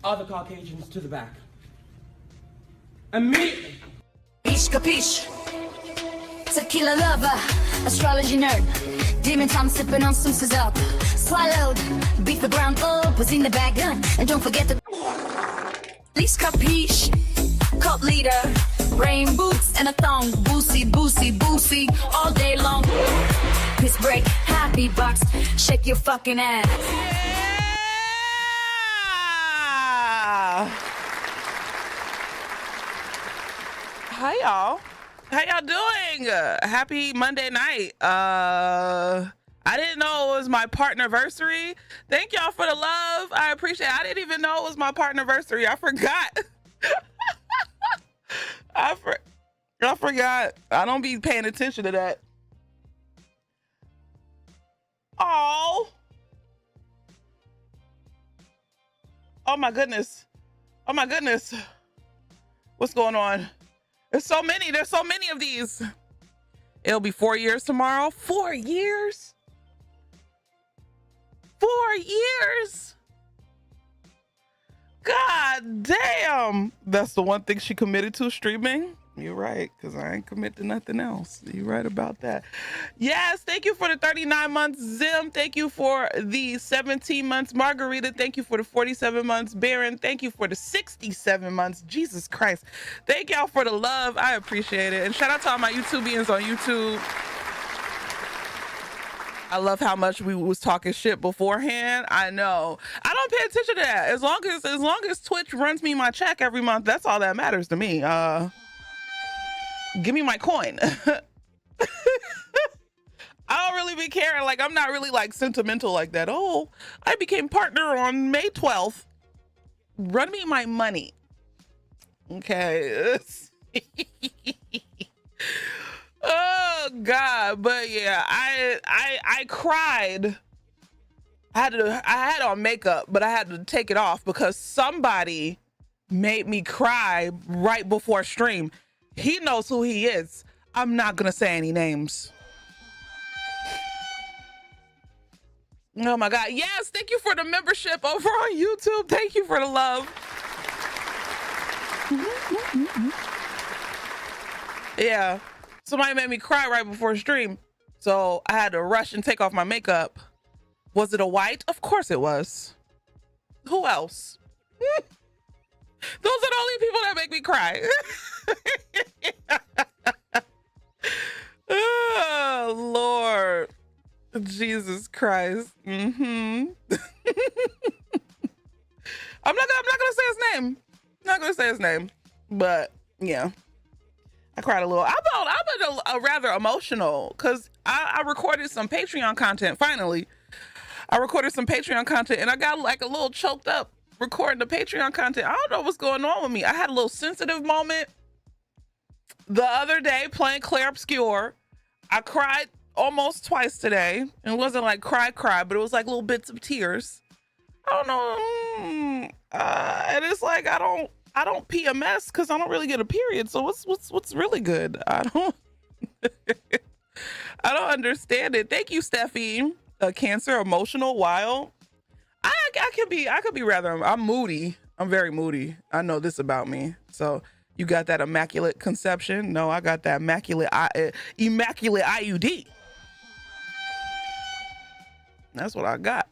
other Caucasians to the back. Immediately. Capiche, capiche. Tequila lover, astrology nerd. Demon time sipping on some scissor. Swallowed, beat the ground up, was in the bag, and don't forget the. Least capiche, cult leader. Rain boots and a thong, boosie, boosie, boosie, all day long. Piss break, happy box, shake your fucking ass. Yeah! Hi y'all. How y'all doing? Happy Monday night. I didn't know it was my partnerversary. Thank y'all for the love. I appreciate it. I didn't even know it was my partnerversary. I forgot. I forgot. I don't be paying attention to that. Oh. Oh my goodness. Oh my goodness. What's going on? There's so many of these. It'll be 4 years tomorrow. 4 years? 4 years? God damn. That's the one thing she committed to, streaming. You're right, because I ain't commit to nothing else. You're right about that. Yes, thank you for the 39 months, Zim. Thank you for the 17 months, Margarita. Thank you for the 47 months, Baron. Thank you for the 67 months, Jesus Christ. Thank y'all for the love. I appreciate it. And shout out to all my YouTubians on YouTube. I love how much we was talking shit beforehand. I know. I don't pay attention to that. As long as Twitch runs me my check every month, that's all that matters to me. Give me my coin. I don't really be caring. Like, I'm not really like sentimental like that. Oh, I became partner on May 12th. Run me my money. Okay. Oh God. But yeah, I cried. I had on makeup, but I had to take it off because somebody made me cry right before stream. He knows who he is. I'm not gonna say any names. Oh my God. Yes, thank you for the membership over on YouTube. Thank you for the love. Yeah, somebody made me cry right before stream. So I had to rush and take off my makeup. Was it a white? Of course it was. Who else? Those are the only people that make me cry. Oh, Lord. Jesus Christ. I'm not gonna say his name. Not gonna say his name. But yeah. I cried a little. I've been a rather emotional because I recorded some Patreon content finally. I recorded some Patreon content and I got like a little choked up recording the Patreon content. I don't know what's going on with me. I had a little sensitive moment the other day playing Claire Obscure. I cried almost twice today. It wasn't like cry, but it was like little bits of tears. I don't know. And it's like I don't PMS because I don't really get a period. So what's really good? I don't understand it. Thank you, Steffi. Cancer, emotional, wild. I could be rather. I'm moody. I'm very moody. I know this about me. So you got that immaculate conception? No, I got that immaculate IUD. That's what I got.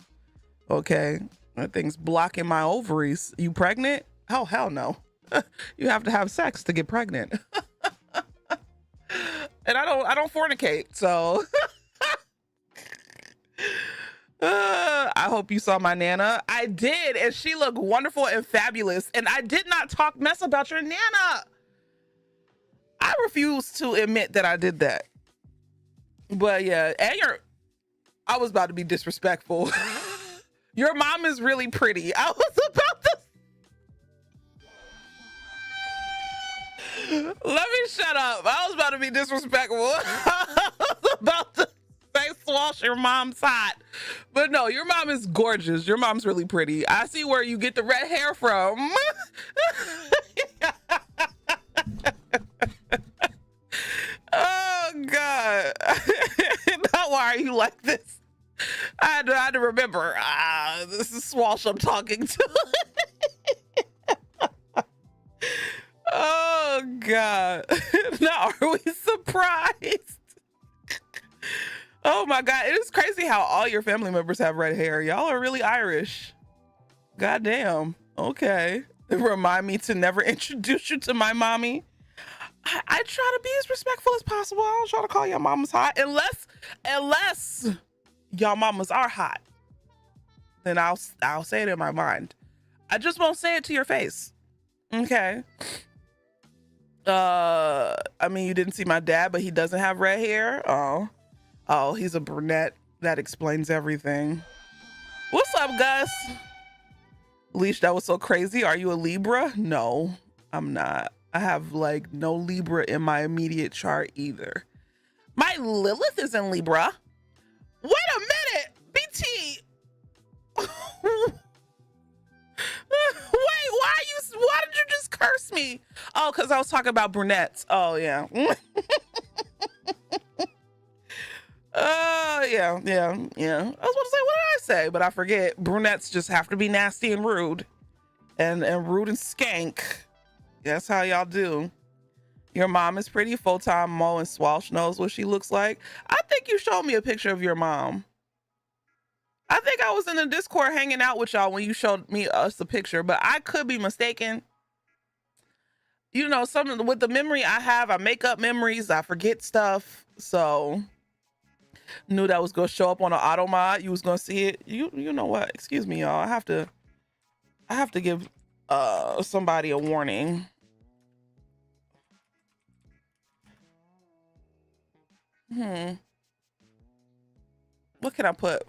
Okay, that thing's blocking my ovaries. You pregnant? Oh hell no. You have to have sex to get pregnant. And I don't fornicate, so. I hope you saw my Nana. I did, and she looked wonderful and fabulous. And I did not talk mess about your Nana. I refuse to admit that I did that. But yeah, and I was about to be disrespectful. Your mom is really pretty. I was about to. Let me shut up. I was about to be disrespectful. I was about to say swash your mom's hot. But no, your mom is gorgeous. Your mom's really pretty. I see where you get the red hair from. Oh God. Now why are you like this? I had to remember. This is Swash I'm talking to. God. Now, are we surprised? Oh my God. It is crazy how all your family members have red hair. Y'all are really Irish. God damn. Okay. Remind me to never introduce you to my mommy. I try to be as respectful as possible. I don't try to call your mamas hot unless y'all mamas are hot. Then I'll say it in my mind. I just won't say it to your face. Okay. I mean, you didn't see my dad, but he doesn't have red hair. Oh, he's a brunette. That explains everything. What's up, Gus? Leash, that was so crazy. Are you a Libra? No, I'm not. I have like no Libra in my immediate chart either. My Lilith is in Libra. Wait a minute, BT. Wait, why did you just curse me? Oh, because I was talking about brunettes. Oh, yeah. Yeah. I was about to say, what did I say? But I forget. Brunettes just have to be nasty and rude. And rude and skank. That's how y'all do. Your mom is pretty. Full-time Mo and Swalsh knows what she looks like. I think you showed me a picture of your mom. I think I was in the Discord hanging out with y'all when you showed us the picture, but I could be mistaken. You know, something with the memory I have, I make up memories, I forget stuff. So knew that was gonna show up on an auto mod. You was gonna see it. You know what? Excuse me, y'all. I have to give somebody a warning. What can I put?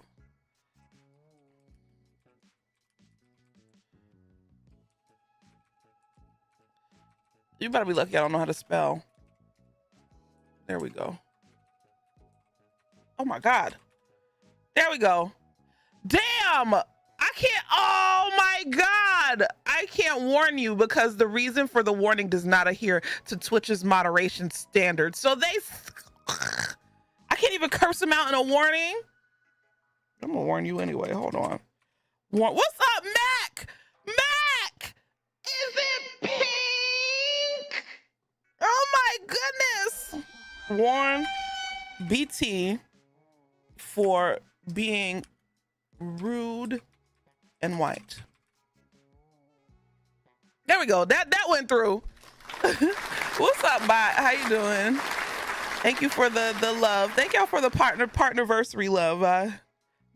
You better be lucky I don't know how to spell. There we go. Oh my God. There we go. Damn. I can't. Oh my God. I can't warn you because the reason for the warning does not adhere to Twitch's moderation standards. So I can't even curse them out in a warning. I'm gonna warn you anyway. Hold on. What's up, Mac? Mac! Is it pink? Oh my goodness. Warn BT for being rude and white. There we go. That went through. What's up, bot? How you doing? Thank you for the love. Thank y'all for the partnerversary love. I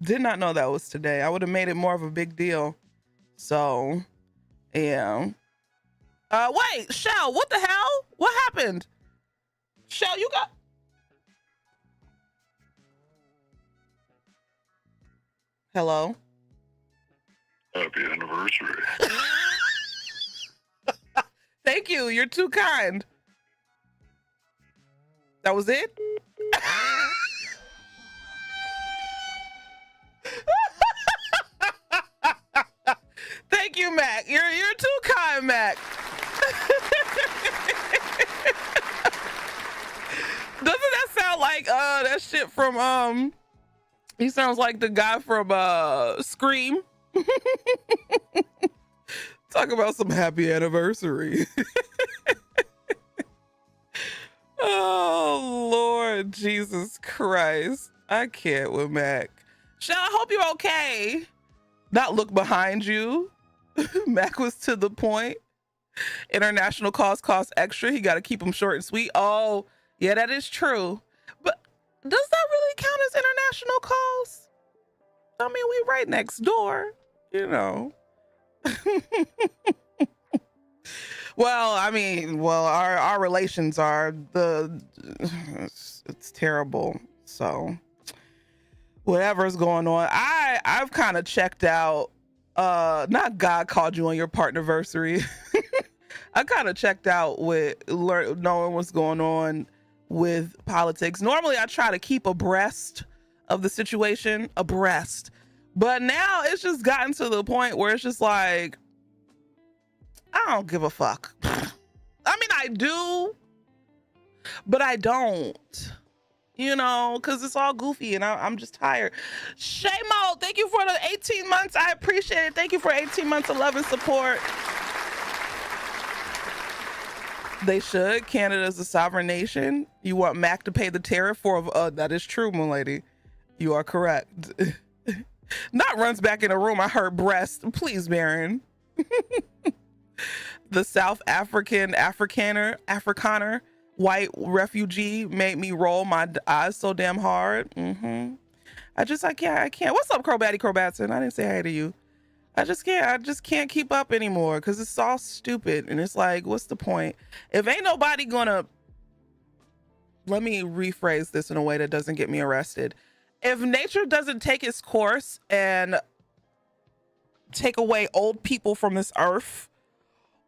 did not know that was today. I would have made it more of a big deal. So, yeah. Wait, Shell, what the hell? What happened? Shell, you got... Hello? Happy anniversary. Thank you. You're too kind. That was it? Thank you, Mac. You're too kind, Mac. Doesn't that sound like that shit from he sounds like the guy from Scream. Talk about some happy anniversary. Oh Lord Jesus Christ. I can't with Mac. Shell, I hope you're okay. Not look behind you. Mac was to the point. International calls cost extra. He got to keep them short and sweet. Oh, yeah, that is true. But does that really count as international calls? I mean, we right next door, you know. Well, I mean, our relations are it's terrible. So whatever's going on, I've kind of checked out. Not God called you on your partnerversary. I kind of checked out with knowing what's going on with politics. Normally, I try to keep abreast of the situation, but now it's just gotten to the point where it's just like, I don't give a fuck. I mean, I do, but I don't, you know, because it's all goofy and I'm just tired. Shamo, thank you for the 18 months. I appreciate it. Thank you for 18 months of love and support. They should. Canada's a sovereign nation. You want Mac to pay the tariff for, that is true, my lady. You are correct. Not runs back in the room. I heard breast. Please, Baron. The South Afrikaner, white refugee made me roll my eyes so damn hard. I can't. What's up, Crobatson? I didn't say hi to you. I just can't keep up anymore because it's all stupid. And it's like, what's the point? If ain't nobody gonna, let me rephrase this in a way that doesn't get me arrested. If nature doesn't take its course and take away old people from this earth,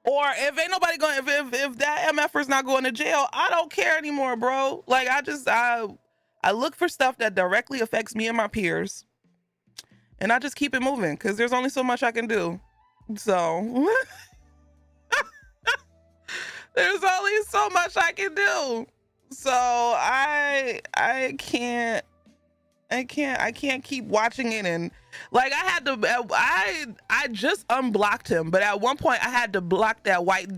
or if ain't nobody going, if that MFer's not going to jail, I don't care anymore, bro. Like, I look for stuff that directly affects me and my peers, and I just keep it moving because there's only so much I can do. So there's only so much I can do. So I can't keep watching it. And like, I just unblocked him, but at one point I had to block that white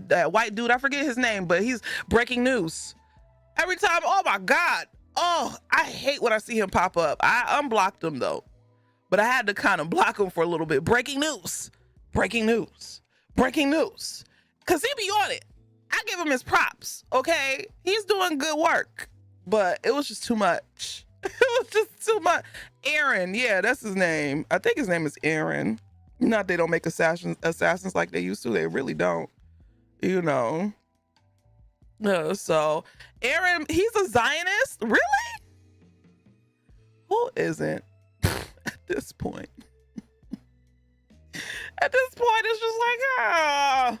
dude. I forget his name, but he's breaking news every time. Oh my God. Oh, I hate when I see him pop up. I unblocked him though, but I had to kind of block him for a little bit. Breaking news, because he be on it. I give him his props. Okay, he's doing good work, but it was just too much. It was just too much. Aaron, yeah, that's his name. I think his name is Aaron. Not they don't make assassins like they used to. They really don't. You know. So Aaron, he's a Zionist? Really? Who isn't? At this point. At this point, it's just like,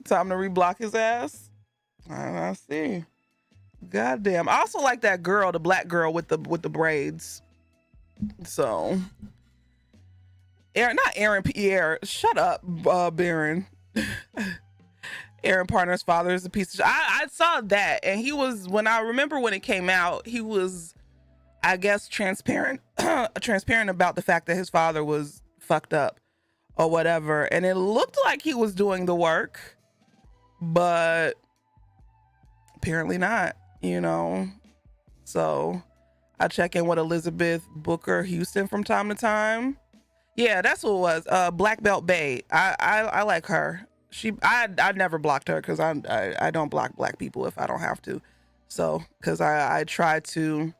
time to reblock his ass. I see. Goddamn. I also like that girl, the black girl with the braids. So Aaron, not Aaron Pierre. Shut up, Baron. Aaron Partner's father is a piece of shit. I saw that, and he was, when it came out, he was, I guess, transparent about the fact that his father was fucked up or whatever. And it looked like he was doing the work, but apparently not, you know. So I check in with Elizabeth Booker Houston from time to time. Yeah, that's who it was. Black Belt Bay. I like her. I never blocked her because I don't block black people if I don't have to. So because I try to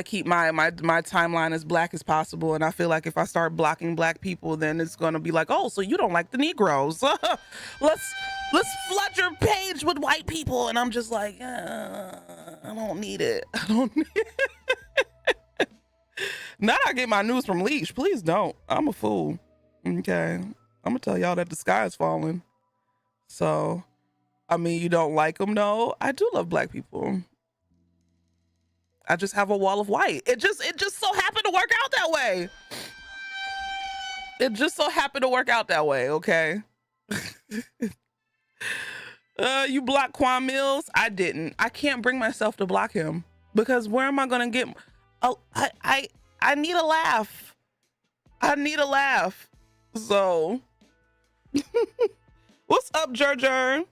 keep my timeline as black as possible, and I feel like if I start blocking black people, then it's gonna be like, oh, so you don't like the Negroes? let's flood your page with white people, and I'm just like, I don't need it. I don't need it. Not I get my news from Leash. Please don't. I'm a fool. Okay. I'm gonna tell y'all that the sky is falling. So, I mean, you don't like them? No, I do love black people. I just have a wall of white. It just so happened to work out that way. It just so happened to work out that way. Okay. You blocked Quan Mills? I didn't. I can't bring myself to block him because where am I gonna get? Oh, I need a laugh. I need a laugh. So, what's up, Jer?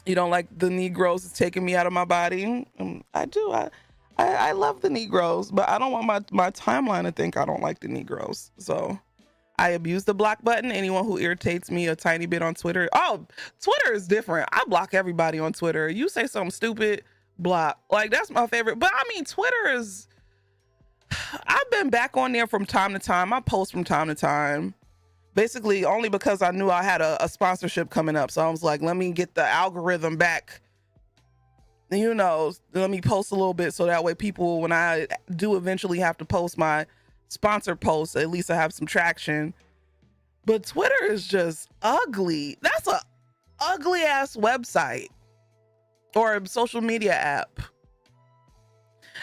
You don't like the Negroes? It's taking me out of my body. I do. I love the Negroes, but I don't want my timeline to think I don't like the Negroes. So I abuse the block button. Anyone who irritates me a tiny bit on Twitter. Oh, Twitter is different. I block everybody on Twitter. You say something stupid, block. Like, that's my favorite. But I mean, Twitter is, I've been back on there from time to time. I post from time to time, basically only because I knew I had a sponsorship coming up. So I was like, let me get the algorithm back, you know, let me post a little bit so that way people, when I do eventually have to post my sponsor posts, at least I have some traction. But Twitter is just ugly. That's a ugly ass website or a social media app.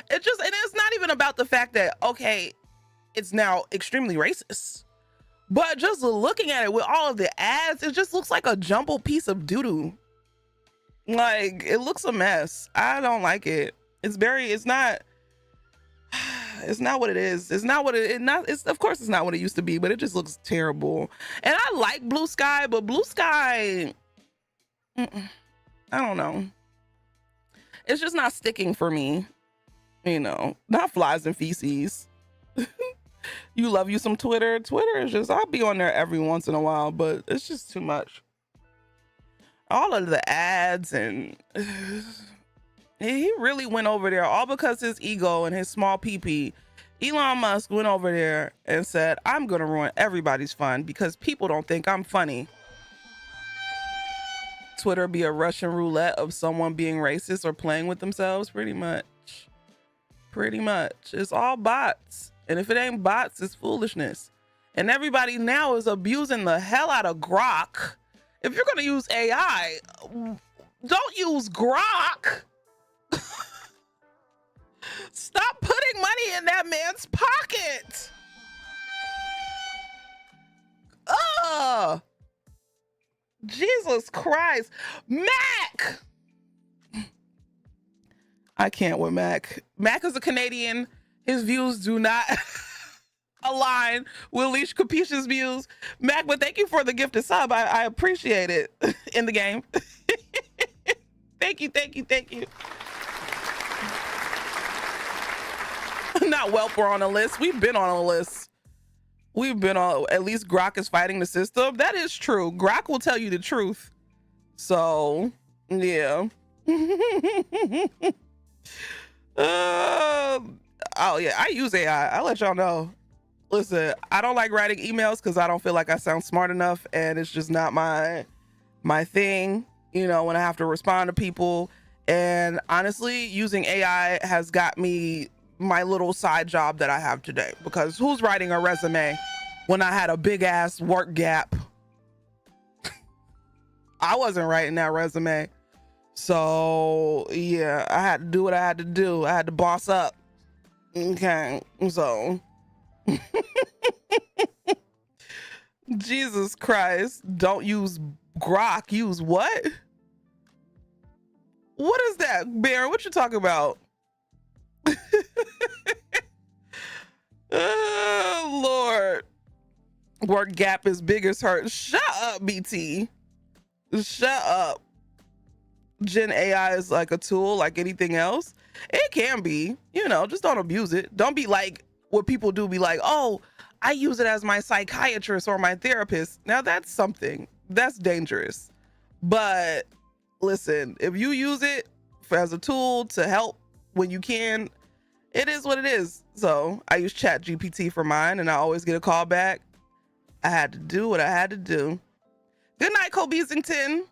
And it's not even about the fact that, okay, it's now extremely racist, but just looking at it with all of the ads, it just looks like a jumbled piece of doo-doo. Like, it looks a mess. I don't like it. It's not, It's not what it is. It's not what it not. It's of course it's not what it used to be, but it just looks terrible. And I like Blue Sky, but Blue Sky, I don't know. It's just not sticking for me. You know, not flies and feces. You love you some Twitter. Twitter is just, I'll be on there every once in a while, but it's just too much. All of the ads and he really went over there all because his ego and his small pee. Elon Musk went over there and said, I'm going to ruin everybody's fun because people don't think I'm funny. Twitter be a Russian roulette of someone being racist or playing with themselves, pretty much. It's all bots. And if it ain't bots, it's foolishness. And everybody now is abusing the hell out of Grok. If you're going to use AI, don't use Grok. Stop putting money in that man's pocket. Ugh. Jesus Christ. Mac. I can't with Mac. Mac is a Canadian. His views do not align with Leash Capiche's views. Mac, but thank you for the gifted sub. I appreciate it in the game. Thank you. Not Welp, we're on a list. We've been on a list. At least Grok is fighting the system. That is true. Grok will tell you the truth. So, yeah. Oh yeah, I use AI. I'll let y'all know. Listen, I don't like writing emails because I don't feel like I sound smart enough, and it's just not my thing, you know, when I have to respond to people. And honestly, using AI has got me my little side job that I have today, because who's writing a resume when I had a big ass work gap? I wasn't writing that resume. So yeah, I had to do what I had to do. I had to boss up. Okay, so Jesus Christ, don't use Grok, use what? What is that, Baron? What you talking about? Oh Lord. Work gap is big as hurt. Shut up, BT. Shut up. Gen AI is like a tool like anything else. It can be, you know, just don't abuse it. Don't be like what people do, be like, oh, I use it as my psychiatrist or my therapist. Now that's something that's dangerous. But listen, if you use it as a tool to help when you can, it is what it is. So I use Chat GPT for mine, and I always get a call back. I had to do what I had to do. Good night, Cole Beasington.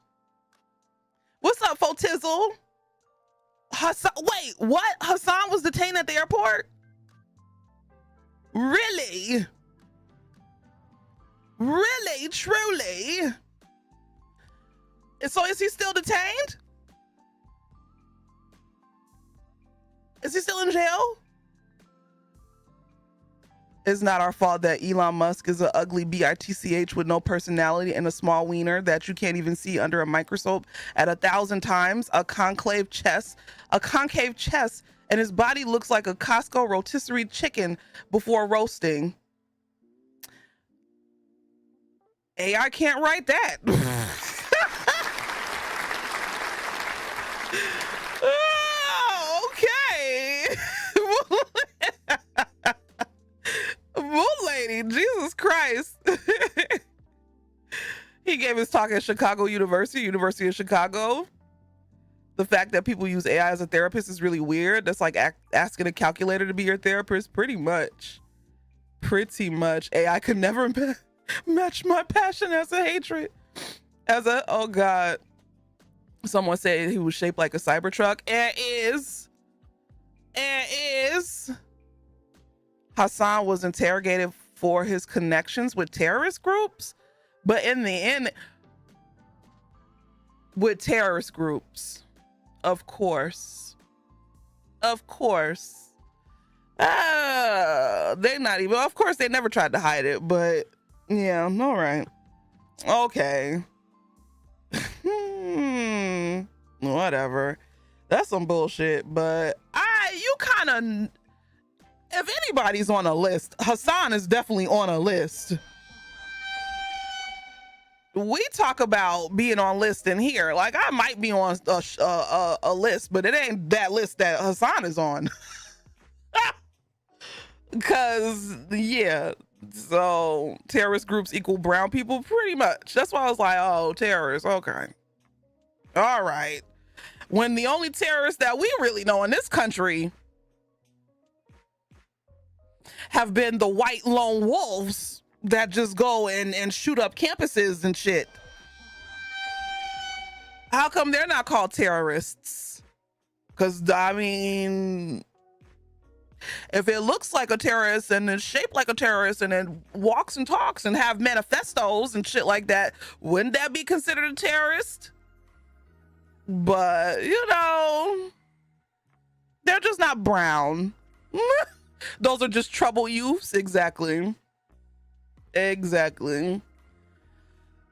What's up, Fotizzle? Hassan, wait, what? Hassan was detained at the airport? Really? Really? Truly? So is he still detained? Is he still in jail? It's not our fault that Elon Musk is an ugly bitch with no personality and a small wiener that you can't even see under a microscope at 1,000 times, a concave chest, and his body looks like a Costco rotisserie chicken before roasting. AI can't write that. Oh, okay. Bull lady, Jesus Christ. He gave his talk at Chicago University of Chicago. The fact that people use AI as a therapist is really weird. That's like asking a calculator to be your therapist. Pretty much. AI could never match my passion as a hatred. Oh God. Someone said he was shaped like a Cybertruck. It is. Hassan was interrogated for his connections with terrorist groups, but in the end, with terrorist groups, of course. They not even, of course, they never tried to hide it, but yeah, all right. Okay. Whatever. That's some bullshit, but you kind of, if anybody's on a list, Hassan is definitely on a list. We talk about being on list in here. Like, I might be on a list, but it ain't that list that Hassan is on. Because, yeah, so terrorist groups equal brown people, pretty much. That's why I was like, oh, terrorists, okay. All right. When the only terrorists that we really know in this country have been the white lone wolves that just go and shoot up campuses and shit. How come they're not called terrorists? Because, I mean, if it looks like a terrorist and is shaped like a terrorist and then walks and talks and have manifestos and shit like that, wouldn't that be considered a terrorist? But, you know, they're just not brown. Those are just troubled youths. Exactly.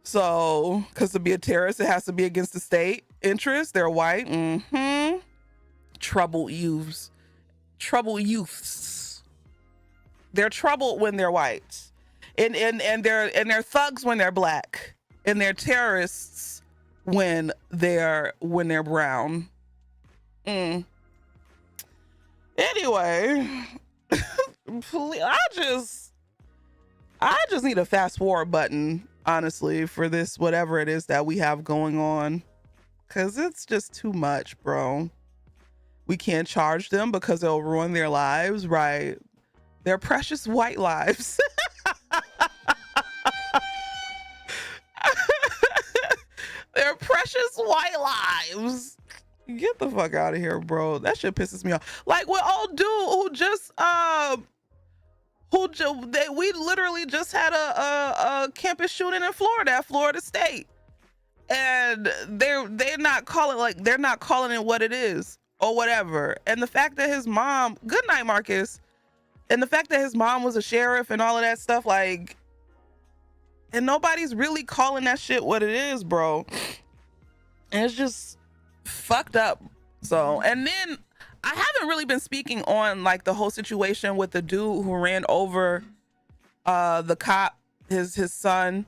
So, because to be a terrorist, it has to be against the state interest. They're white. Troubled youths. They're troubled when they're white, and they're thugs when they're black, and they're terrorists when they're brown. Anyway, I just need a fast forward button, honestly, for this, whatever it is that we have going on, because it's just too much, bro. We can't charge them because it'll ruin their lives, right? Their precious white lives. Their precious white lives. Get the fuck out of here, bro. That shit pisses me off. Like, with old dude who just we literally just had a campus shooting in Florida at Florida State, and they're not calling it what it is or whatever. And the fact that his mom, good night, Marcus, and the fact that his mom was a sheriff and all of that stuff, like, and nobody's really calling that shit what it is, bro. And it's just fucked up. So, and then I haven't really been speaking on like the whole situation with the dude who ran over the cop, his son.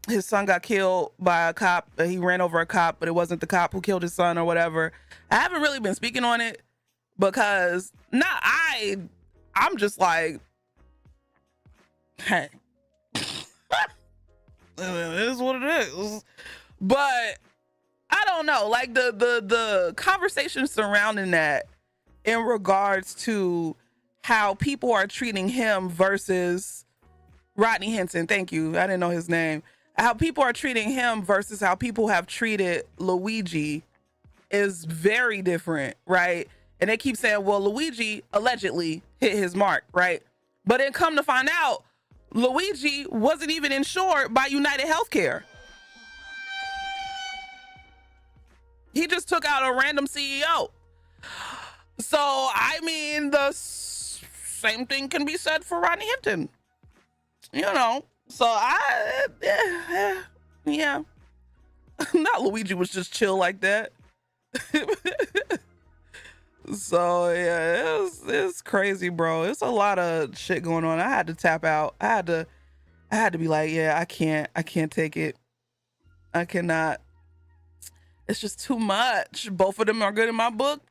His son got killed by a cop. He ran over a cop, but it wasn't the cop who killed his son or whatever. I haven't really been speaking on it because I'm just like, hey, it is what it is. But I don't know, like the conversation surrounding that in regards to how people are treating him versus Rodney Henson. Thank you. I didn't know his name. How people are treating him versus how people have treated Luigi is very different, right? And they keep saying, well, Luigi allegedly hit his mark, right? But then come to find out, Luigi wasn't even insured by United Healthcare. He just took out a random CEO. So, I mean, the same thing can be said for Rodney Hinton. You know, so yeah. Not Luigi was just chill like that. So, yeah, it's crazy, bro. It's a lot of shit going on. I had to tap out. I had to be like, yeah, I can't take it. I cannot. It's just too much. Both of them are good in my book.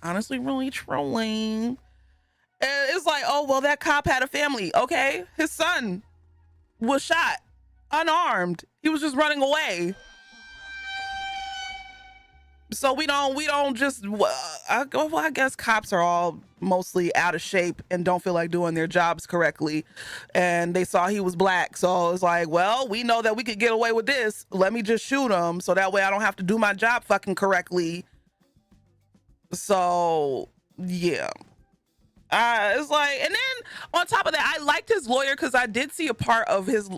Honestly, really trolling. And it's like, oh, well, that cop had a family. Okay. His son was shot unarmed. He was just running away. So we don't just, I guess cops are all mostly out of shape and don't feel like doing their jobs correctly. And they saw he was black. So it's like, well, we know that we could get away with this. Let me just shoot him. So that way I don't have to do my job fucking correctly. So yeah. It's like, and then on top of that, I liked his lawyer because I did see a part of his,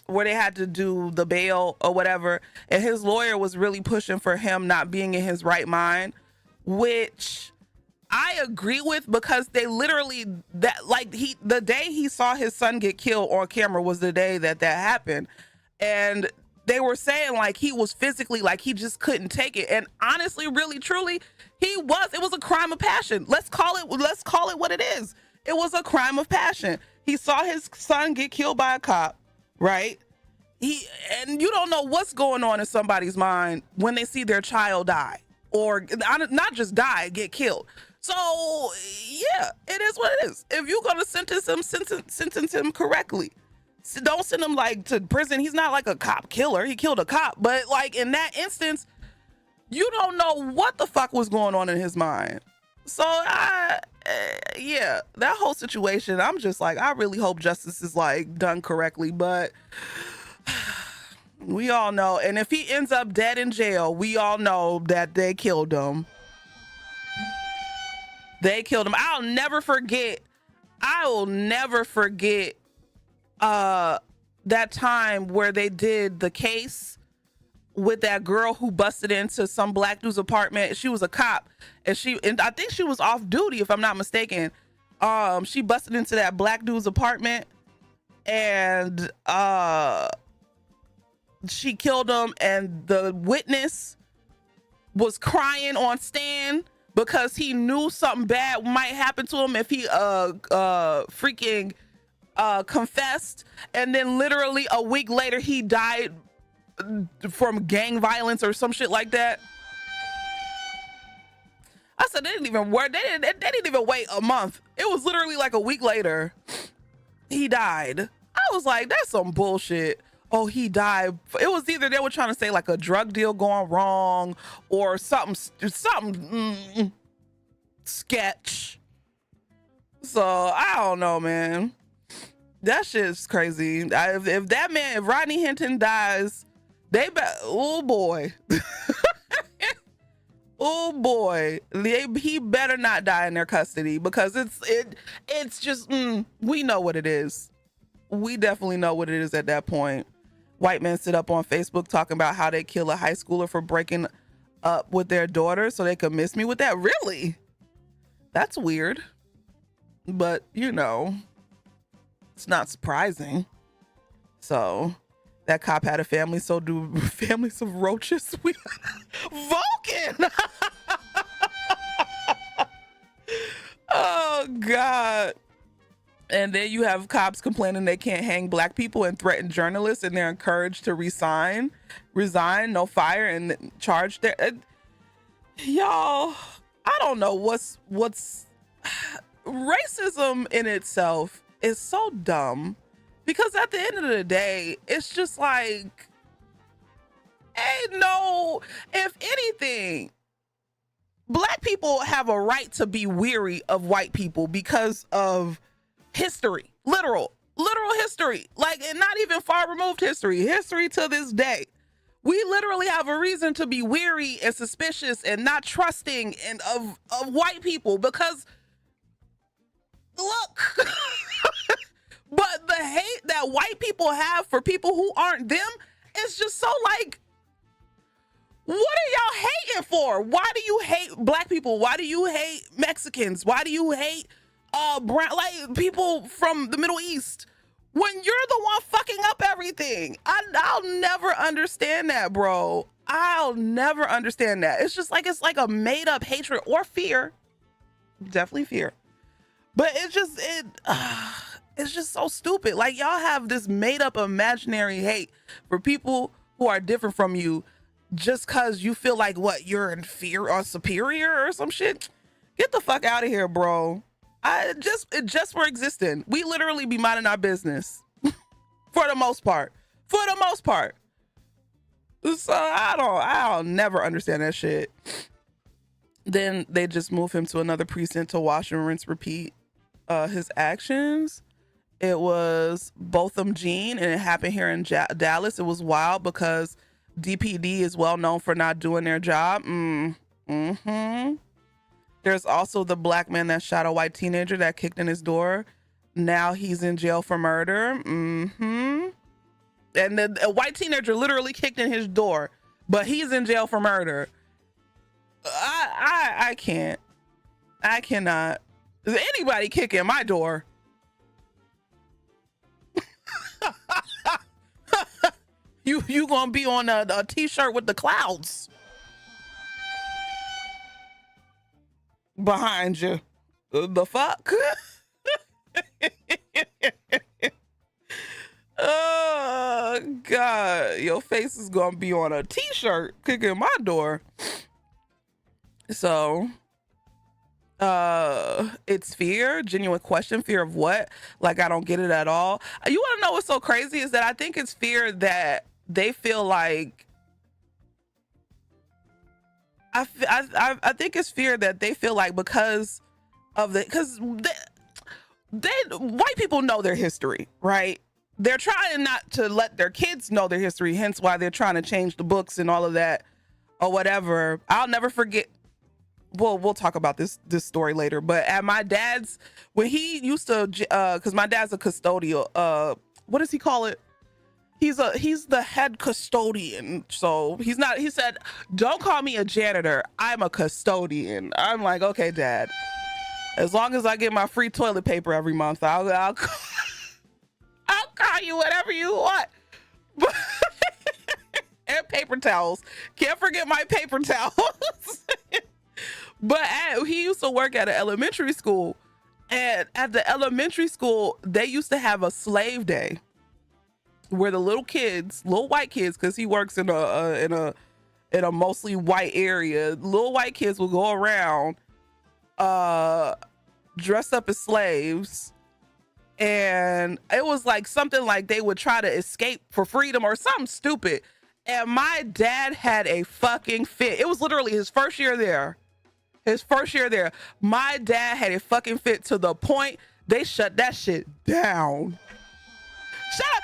where they had to do the bail or whatever, and his lawyer was really pushing for him not being in his right mind, which I agree with, because they literally, that, like, the day he saw his son get killed on camera was the day that happened. And they were saying like he was physically, like he just couldn't take it. And honestly, really, truly, it was a crime of passion. Let's call it what it is. It was a crime of passion. He saw his son get killed by a cop, right? And you don't know what's going on in somebody's mind when they see their child die, or not just die, get killed. So yeah, it is what it is. If you're gonna sentence him correctly. Don't send him like to prison. He's not like a cop killer. He killed a cop, but like in that instance, you don't know what the fuck was going on in his mind. So yeah, that whole situation, I'm just like, I really hope justice is like done correctly, but we all know. And if he ends up dead in jail, we all know that they killed him. They killed him. I will never forget that time where they did the case with that girl who busted into some black dude's apartment. She was a cop, and I think she was off duty, if I'm not mistaken. She busted into that black dude's apartment, and she killed him, and the witness was crying on stand because he knew something bad might happen to him if he freaking confessed. And then literally a week later he died from gang violence or some shit like that. I said they didn't even wait a month. It was literally like a week later he died. I was like, that's some bullshit. Oh, he died. It was either they were trying to say like a drug deal going wrong or something sketch. So I don't know, man. That shit's crazy. If Rodney Hinton dies, oh boy. Oh boy. He better not die in their custody, because it's just, we know what it is. We definitely know what it is at that point. White men sit up on Facebook talking about how they kill a high schooler for breaking up with their daughter so they could miss me with that. Really? That's weird. But, you know, it's not surprising. So that cop had a family, so do families of roaches. Vulcan! Oh, God. And then you have cops complaining they can't hang black people and threaten journalists, and they're encouraged to resign, no fire, and charge their... Y'all, I don't know what's... Racism in itself is so dumb, because at the end of the day, it's just like, hey, no, if anything, black people have a right to be weary of white people because of history, literal history, like, and not even far removed history to this day. We literally have a reason to be weary and suspicious and not trusting of white people, because look, but the hate that white people have for people who aren't them is just so like, what are y'all hating for? Why do you hate black people? Why do you hate Mexicans? Why do you hate brown, like people from the Middle East, when you're the one fucking up everything? I'll never understand that, bro. I'll never understand that. It's just like, it's like a made up hatred or fear, definitely fear. But it's just so stupid. Like, y'all have this made up imaginary hate for people who are different from you just because you feel like, what, you're inferior or superior or some shit? Get the fuck out of here, bro. Just for existing. We literally be minding our business for the most part. So I'll never understand that shit. Then they just move him to another precinct to wash and rinse, repeat his actions. It was Botham Jean, and it happened here in Dallas. It was wild because DPD is well known for not doing their job. There's also the black man that shot a white teenager that kicked in his door. Now he's in jail for murder. And a white teenager literally kicked in his door, but he's in jail for murder. I can't. I cannot. Is anybody kick in my door? You You gonna be on a t-shirt with the clouds behind you. The fuck? Oh God, your face is gonna be on a t-shirt kicking my door. So it's fear, genuine question, fear of what? Like, I don't get it at all. You want to know what's so crazy is that I think it's fear that they feel like I think it's fear that they feel like because they white people know their history, right? They're trying not to let their kids know their history, hence why they're trying to change the books and all of that or whatever. I'll never forget. Well, we'll talk about this story later, but at my dad's, when he used to, because my dad's a custodial, what does he call it? He's the head custodian. So he said, don't call me a janitor. I'm a custodian. I'm like, okay, Dad. As long as I get my free toilet paper every month, I'll call you whatever you want. And paper towels. Can't forget my paper towels. But he used to work at an elementary school. And at the elementary school, they used to have a slave day where the little white kids, because he works in a mostly white area, little white kids will go around dressed up as slaves, and it was like something like they would try to escape for freedom or something stupid. And my dad had a fucking fit. It was literally his first year there. My dad had a fucking fit to the point they shut that shit down. Shout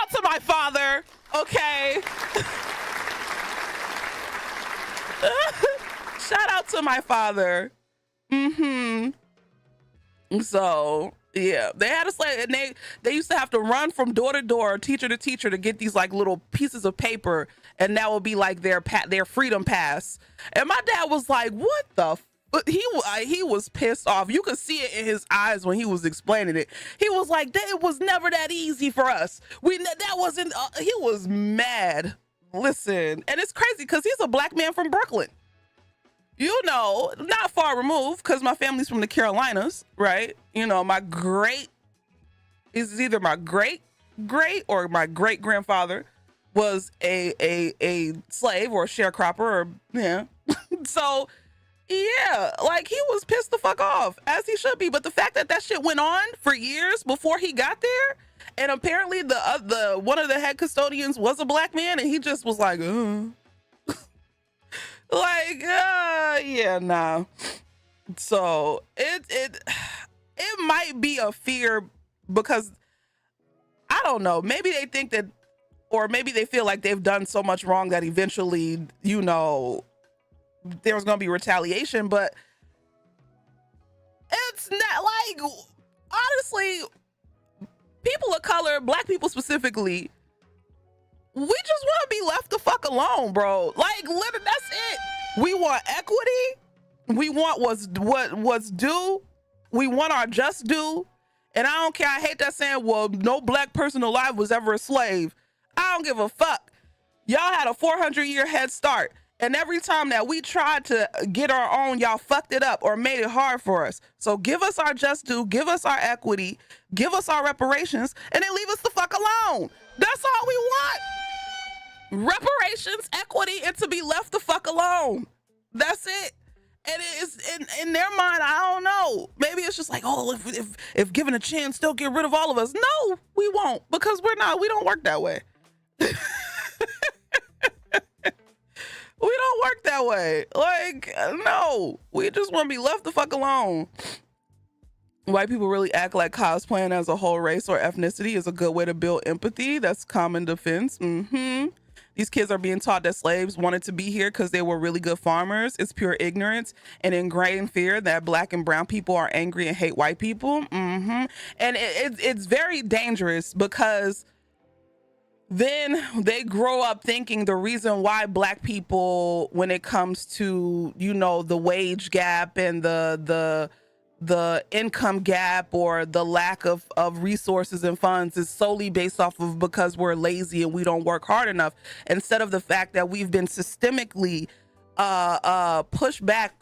out to my father, okay? Shout out to my father. So yeah, they had a slave, and they used to have to run from door to door, teacher to teacher, to get these like little pieces of paper, and that would be like their freedom pass. And my dad was like, "What the?" He was pissed off. You could see it in his eyes when he was explaining it. He was like, "It was never that easy for us. That wasn't." He was mad. Listen, and it's crazy because he's a black man from Brooklyn. You know, not far removed, because my family's from the Carolinas, right? You know, either my great or my great grandfather was a slave or a sharecropper, or yeah. So yeah, like, he was pissed the fuck off, as he should be. But the fact that shit went on for years before he got there, and apparently the one of the head custodians was a black man, and he just was like, like, yeah, nah. So it might be a fear because I don't know. Maybe they think that, or maybe they feel like they've done so much wrong that eventually, you know, there's gonna be retaliation. But it's not like, honestly, people of color, black people specifically, we just want to be left the fuck alone, bro. Like, literally, that's it. We want equity. We want what's due. We want our just due. And I don't care. I hate that saying, well, no black person alive was ever a slave. I don't give a fuck. Y'all had a 400-year head start. And every time that we tried to get our own, y'all fucked it up or made it hard for us. So give us our just due, give us our equity, give us our reparations, and then leave us the fuck alone. That's all we want. Reparations, equity, and to be left the fuck alone. That's it. And it is in their mind, I don't know. Maybe it's just like, oh, if given a chance, they'll get rid of all of us. No, we won't, because we don't work that way. We don't work that way. Like, no, we just want to be left the fuck alone. White people really act like cosplaying as a whole race or ethnicity is a good way to build empathy. That's common defense. These kids are being taught that slaves wanted to be here because they were really good farmers. It's pure ignorance and ingrained fear that black and brown people are angry and hate white people. And it's very dangerous, because then they grow up thinking the reason why black people, when it comes to, you know, the wage gap and the the income gap or the lack of resources and funds is solely based off of because we're lazy and we don't work hard enough, instead of the fact that we've been systemically pushed back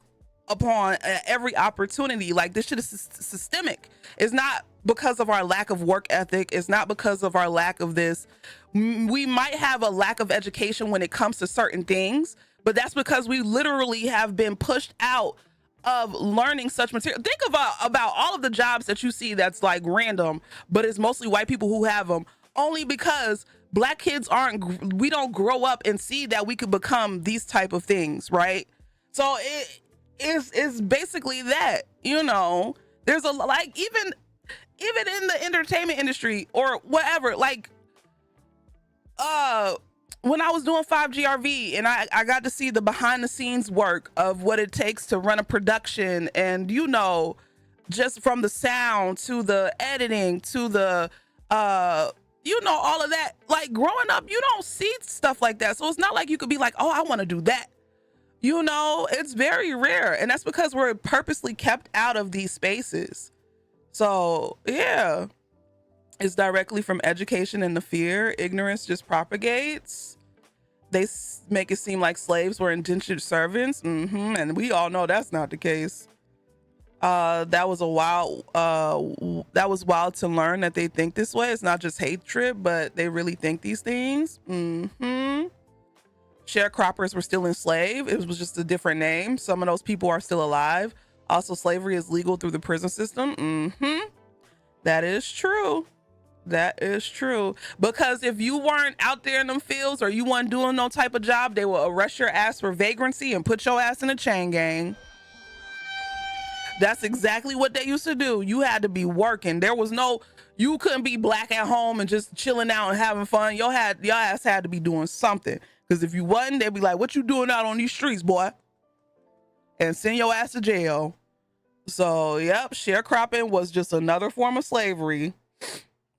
upon every opportunity. Like, this shit is systemic. It's not because of our lack of work ethic. It's not because of our lack of this. We might have a lack of education when it comes to certain things, but that's because we literally have been pushed out of learning such material. Think about all of the jobs that you see that's like random, but it's mostly white people who have them, only because black kids we don't grow up and see that we could become these type of things, right? So it's basically that, you know, there's a, like, even in the entertainment industry or whatever, like when I was doing 5GRV and I got to see the behind the scenes work of what it takes to run a production, and, you know, just from the sound to the editing to the, you know, all of that, like growing up, you don't see stuff like that. So it's not like you could be like, oh, I want to do that. You know, it's very rare. And that's because we're purposely kept out of these spaces. So yeah, it's directly from education and the fear. Ignorance just propagates. They make it seem like slaves were indentured servants. And we all know that's not the case. That was wild to learn that they think this way. It's not just hatred, but they really think these things. Sharecroppers were still enslaved. It was just a different name. Some of those people are still alive. Also, slavery is legal through the prison system. That is true. That is true. Because if you weren't out there in them fields or you weren't doing no type of job, they will arrest your ass for vagrancy and put your ass in a chain gang. That's exactly what they used to do. You had to be working. You couldn't be black at home and just chilling out and having fun. Your ass had to be doing something. Because if you wasn't, they'd be like, what you doing out on these streets, boy? And send your ass to jail. So, yep, sharecropping was just another form of slavery.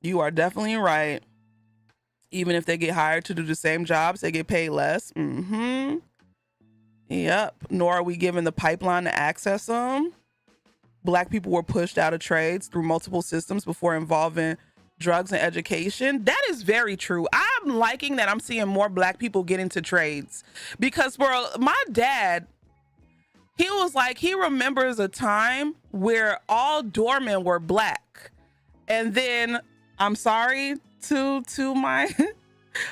You are definitely right. Even if they get hired to do the same jobs, they get paid less. Yep. Nor are we given the pipeline to access them. Black people were pushed out of trades through multiple systems before involving drugs and education. That is very true. I'm liking that I'm seeing more black people get into trades, because for my dad, he was like, he remembers a time where all doormen were black. And then I'm sorry to my,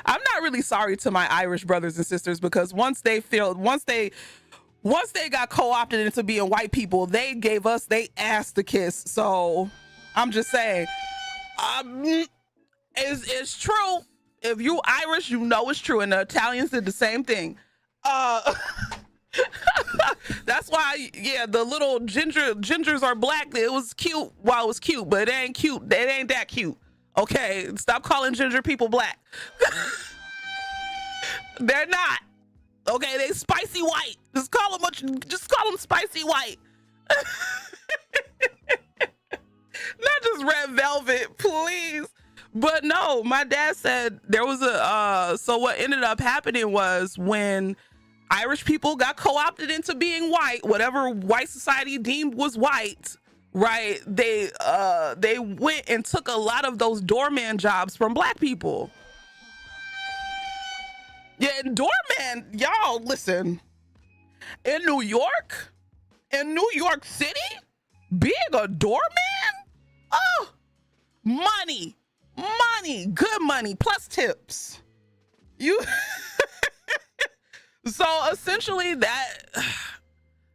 I'm not really sorry to my Irish brothers and sisters, because once they got co-opted into being white people, they gave us they ass to kiss. So I'm just saying, it's true. If you Irish, you know it's true. And the Italians did the same thing. That's why, yeah, the little gingers are black. It was cute while it was cute, but it ain't cute. It ain't that cute. Okay, stop calling ginger people black. They're not. Okay, they spicy white. Just call them spicy white. Not just red velvet, please. But no, my dad said there was so what ended up happening was, when Irish people got co-opted into being white, whatever white society deemed was white, right? They went and took a lot of those doorman jobs from black people. Yeah, and doorman, y'all, listen. In New York City, being a doorman, oh, money, good money, plus tips. You, so essentially that,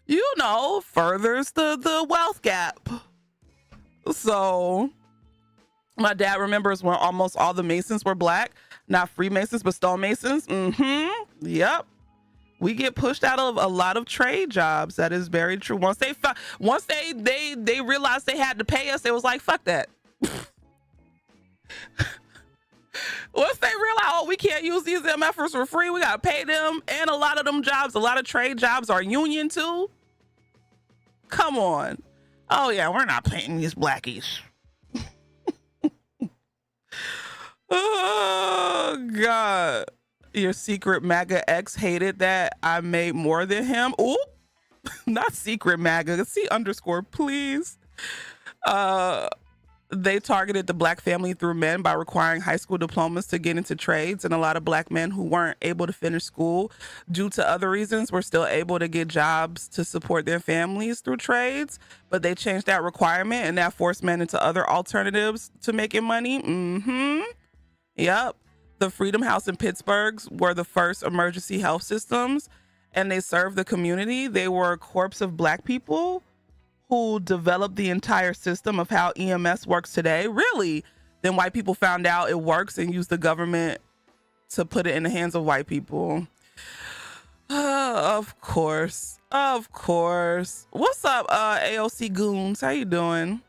you know, furthers the wealth gap. So my dad remembers when almost all the Masons were black, not Freemasons, but stonemasons. Yep. We get pushed out of a lot of trade jobs. That is very true. Once they realized they had to pay us, they was like, fuck that. Once they realized, oh, we can't use these MFers for free, we gotta pay them. And a lot of them jobs, a lot of trade jobs are union too. Come on. Oh yeah, we're not paying these blackies. Oh God. Your secret MAGA ex hated that I made more than him. Ooh, not secret MAGA. C_, please. They targeted the black family through men by requiring high school diplomas to get into trades, and a lot of black men who weren't able to finish school due to other reasons were still able to get jobs to support their families through trades. But they changed that requirement, and that forced men into other alternatives to making money. Yep. The Freedom House in Pittsburgh were the first emergency health systems, and they served the community. They were a corps of black people who developed the entire system of how EMS works today. Really? Then white people found out it works and used the government to put it in the hands of white people. Of course. Of course. What's up, AOC Goons? How you doing?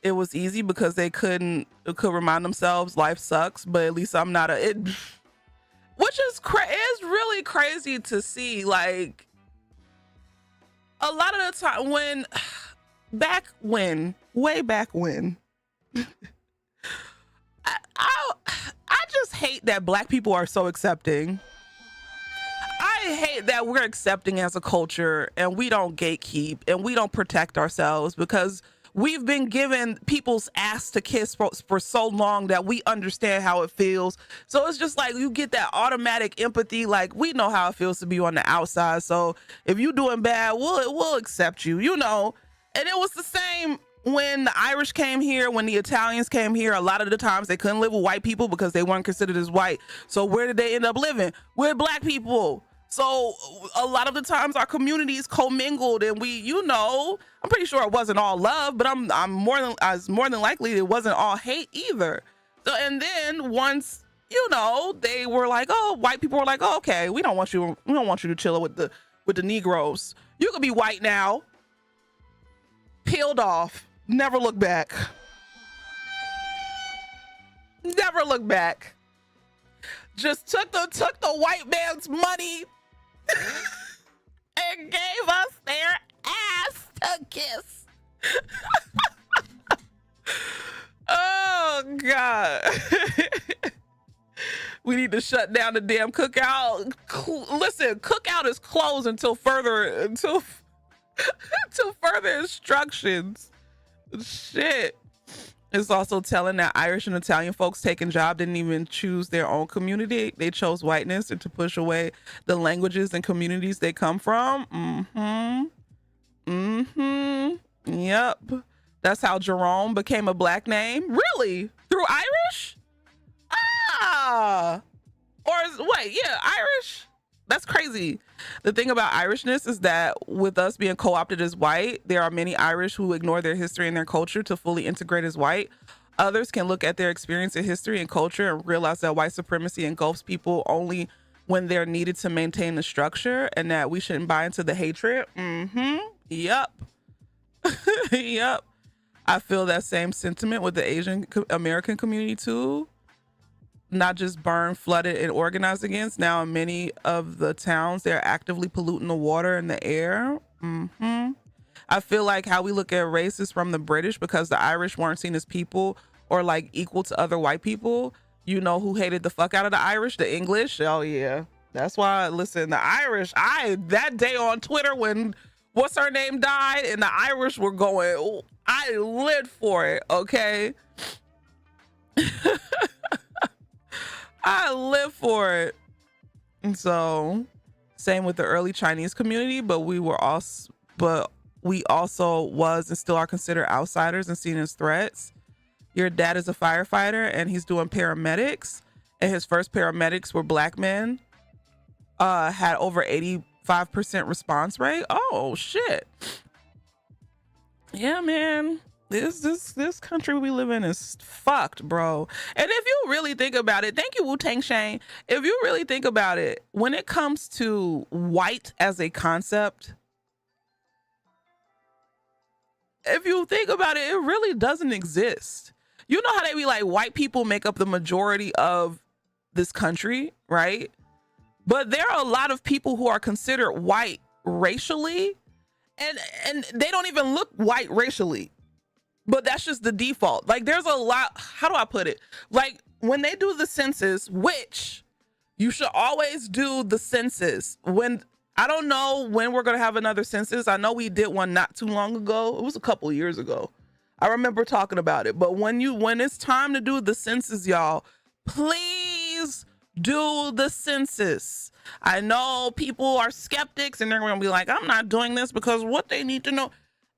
It was easy because they could remind themselves life sucks, but at least I'm not which is it's really crazy to see. Like, a lot of the time way back when, I just hate that black people are so accepting. I hate that we're accepting as a culture and we don't gatekeep and we don't protect ourselves, because we've been given people's ass to kiss for so long that we understand how it feels. So it's just like you get that automatic empathy. Like, we know how it feels to be on the outside. So if you're doing bad, we'll accept you, you know. And it was the same when the Irish came here, when the Italians came here. A lot of the times they couldn't live with white people because they weren't considered as white. So where did they end up living? With black people. So a lot of the times our communities commingled, and we, you know, I'm pretty sure it wasn't all love, but I'm more than likely it wasn't all hate either. So, and then once, you know, they were like, oh, white people were like, oh, okay, we don't want you to chill with the Negroes. You could be white now. Peeled off. Never look back. Never look back. Just took the white man's money and gave us their ass to kiss. Oh God. We need to shut down the damn cookout. Listen, cookout is closed until further instructions. Shit. It's also telling that Irish and Italian folks taking job didn't even choose their own community. They chose whiteness and to push away the languages and communities they come from. Yep. That's how Jerome became a black name. Really? Through Irish? Irish? That's crazy. The thing about Irishness is that with us being co-opted as white, there are many Irish who ignore their history and their culture to fully integrate as white. Others can look at their experience in history and culture and realize that white supremacy engulfs people only when they're needed to maintain the structure, and that we shouldn't buy into the hatred. Yep. Yep. I feel that same sentiment with the Asian American community too. Not just burned, flooded, and organized against. Now in many of the towns, they're actively polluting the water and the air. I feel like how we look at race is from the British, because the Irish weren't seen as people or like equal to other white people. You know who hated the fuck out of the Irish? The English. Oh yeah. That's why, listen, the Irish, that day on Twitter when what's her name died and the Irish were going, oh, I lived for it, okay? I live for it. And so, same with the early Chinese community, but we also was and still are considered outsiders and seen as threats. Your dad is a firefighter and he's doing paramedics, and his first paramedics were black men. Had over 85% response rate. Oh shit. Yeah, man. This country we live in is fucked, bro. And if you really think about it, thank you, Wu-Tang Shane. If you really think about it, when it comes to white as a concept, if you think about it, it really doesn't exist. You know how they be like, white people make up the majority of this country, right? But there are a lot of people who are considered white racially, and they don't even look white racially. But that's just the default. Like, there's a lot, how do I put it? Like, when they do the census, which you should always do the census when I don't know when we're going to have another census. I know we did one not too long ago. It was a couple of years ago. I remember talking about it. But when it's time to do the census, y'all, please do the census. I know people are skeptics and they're going to be like, I'm not doing this because what they need to know.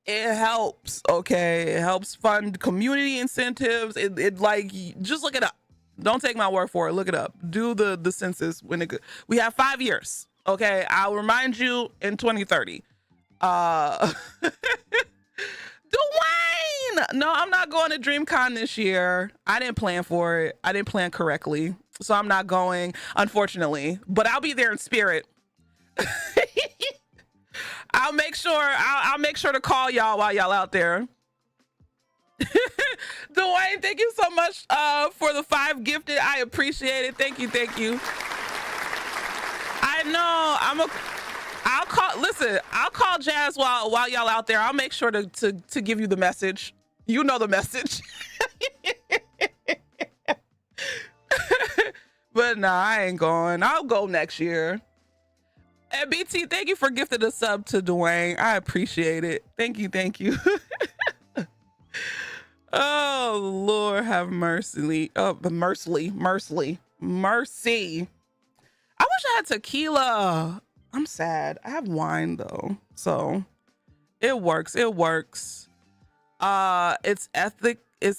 It helps, okay? It helps fund community incentives. It like, just look it up. Don't take my word for it. Look it up. Do the census when we have 5 years. Okay, I'll remind you in 2030. Dwayne! No, I'm not going to DreamCon this year. I didn't plan for it. I didn't plan correctly. So I'm not going, unfortunately. But I'll be there in spirit. I'll make sure to call y'all while y'all out there. Dwayne, thank you so much for the 5 gifted. I appreciate it. Thank you. I know I'll call Jazz while y'all out there. I'll make sure to give you the message. You know the message. But nah, I ain't going. I'll go next year. And BT, thank you for gifting a sub to Dwayne. I appreciate it. Thank you. Oh, Lord have mercy. Oh, mercy. I wish I had tequila. I'm sad. I have wine though. So it works. It's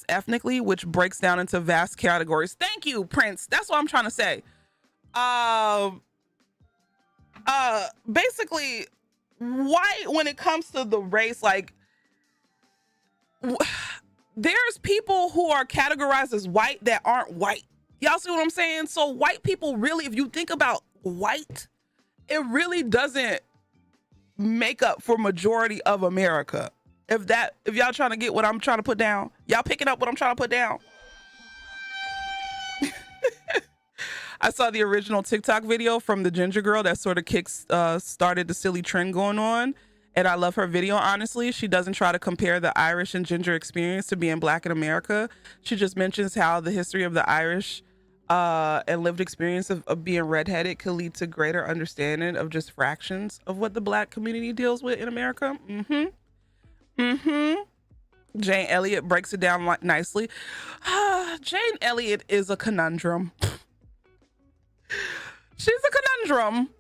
ethnically, which breaks down into vast categories. Thank you, Prince. That's what I'm trying to say. Basically, white, when it comes to the race, like there's people who are categorized as white that aren't white. Y'all see what I'm saying? So white people really, if you think about white, it really doesn't make up for majority of America. If y'all trying to get what I'm trying to put down, y'all picking up what I'm trying to put down. I saw the original TikTok video from the ginger girl that sort of started the silly trend going on. And I love her video, honestly. She doesn't try to compare the Irish and ginger experience to being black in America. She just mentions how the history of the Irish and lived experience of being redheaded could lead to greater understanding of just fractions of what the black community deals with in America. Jane Elliott breaks it down nicely. Jane Elliott is a conundrum. She's a conundrum.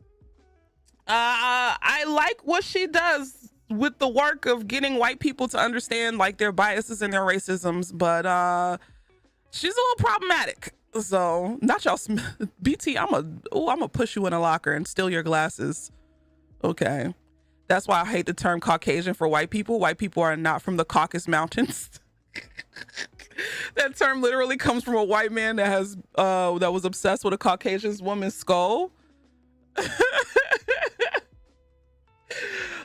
I like what she does with the work of getting white people to understand like their biases and their racisms, but she's a little problematic. So not y'all, BT. I'm gonna push you in a locker and steal your glasses. Okay, that's why I hate the term Caucasian for white people. White people are not from the Caucasus Mountains. That term literally comes from a white man that was obsessed with a Caucasian woman's skull.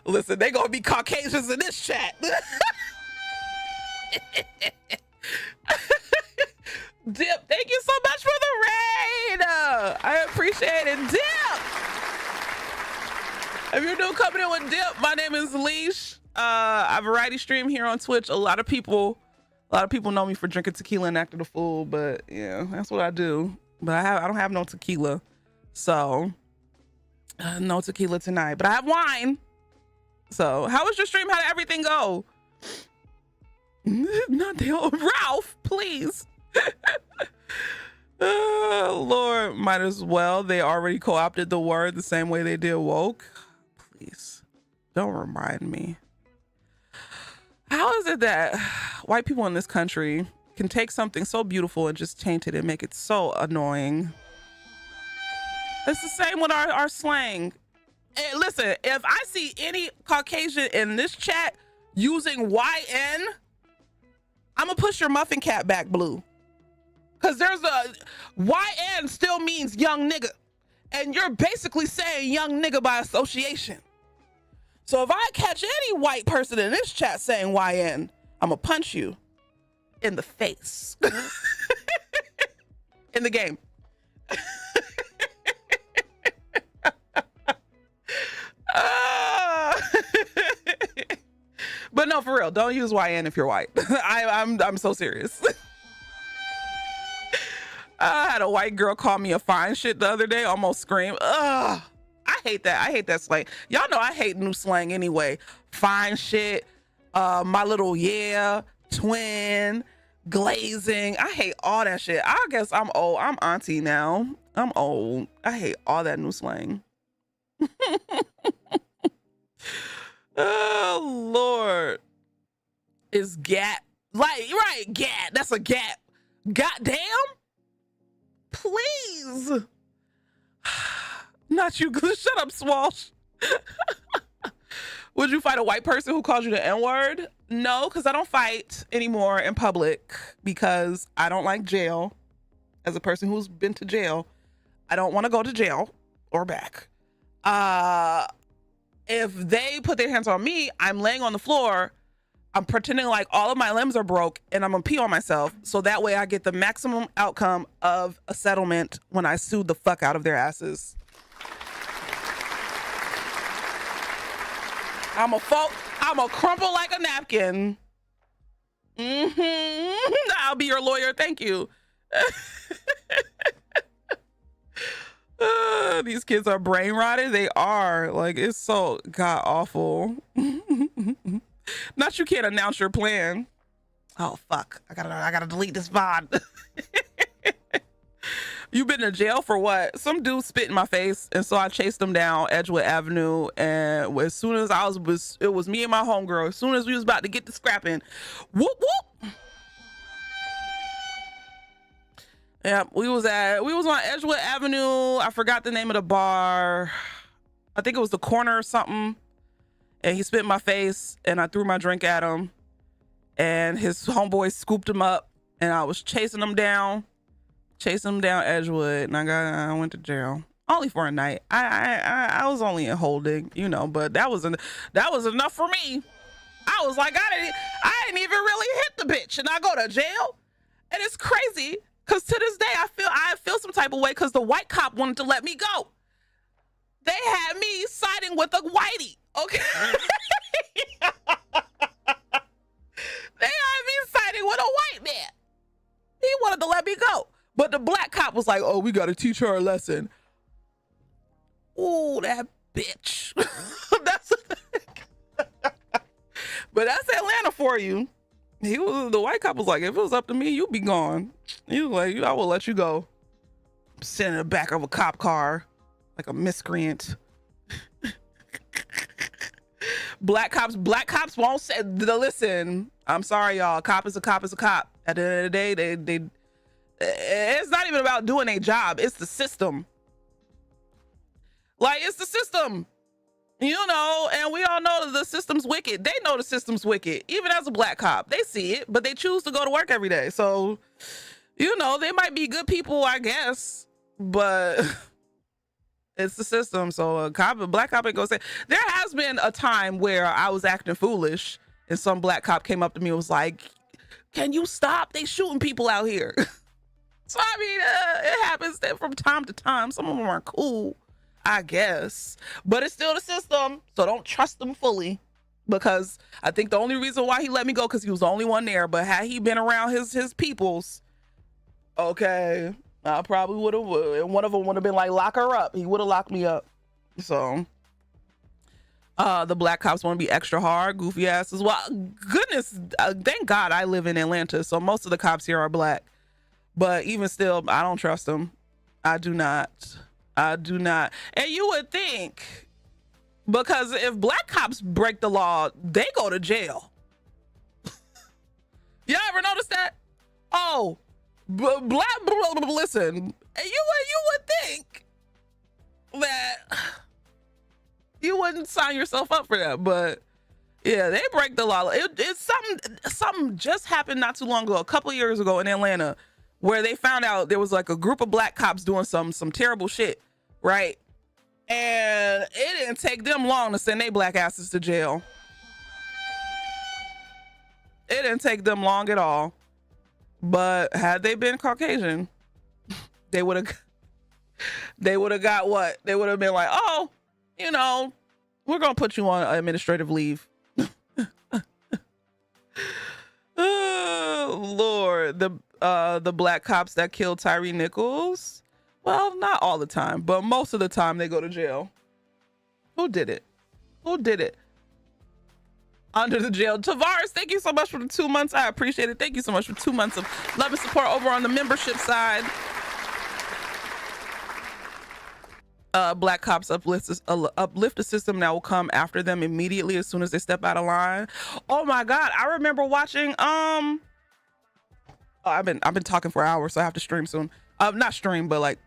Listen, they gonna be Caucasians in this chat. Dip, thank you so much for the raid. I appreciate it, Dip. If you're new coming in with Dip, my name is Leash. I variety stream here on Twitch. A lot of people know me for drinking tequila and acting a fool, but yeah, that's what I do. But I don't have no tequila, so no tequila tonight. But I have wine. So how was your stream? How did everything go? Not the old Ralph, please. Lord, might as well. They already co-opted the word the same way they did woke. Please, don't remind me. How is it that white people in this country can take something so beautiful and just taint it and make it so annoying? It's the same with our slang. Hey, listen, if I see any Caucasian in this chat using YN, I'm gonna push your muffin cap back, Blue. Because there's a YN still means young nigga. And you're basically saying young nigga by association. So if I catch any white person in this chat saying YN, I'm gonna punch you in the face. In the game. But no, for real, don't use YN if you're white. I'm so serious. I had a white girl call me a fine shit the other day, almost screamed. I hate that. I hate that slang. Y'all know I hate new slang anyway. Fine shit. My little twin, glazing. I hate all that shit. I guess I'm old. I'm auntie now. I'm old. I hate all that new slang. Oh Lord. It's gat. Like, right, gat. That's a gat. Goddamn. Please. Not you. Shut up, Swalsh. Would you fight a white person who calls you the N-word? No, because I don't fight anymore in public because I don't like jail. As a person who's been to jail, I don't want to go to jail or back. If they put their hands on me, I'm laying on the floor. I'm pretending like all of my limbs are broke and I'm gonna pee on myself. So that way I get the maximum outcome of a settlement when I sue the fuck out of their asses. I'm a crumple like a napkin. I'll be your lawyer. Thank you. These kids are brain rotted. They are. Like, it's so god awful. Not you can't announce your plan. Oh fuck. I gotta delete this VOD. You been in jail for what? Some dude spit in my face, and so I chased him down Edgewood Avenue. And as soon as it was me and my homegirl. As soon as we was about to get to scrapping, whoop whoop. Yeah, we was on Edgewood Avenue. I forgot the name of the bar. I think it was the Corner or something. And he spit in my face, and I threw my drink at him. And his homeboy scooped him up, and I was chasing him down Edgewood, and I went to jail only for a night. I was only in holding, but that was enough for me. I was like, I didn't even really hit the bitch, and I go to jail, and it's crazy because to this day I feel some type of way because the white cop wanted to let me go. They had me siding with a whitey. Okay. They had me siding with a white man. He wanted to let me go. But the black cop was like, oh, we got to teach her a lesson. Ooh, that bitch. But that's Atlanta for you. The white cop was like, if it was up to me, you'd be gone. He was like, I will let you go. I'm sitting in the back of a cop car like a miscreant. Black cops won't say, listen, I'm sorry, y'all. A cop is a cop is a cop. At the end of the day, it's not even about doing a job. It's the system. Like, it's the system, and we all know that the system's wicked. They know the system's wicked. Even as a black cop, they see it, but they choose to go to work every day. So, they might be good people, I guess, but it's the system. So a black cop ain't gonna say. There has been a time where I was acting foolish and some black cop came up to me and was like, can you stop? They shooting people out here. So, I mean, it happens from time to time. Some of them are cool, I guess, but it's still the system. So don't trust them fully, because I think the only reason why he let me go because he was the only one there. But had he been around his peoples, okay, I probably would have, and one of them would have been like, lock her up. He would have locked me up. So the black cops want to be extra hard, goofy asses. Well, goodness, thank God I live in Atlanta, so most of the cops here are black. But even still, I don't trust them. I do not. And you would think, because if black cops break the law, they go to jail. Y'all ever notice that? Oh, listen, you would think that you wouldn't sign yourself up for that, but yeah, they break the law. It's something just happened not too long ago, a couple of years ago in Atlanta, where they found out there was like a group of black cops doing some terrible shit, right? And it didn't take them long to send their black asses to jail. It didn't take them long at all. But had they been Caucasian, they would have got what? They would have been like, oh, we're gonna put you on administrative leave. Oh, Lord, the black cops that killed Tyree Nichols. Well, not all the time, but most of the time they go to jail. Who did it? Who did it? Under the jail. Tavares, thank you so much for the 2 months. I appreciate it. Thank you so much for 2 months of love and support over on the membership side. Black cops uplift a system that will come after them immediately as soon as they step out of line. Oh my God. I remember watching, I've been talking for hours, so I have to stream soon. Not stream, but like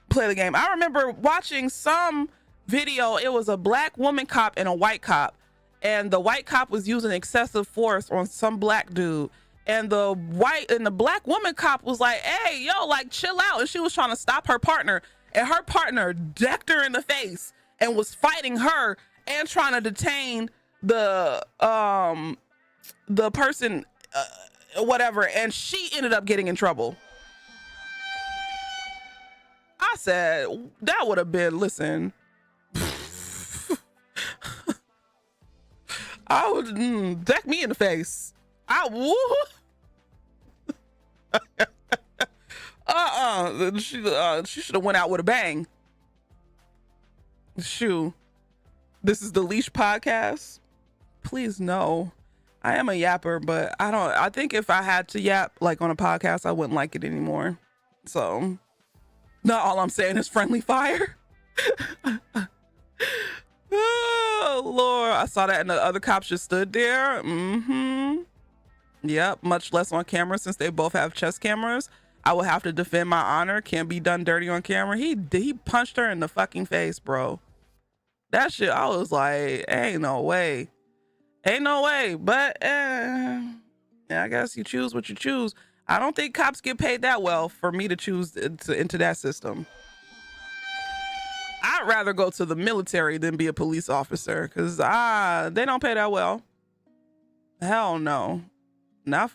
play the game. I remember watching some video. It was a black woman cop and a white cop, and the white cop was using excessive force on some black dude, and the black woman cop was like, hey, yo, like chill out. And she was trying to stop her partner, and her partner decked her in the face and was fighting her and trying to detain the person, whatever, and she ended up getting in trouble. I said that would have been, listen, I would deck me in the face. I would. She should have went out with a bang. Shoo. This is the Leash podcast. Please no. I am a yapper, but I think if I had to yap like on a podcast, I wouldn't like it anymore. So not all I'm saying is friendly fire. Oh Lord, I saw that and the other cops just stood there. Yep, much less on camera since they both have chest cameras. I will have to defend my honor. Can't be done dirty on camera. He punched her in the fucking face, bro. That shit, I was like, ain't no way. Ain't no way. But yeah, I guess you choose what you choose. I don't think cops get paid that well for me to choose to enter that system. I'd rather go to the military than be a police officer, because they don't pay that well. Hell no. Not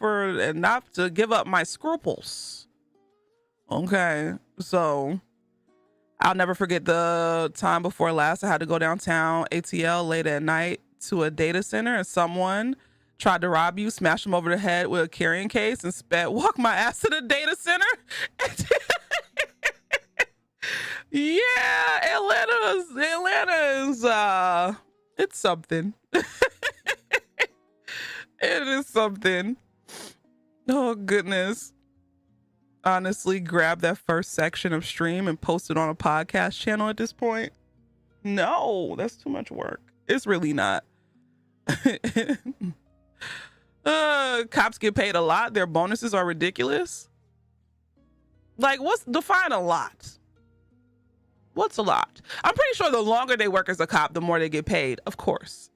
to give up my scruples. Okay, so I'll never forget the time before last. I had to go downtown ATL late at night to a data center, and someone tried to rob you, smash them over the head with a carrying case, and walk my ass to the data center. Yeah, Atlanta's it's something. It is something. Oh goodness. Honestly, grab that first section of stream and post it on a podcast channel at this point. No, that's too much work. It's really not. Cops get paid a lot. Their bonuses are ridiculous. Like, define a lot? What's a lot? I'm pretty sure the longer they work as a cop, the more they get paid, of course.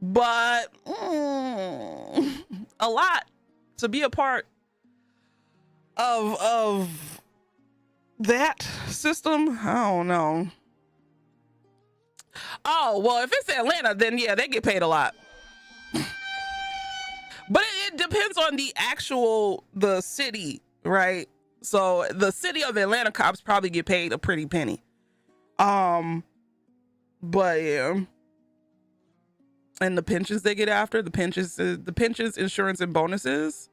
But a lot to be a part of that system, I don't know. Oh, well, if it's Atlanta, then yeah, they get paid a lot. But it depends on the city, right? So the city of Atlanta cops probably get paid a pretty penny. But yeah. And the pensions they get after, the pensions, insurance, and bonuses.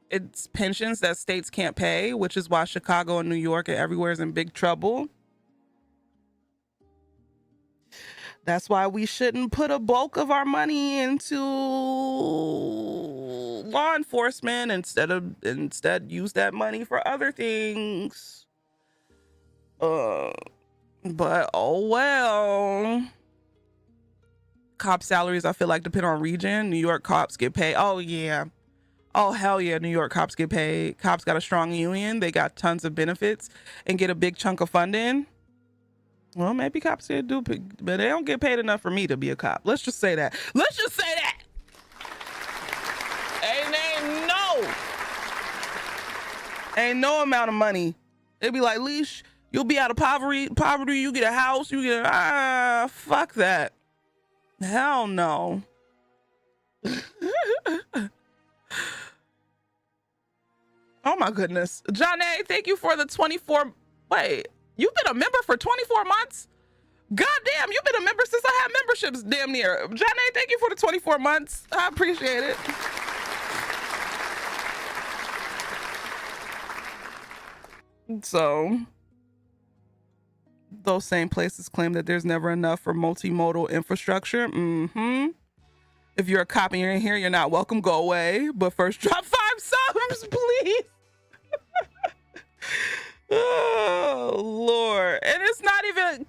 It's pensions that states can't pay, which is why Chicago and New York and everywhere is in big trouble. That's why we shouldn't put a bulk of our money into law enforcement. Instead use that money for other things. But oh well. Cop salaries, I feel like, depend on region. New York cops get paid. Oh yeah. Oh hell yeah, New York cops get paid. Cops got a strong union. They got tons of benefits and get a big chunk of funding. Well, maybe cops here do, but they don't get paid enough for me to be a cop. Let's just say that. Let's just say that. Ain't no amount of money. It'd be like, Leash, you'll be out of poverty, you get a house, fuck that. Hell no. Oh my goodness. John A, thank you for the 24. Wait, you've been a member for 24 months? God damn, you've been a member since I had memberships damn near. John A, thank you for the 24 months. I appreciate it. So Those same places claim that there's never enough for multimodal infrastructure. If you're a cop and you're in here, you're not welcome. Go away. But first, drop 5 subs, please. Oh Lord. And it's not even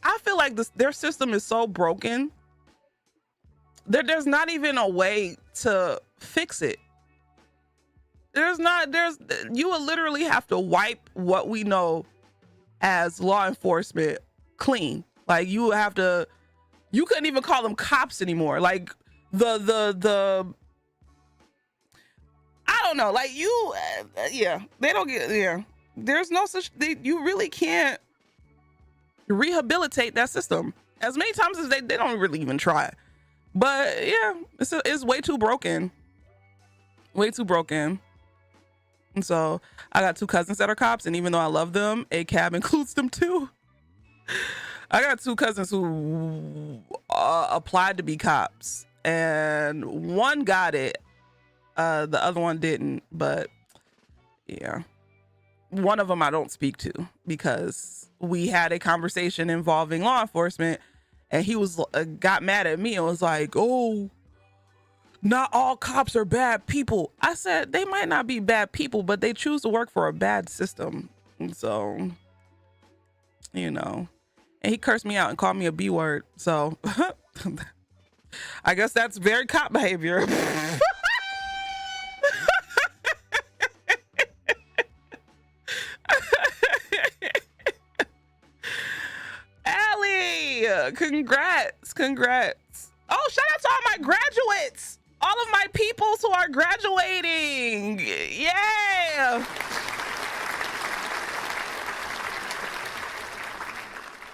I feel like their system is so broken. There's not even a way to fix it. You will literally have to wipe what we know as law enforcement clean. Like you couldn't even call them cops anymore. Like the I don't know, like they don't get, there's no such thing. You really can't rehabilitate that system as many times as they don't really even try. But yeah, it's way too broken. Way too broken. And so I got 2 cousins that are cops, and even though I love them, ACAB includes them too. I got 2 cousins who applied to be cops, and one got it. The other one didn't, but yeah. One of them I don't speak to because we had a conversation involving law enforcement, and he got mad at me and was like, "Oh, not all cops are bad people." I said, they might not be bad people, but they choose to work for a bad system. And so, and he cursed me out and called me a B word. So I guess that's very cop behavior. Allie, congrats. Oh, shout out to all my graduates, all of my peoples who are graduating. Yeah.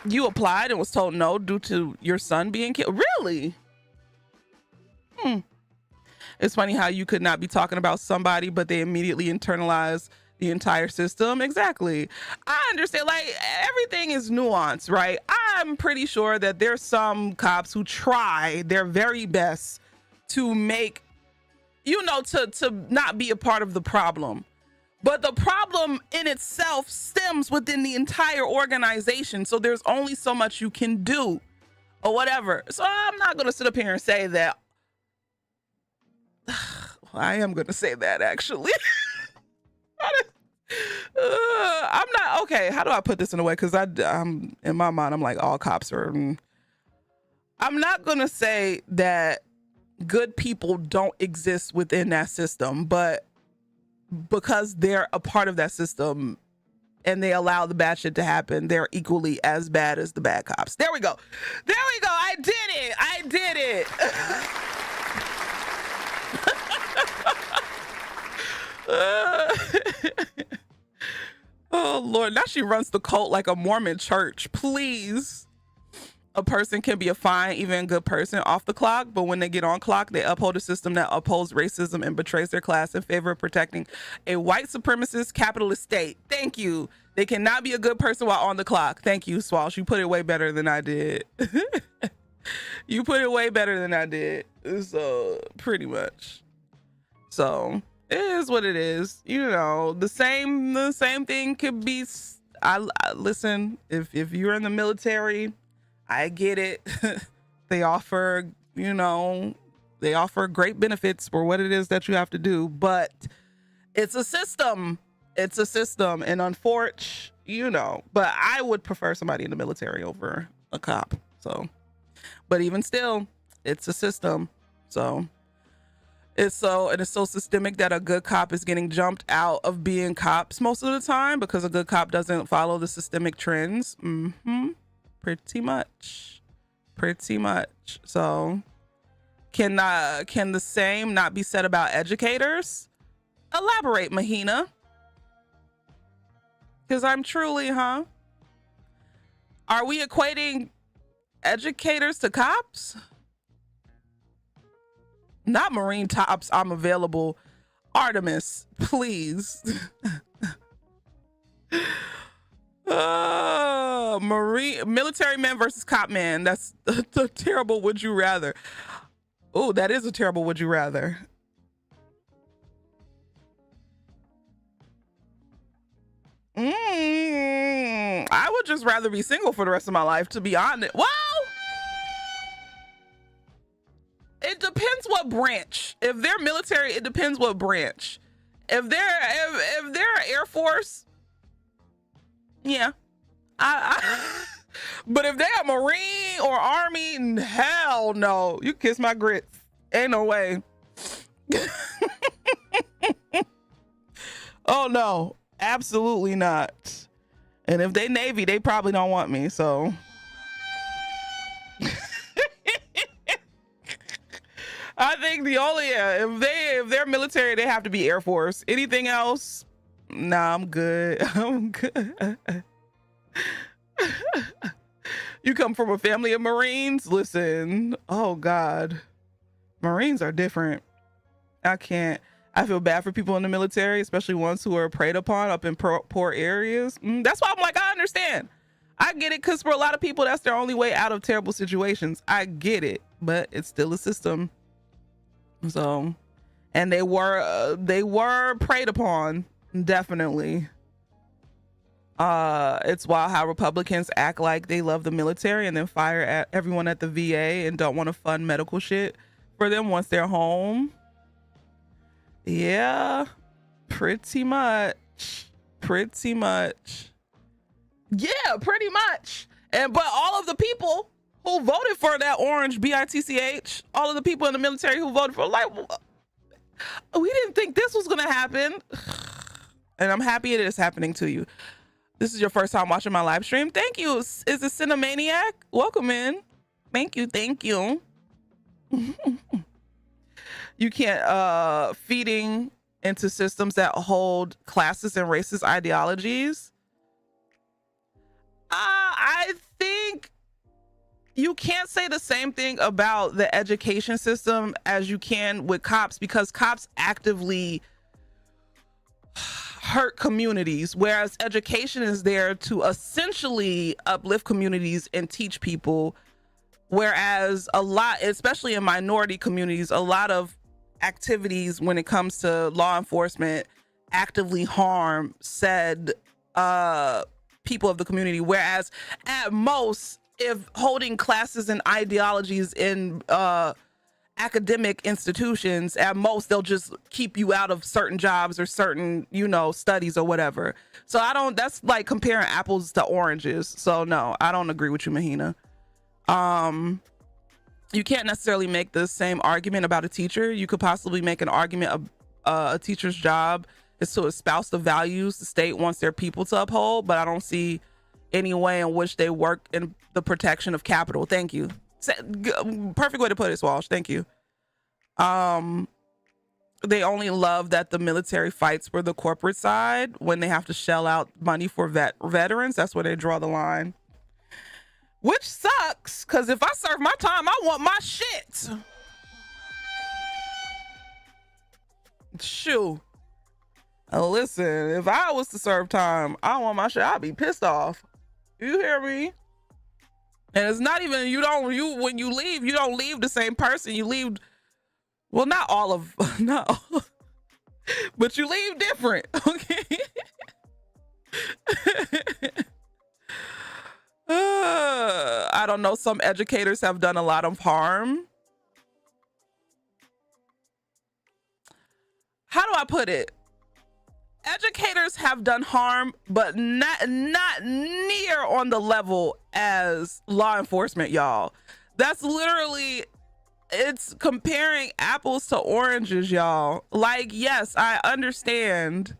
You applied and was told no due to your son being killed. Really? It's funny how you could not be talking about somebody, but they immediately internalize the entire system. Exactly. I understand, like, everything is nuanced, right? I'm pretty sure that there's some cops who try their very best to make, to not be a part of the problem. But the problem in itself stems within the entire organization. So there's only so much you can do or whatever. So I'm not going to sit up here and say that. I am going to say that, actually. I'm not, okay, how do I put this in a way? Because I'm in my mind, I'm like, all cops are. I'm not going to say that good people don't exist within that system, but because they're a part of that system and they allow the bad shit to happen, they're equally as bad as the bad cops. There we go. I did it. Oh Lord, now she runs the cult like a Mormon church. Please. A person can be a fine, even good person off the clock, but when they get on clock, they uphold a system that upholds racism and betrays their class in favor of protecting a white supremacist capitalist state. Thank you. They cannot be a good person while on the clock. Thank you, Swalsh. You put it way better than I did. You put it way better than I did. So pretty much. So it is what it is. The same thing could be. I listen, if you're in the military, I get it. They offer great benefits for what it is that you have to do, but it's a system. And unfortunately, but I would prefer somebody in the military over a cop. So, but even still, it's a system. So it's so systemic that a good cop is getting jumped out of being cops most of the time because a good cop doesn't follow the systemic trends. Pretty much. So can the same not be said about educators? Elaborate, Mahina. Because I'm truly, Are we equating educators to cops? Not Marine tops. I'm available. Artemis, please. Military man versus cop man. That's a terrible would you rather. Oh, that is a terrible would you rather. I would just rather be single for the rest of my life, to be honest. Well, it depends what branch. If they're military, it depends what branch. If they're Air Force, yeah. But if they are Marine or Army, hell no. You kiss my grits. Ain't no way. Oh no, absolutely not. And if they Navy, they probably don't want me, so. I think the only, if they're military, they have to be Air Force. Anything else, nah, I'm good. I'm good. You come from a family of Marines? Listen, oh God. Marines are different. I can't. I feel bad for people in the military, especially ones who are preyed upon up in poor areas. That's why I'm like, I understand. I get it, because for a lot of people, that's their only way out of terrible situations. I get it, but it's still a system. So, and they were preyed upon, definitely. It's wild how Republicans act like they love the military and then fire at everyone at the VA and don't want to fund medical shit for them once they're home. Yeah, pretty much. Yeah, pretty much. But all of the people who voted for that orange BITCH, all of the people in the military who voted for, like, we didn't think this was gonna happen. And I'm happy it is happening to you. This is your first time watching my live stream. Thank you. Is it Cinemaniac? Welcome in. Thank you. You can't feeding into systems that hold classist and racist ideologies. I think you can't say the same thing about the education system as you can with cops, because cops actively hurt communities, whereas education is there to essentially uplift communities and teach people. Whereas a lot, especially in minority communities, a lot of activities when it comes to law enforcement actively harm said people of the community. Whereas at most, if holding classes and ideologies in academic institutions, at most they'll just keep you out of certain jobs or certain, studies or whatever. So that's like comparing apples to oranges. So no, I don't agree with you, Mahina. You can't necessarily make the same argument about a teacher. You could possibly make an argument of a teacher's job is to espouse the values the state wants their people to uphold, but I don't see any way in which they work in the protection of capital. Thank you. Perfect way to put it, Walsh. Thank you. They only love that the military fights for the corporate side when they have to shell out money for veterans. That's where they draw the line. Which sucks, because if I serve my time, I want my shit. Shoo. Listen, if I was to serve time, I want my shit. I'd be pissed off. You hear me? And it's not even, when you leave, you don't leave the same person. You leave, well, not all, but you leave different, okay? I don't know. Some educators have done a lot of harm. How do I put it? Educators have done harm, but not near on the level as law enforcement, y'all. That's literally, it's comparing apples to oranges, y'all. Like, yes, I understand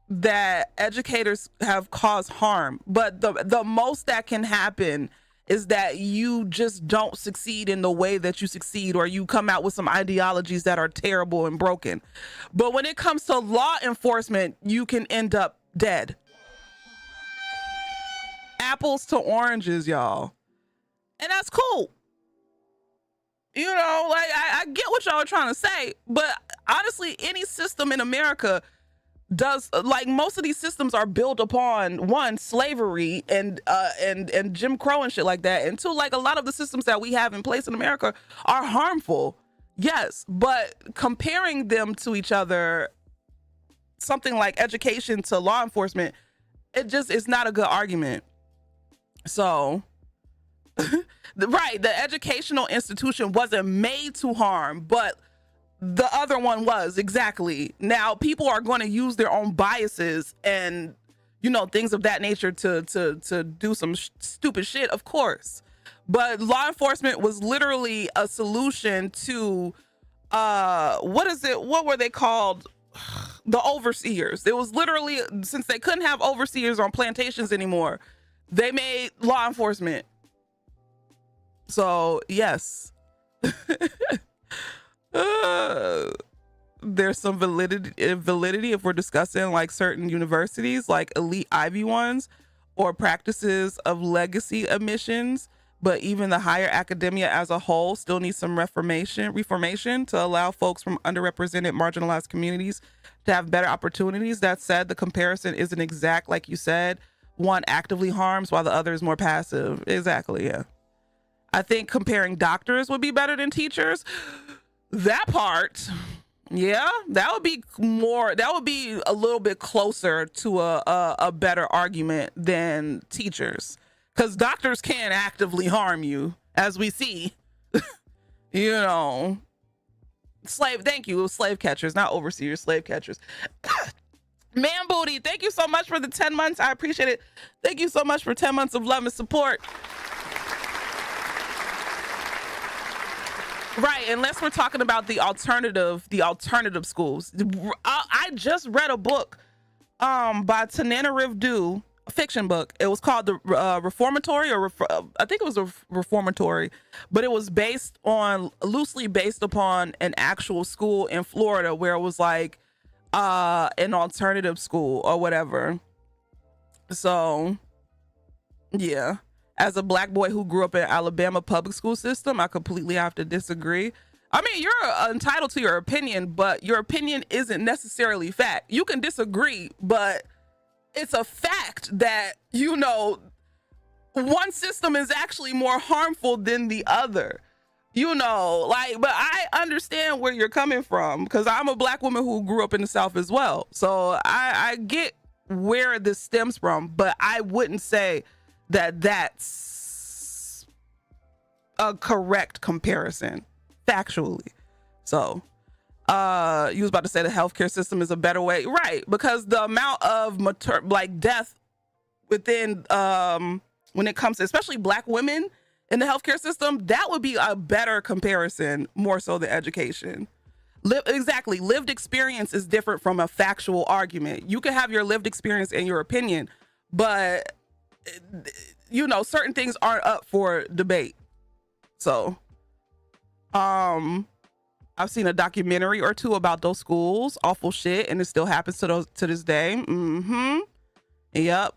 that educators have caused harm, but the most that can happen is that you just don't succeed in the way that you succeed, or you come out with some ideologies that are terrible and broken. But when it comes to law enforcement, you can end up dead. Apples to oranges, y'all. And that's cool. Like, I get what y'all are trying to say, but honestly, any system in America does, like, most of these systems are built upon, one, slavery and Jim Crow and shit like that, and two, like, a lot of the systems that we have in place in America are harmful, yes, but comparing them to each other, something like education to law enforcement, it's not a good argument. So, right, the educational institution wasn't made to harm, but the other one was. Exactly. Now people are going to use their own biases and, you know, things of that nature to do some stupid shit, of course. But law enforcement was literally a solution to what were they called? The overseers. It was literally, since they couldn't have overseers on plantations anymore, they made law enforcement. So yes. There's some validity if we're discussing like certain universities, like elite Ivy ones, or practices of legacy admissions. But even the higher academia as a whole still needs some reformation to allow folks from underrepresented, marginalized communities to have better opportunities. That said, the comparison isn't exact, like you said. One actively harms while the other is more passive. Exactly, yeah. I think comparing doctors would be better than teachers. That part, yeah, that would be a little bit closer to a better argument than teachers. Because doctors can actively harm you, as we see. You know, slave catchers, not overseers, slave catchers. Man Booty, thank you so much for the 10 months. I appreciate it. Thank you so much for 10 months of love and support. Right, unless we're talking about the alternative schools. I just read a book by Tananarive Due, a fiction book. It was called the Reformatory, I think it was a Reformatory, but it was loosely based upon an actual school in Florida where it was like an alternative school or whatever. So yeah, as a black boy who grew up in Alabama public school system, I completely have to disagree. I mean, you're entitled to your opinion, but your opinion isn't necessarily fact. You can disagree, but it's a fact that, you know, one system is actually more harmful than the other. You know, like, but I understand where you're coming from because I'm a black woman who grew up in the South as well. So I get where this stems from, but I wouldn't say that that's a correct comparison factually. So you was about to say the healthcare system is a better way, right? Because the amount of death within when it comes to especially black women in the healthcare system, that would be a better comparison, more so than education. Exactly. Lived experience is different from a factual argument. You can have your lived experience and your opinion, but you know, certain things aren't up for debate. So I've seen a documentary or two about those schools. Awful shit, and it still happens to this day. Yep.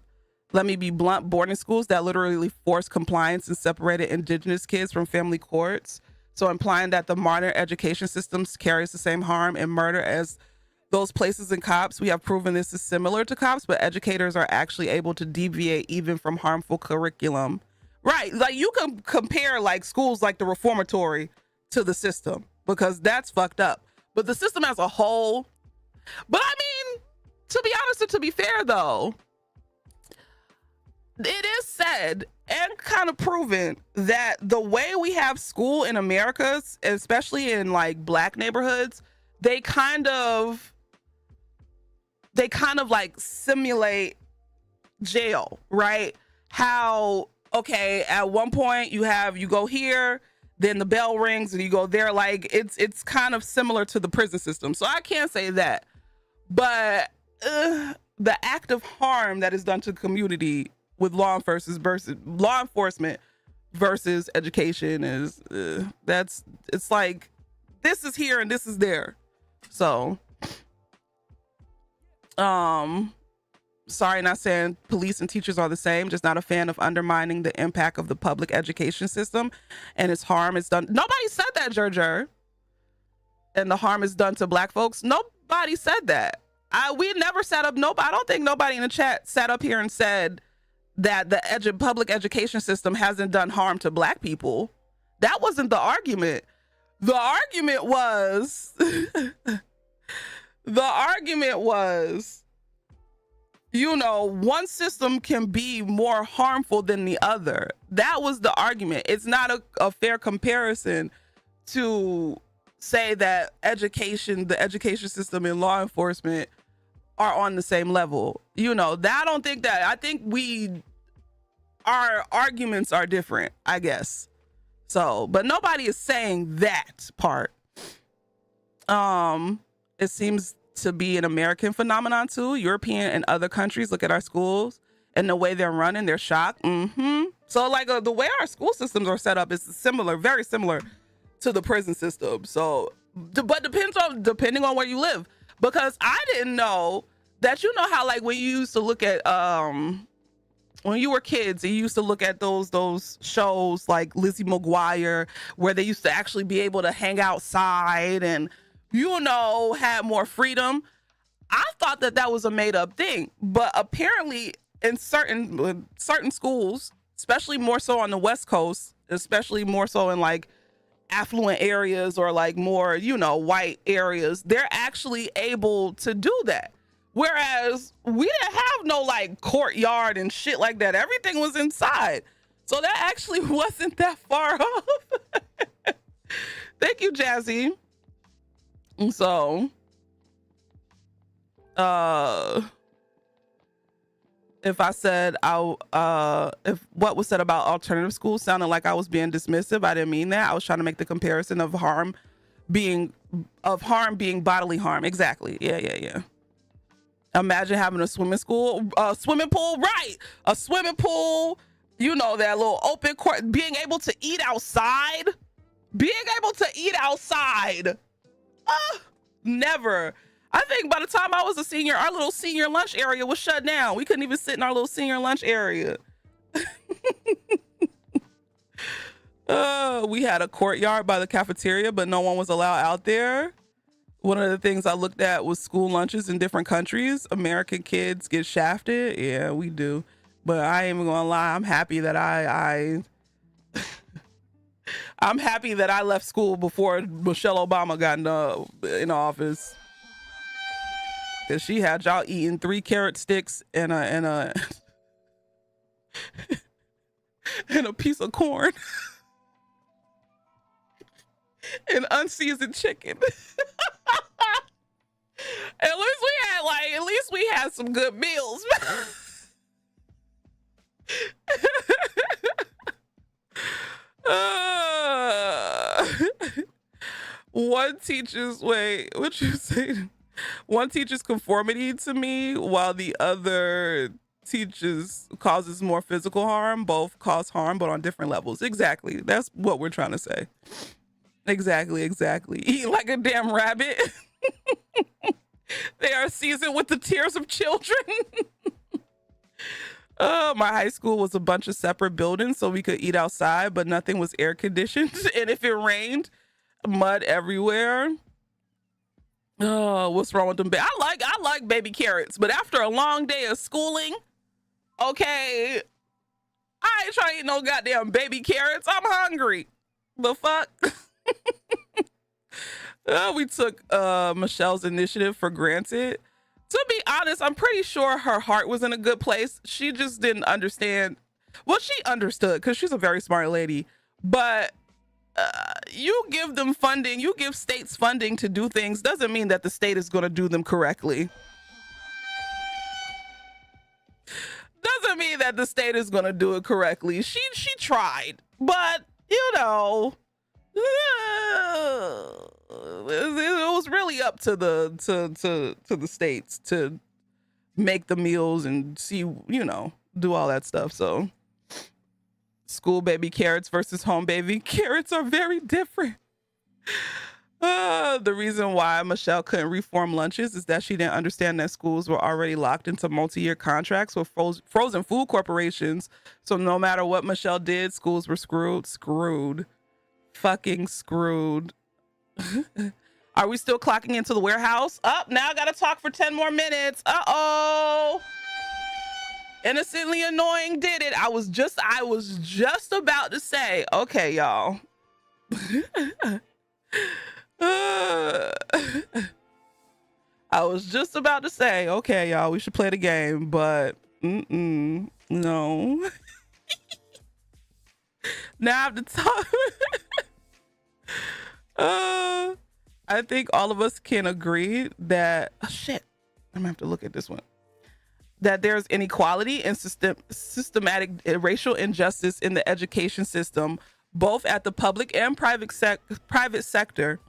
Let me be blunt, boarding schools that literally forced compliance and separated indigenous kids from family courts. So implying that the modern education systems carries the same harm and murder as those places in cops. We have proven this is similar to cops, but educators are actually able to deviate even from harmful curriculum. Right, like you can compare like schools like the Reformatory to the system because that's fucked up. But the system as a whole, but I mean, to be honest and to be fair though, it is said and kind of proven that the way we have school in America, especially in like black neighborhoods, they kind of like simulate jail, right? How, okay, at one point you go here, then the bell rings and you go there. Like it's kind of similar to the prison system. So I can't say that, but the act of harm that is done to the community with law enforcement versus education is it's like this is here and this is there. So sorry, not saying police and teachers are the same, just not a fan of undermining the impact of the public education system and its harm is done. Nobody said that, Gerger. And the harm is done to black folks. Nobody said that. We never sat up. I don't think nobody in the chat sat up here and said that the public education system hasn't done harm to black people. That wasn't the argument. The argument was you know, one system can be more harmful than the other. That was the argument. It's not a fair comparison to say that the education system and law enforcement are on the same level. You know, I don't think that. I think our arguments are different, I guess. So, but nobody is saying that part. It seems to be an American phenomenon too. European and other countries look at our schools and the way they're running, they're shocked. So like the way our school systems are set up is similar, very similar to the prison system. So, but depending on where you live, because I didn't know that, you know how like when you used to look at when you were kids, you used to look at those shows like Lizzie McGuire, where they used to actually be able to hang outside and, you know, have more freedom. I thought that was a made up thing, but apparently in certain schools, especially more so on the West Coast, especially more so in like affluent areas or like more, you know, white areas, they're actually able to do that. Whereas we didn't have no like courtyard and shit like that. Everything was inside. So that actually wasn't that far off. Thank you, Jazzy. So, if I said if what was said about alternative schools sounded like I was being dismissive, I didn't mean that. I was trying to make the comparison of harm being bodily harm. Exactly. Yeah. Imagine having a swimming pool, right? A swimming pool, you know, that little open court, being able to eat outside. Never. I think by the time I was a senior, our little senior lunch area was shut down. We couldn't even sit in our little senior lunch area. We had a courtyard by the cafeteria, but no one was allowed out there. One of the things I looked at was school lunches in different countries. American kids get shafted. Yeah, we do. But I ain't even gonna lie. I'm happy that I'm happy that I left school before Michelle Obama got in office. Cause she had y'all eating 3 carrot sticks and a and a piece of corn and unseasoned chicken. At least we had some good meals. One teaches conformity to me, while the other causes more physical harm. Both cause harm, but on different levels. Exactly. That's what we're trying to say. Exactly. Eat like a damn rabbit. They are seasoned with the tears of children. My high school was a bunch of separate buildings, so we could eat outside, but nothing was air conditioned. And if it rained, mud everywhere. Oh, what's wrong with them? I like baby carrots, but after a long day of schooling, okay, I ain't trying to eat no goddamn baby carrots. I'm hungry. The fuck? We took Michelle's initiative for granted. To be honest, I'm pretty sure her heart was in a good place. She just didn't understand. Well, she understood because she's a very smart lady. But you give them funding, you give states funding to do things, doesn't mean that the state is going to do them correctly. Doesn't mean that the state is going to do it correctly. She tried, but you know, it was really up to the states to make the meals and see, you know, do all that stuff. So school baby carrots versus home baby carrots are very different. The reason why Michelle couldn't reform lunches is that she didn't understand that schools were already locked into multi-year contracts with frozen food corporations. So no matter what Michelle did, schools were screwed. Fucking screwed. Are we still clocking into the warehouse? Now I gotta talk for 10 more minutes. Uh-oh. Innocently annoying did it. I was just about to say, okay, y'all. I was just about to say, okay, y'all, we should play the game, but no. Now I have to talk. I think all of us can agree that, oh, shit, I'm gonna have to look at this one. That there's inequality and systematic racial injustice in the education system, both at the public and private sector.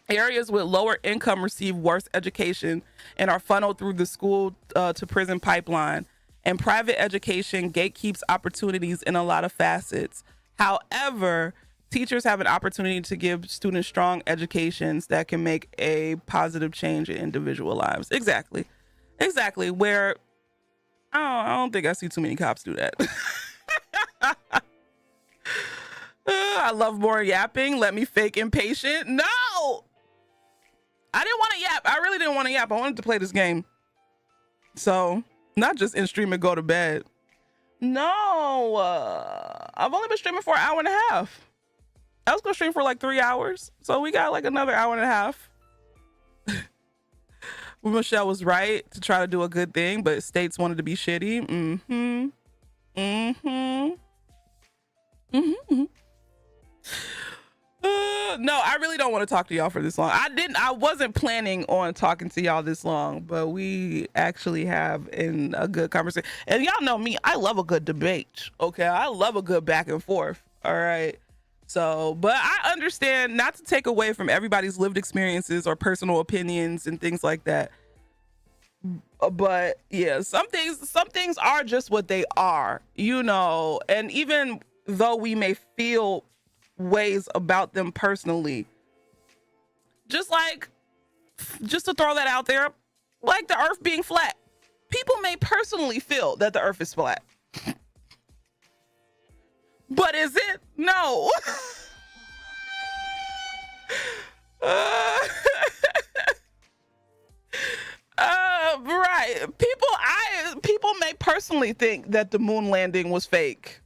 Areas with lower income receive worse education and are funneled through the school to prison pipeline. And private education gatekeeps opportunities in a lot of facets. However, teachers have an opportunity to give students strong educations that can make a positive change in individual lives. Exactly. Where I don't think I see too many cops do that. I love more yapping. Let me fake impatient. No, I didn't want to yap. I really didn't want to yap. I wanted to play this game. So not just in stream and go to bed. No, I've only been streaming for an hour and a half. I was gonna stream for like 3 hours. So we got like another hour and a half. Michelle was right to try to do a good thing, but states wanted to be shitty. No, I really don't want to talk to y'all for this long. I wasn't planning on talking to y'all this long, but we actually have in a good conversation. And y'all know me, I love a good debate. Okay, I love a good back and forth. All right. So, but I understand, not to take away from everybody's lived experiences or personal opinions and things like that. But yeah, some things are just what they are, you know, and even though we may feel ways about them personally, just to throw that out there, like the earth being flat, people may personally feel that the earth is flat. But is it? No. Right. People may personally think that the moon landing was fake.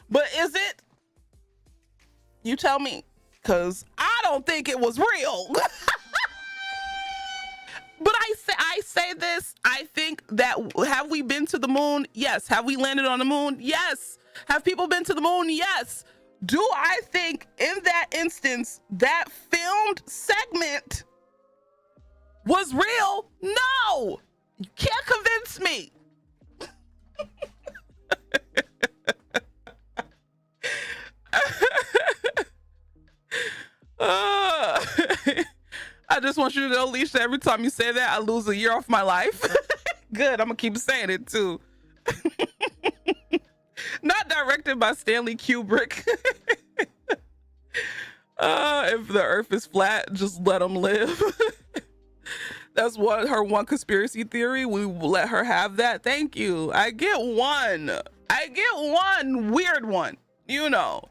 But is it? You tell me, because I don't think it was real. But I say this, I think that, have we been to the moon? Yes. Have we landed on the moon? Yes. Have people been to the moon? Yes. Do I think in that instance that filmed segment was real? No. You can't convince me. I just want you to know, Alicia, every time you say that, I lose a year off my life. Good, I'm gonna keep saying it too. Not directed by Stanley Kubrick. If the earth is flat, just let them live. That's her one conspiracy theory. We let her have that. Thank you. I get one weird one, you know.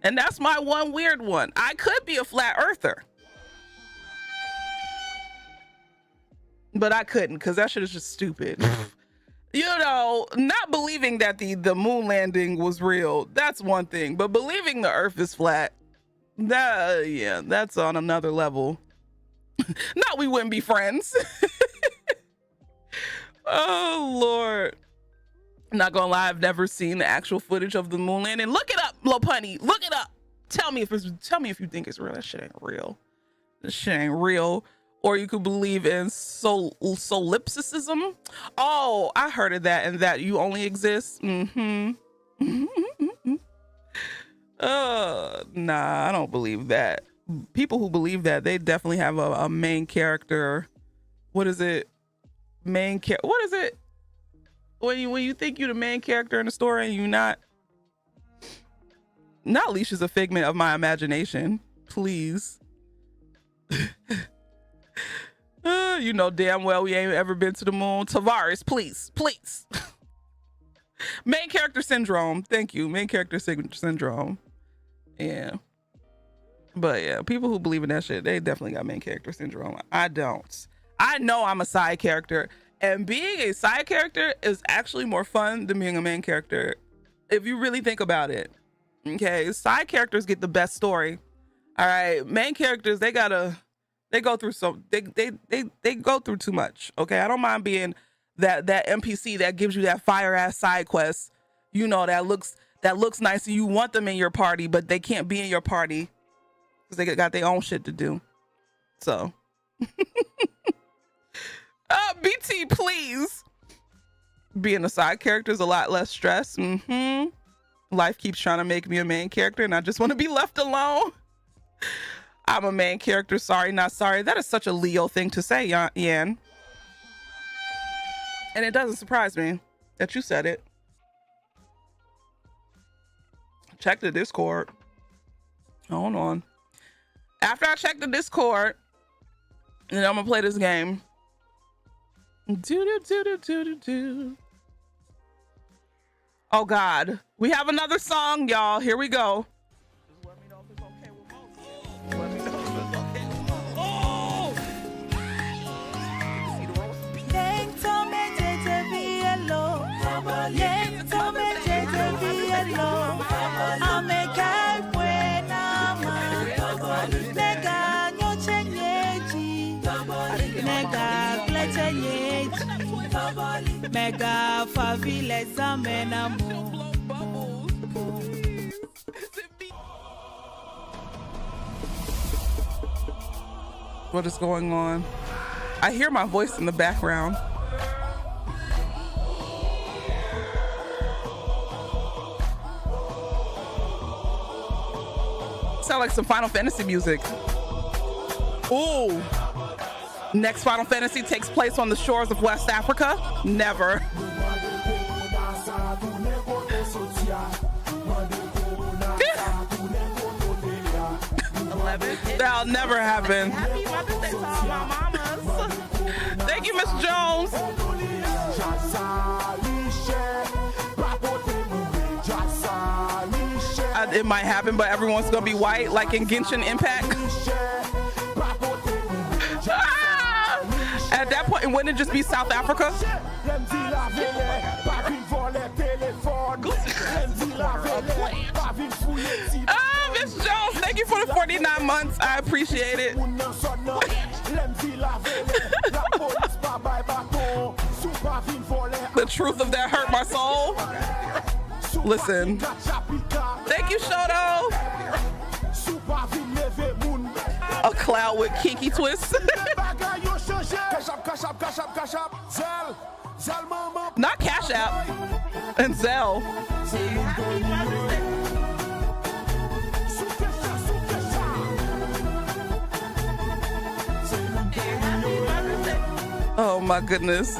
And that's my one weird one. I could be a flat earther. But I couldn't, because that shit is just stupid. You know, not believing that the moon landing was real, that's one thing. But believing the earth is flat, that's on another level. Not we wouldn't be friends. Oh, Lord. Not gonna lie, I've never seen the actual footage of the moon landing. Look it up, Lil Punny. Look it up. Tell me if you think it's real. That shit ain't real. This shit ain't real. Or you could believe in solipsism. Oh, I heard of that, and that you only exist. Nah, I don't believe that. People who believe that, they definitely have a main character. What is it? What is it? When you think you're the main character in the story and you're not. Not Leash is a figment of my imagination. Please. You know damn well we ain't ever been to the moon. Tavares, please. Main character syndrome. Thank you. Main character syndrome. Yeah. But yeah, people who believe in that shit, they definitely got main character syndrome. I don't. I know I'm a side character, and being a side character is actually more fun than being a main character, if you really think about it. Okay, side characters get the best story. All right, main characters, they go through they go through too much. Okay, I don't mind being that NPC that gives you that fire ass side quest. You know, that looks nice and you want them in your party, but they can't be in your party because they got their own shit to do. So, BT, please. Being a side character is a lot less stress. Life keeps trying to make me a main character, and I just want to be left alone. I'm a main character. Sorry, not sorry. That is such a Leo thing to say, Yan. And it doesn't surprise me that you said it. Check the Discord. Hold on. After I check the Discord, then I'm gonna play this game. Oh God, we have another song, y'all. Here we go. Just let me know if it's okay with most. Let me know if it's okay with most. Oh! See the roast beef. Mega favile zamenamo. What is going on? I hear my voice in the background. Sound like some Final Fantasy music. Ooh. Next Final Fantasy takes place on the shores of West Africa? Never. That'll never happen. Happy Mother's Day to all my mamas. Thank you, Miss Jones. It might happen, but everyone's gonna be white, like in Genshin Impact. At that point, wouldn't it just be South Africa? Miss Jones, thank you for the 49 months. I appreciate it. The truth of that hurt my soul. Listen. Thank you, Shoto. A cloud with kinky twists. Not Cash App and Zelle. Oh my goodness.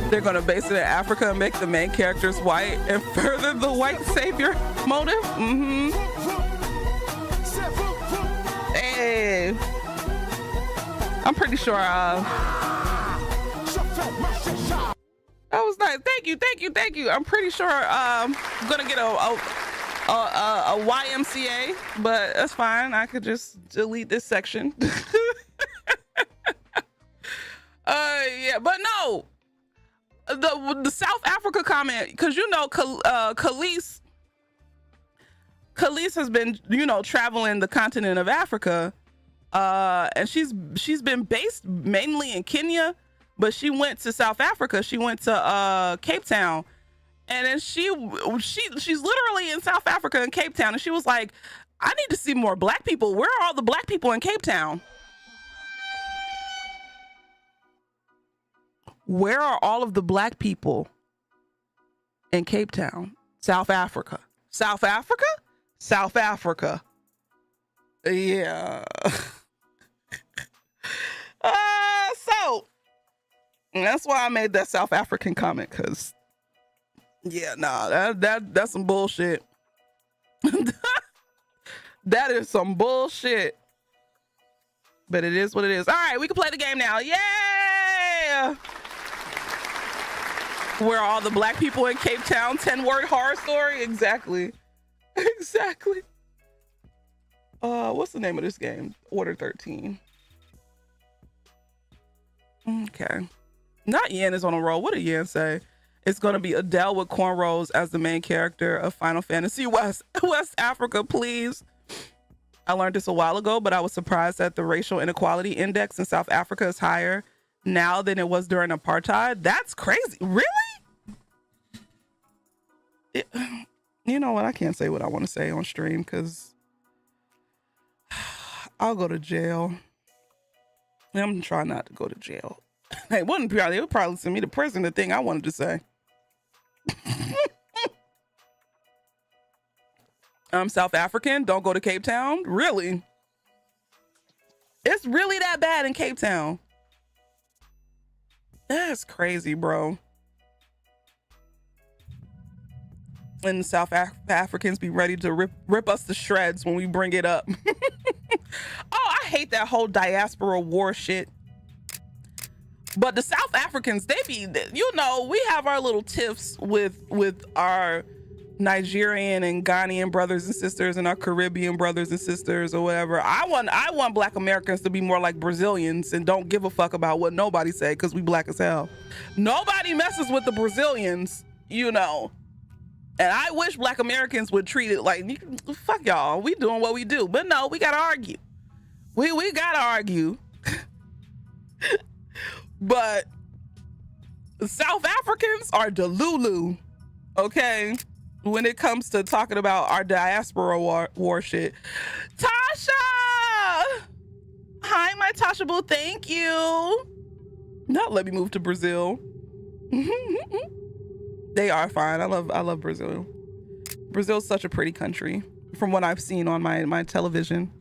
They're gonna base it in Africa and make the main characters white and further the white savior motive. Hey, I'm pretty sure that was nice. Thank you. I'm pretty sure I'm gonna get a YMCA, but that's fine. I could just delete this section. Yeah, but no, the South Africa comment, because you know Khalees has been, you know, traveling the continent of Africa, and she's been based mainly in Kenya, but she went to South Africa. She went to Cape Town, and then she's literally in South Africa in Cape Town, and she was like, I need to see more black people. Where are all the black people in Cape Town? Where are all of the black people in Cape Town? South Africa. South Africa? South Africa. Yeah. So that's why I made that South African comment, because yeah, nah, that's some bullshit. That is some bullshit. But it is what it is. All right, we can play the game now. Yeah. Where are all the black people in Cape Town? 10-word horror story? Exactly. Exactly. What's the name of this game? Order 13. Okay. Not Yen is on a roll. What did Yen say? It's going to be Adele with cornrows as the main character of Final Fantasy West Africa, please. I learned this a while ago, but I was surprised that the racial inequality index in South Africa is higher now than it was during apartheid. That's crazy. Really? You know what? I can't say what I want to say on stream because I'll go to jail. I'm trying not to go to jail. They would probably send me to prison, the thing I wanted to say. I'm South African. Don't go to Cape Town. Really? It's really that bad in Cape Town. That's crazy, bro. And South Africans be ready to rip us to shreds when we bring it up. Oh, I hate that whole diaspora war shit. But the South Africans, they be, you know, we have our little tiffs with our Nigerian and Ghanaian brothers and sisters and our Caribbean brothers and sisters or whatever. I want Black Americans to be more like Brazilians and don't give a fuck about what nobody say because we Black as hell. Nobody messes with the Brazilians, you know. And I wish Black Americans would treat it like, fuck y'all, we doing what we do. But no, we gotta argue. We gotta argue. But South Africans are delulu, okay? When it comes to talking about our diaspora war shit. Tasha! Hi, my Tasha boo, thank you. Not let me move to Brazil. They are fine. I love Brazil. Brazil's such a pretty country from what I've seen on my television.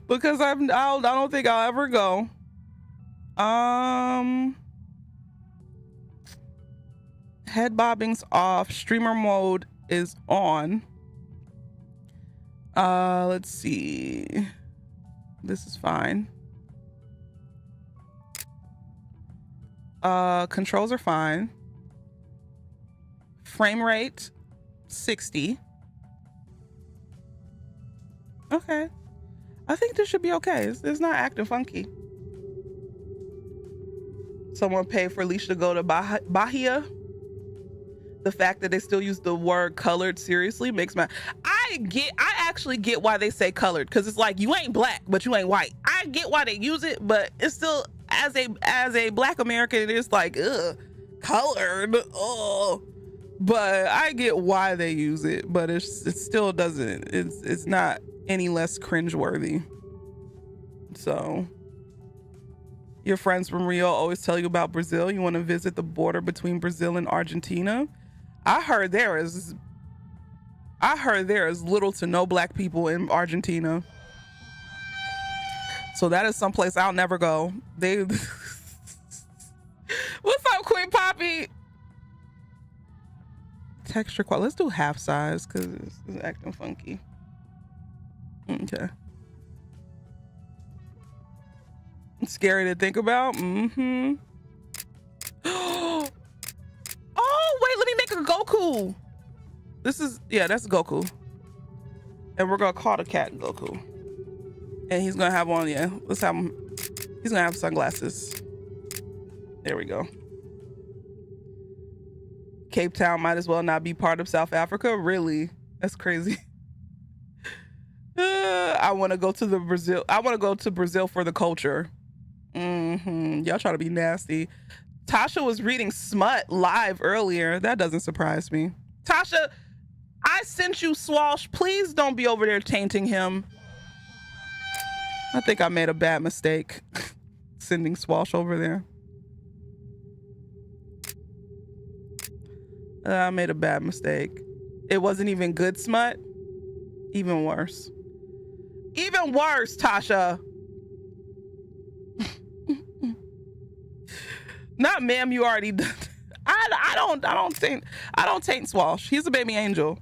Because I don't think I'll ever go. Head bobbing's off. Streamer mode is on. Let's see. This is fine. Controls are fine. Frame rate 60. Okay. I think this should be okay. It's not acting funky. Someone paid for Leash to go to Bahia. The fact that they still use the word colored seriously makes my... I actually get why they say colored, because it's like, you ain't Black, but you ain't white. I get why they use it, but it's still, as a Black American, it is like, ugh, colored, oh. But I get why they use it, but it still doesn't, it's not any less cringeworthy. So, your friends from Rio always tell you about Brazil. You want to visit the border between Brazil and Argentina? I heard there is little to no Black people in Argentina. So that is someplace I'll never go. What's up, Queen Poppy? Texture quality. Let's do half size because it's acting funky. Okay. Scary to think about. Mm-hmm. Oh, wait, let me make a Goku. That's Goku. And we're gonna call the cat Goku. And he's gonna have on, let's have him, he's gonna have sunglasses. There we go. Cape Town might as well not be part of South Africa. Really? That's crazy. I want to go to Brazil. I want to go to Brazil for the culture. Y'all trying to be nasty. Tasha was reading smut live earlier. That doesn't surprise me. Tasha, I sent you Swash. Please don't be over there tainting him. I think I made a bad mistake sending Swash over there. I made a bad mistake. It wasn't even good smut. Even worse. Even worse, Tasha. Not ma'am, you already done. I don't taint Swash. He's a baby angel.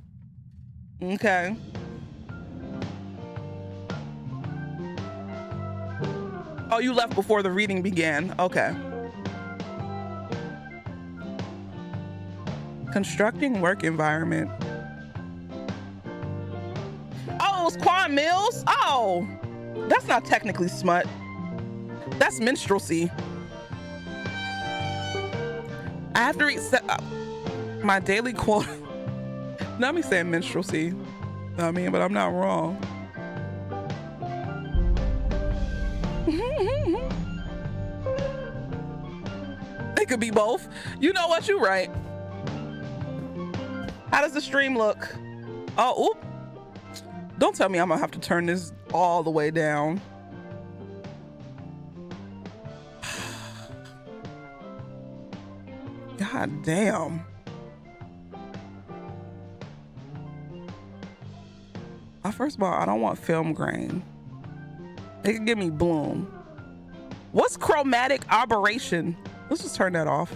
Okay. Oh, you left before the reading began. Okay. Constructing work environment. Oh, it was Quan Mills? Oh, that's not technically smut. That's minstrelsy. I have to read my daily quota. Not me saying minstrelsy. I mean, but I'm not wrong. It could be both. You know what? You're right. How does the stream look? Oh, oop. Don't tell me I'm gonna have to turn this all the way down. God damn. First of all, I don't want film grain. It can give me bloom. What's chromatic aberration? Let's just turn that off.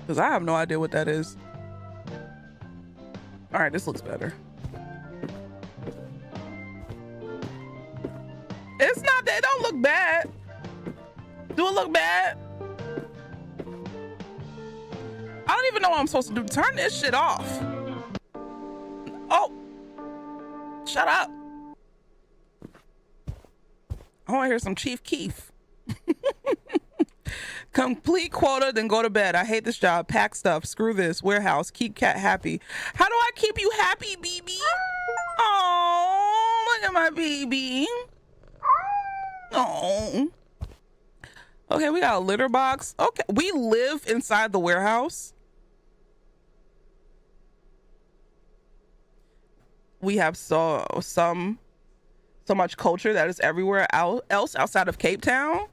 Because I have no idea what that is. All right, this looks better. It's not that, it don't look bad. Do it look bad? I don't even know what I'm supposed to do. Turn this shit off. Oh, shut up. I want to hear some Chief Keef. Complete quota, then go to bed. I hate this job. Pack stuff. Screw this. Warehouse. Keep cat happy. How do I keep you happy, baby? Oh, look at my baby. Oh. Okay, we got a litter box. Okay, we live inside the warehouse. We have so much culture that is everywhere else outside of Cape Town.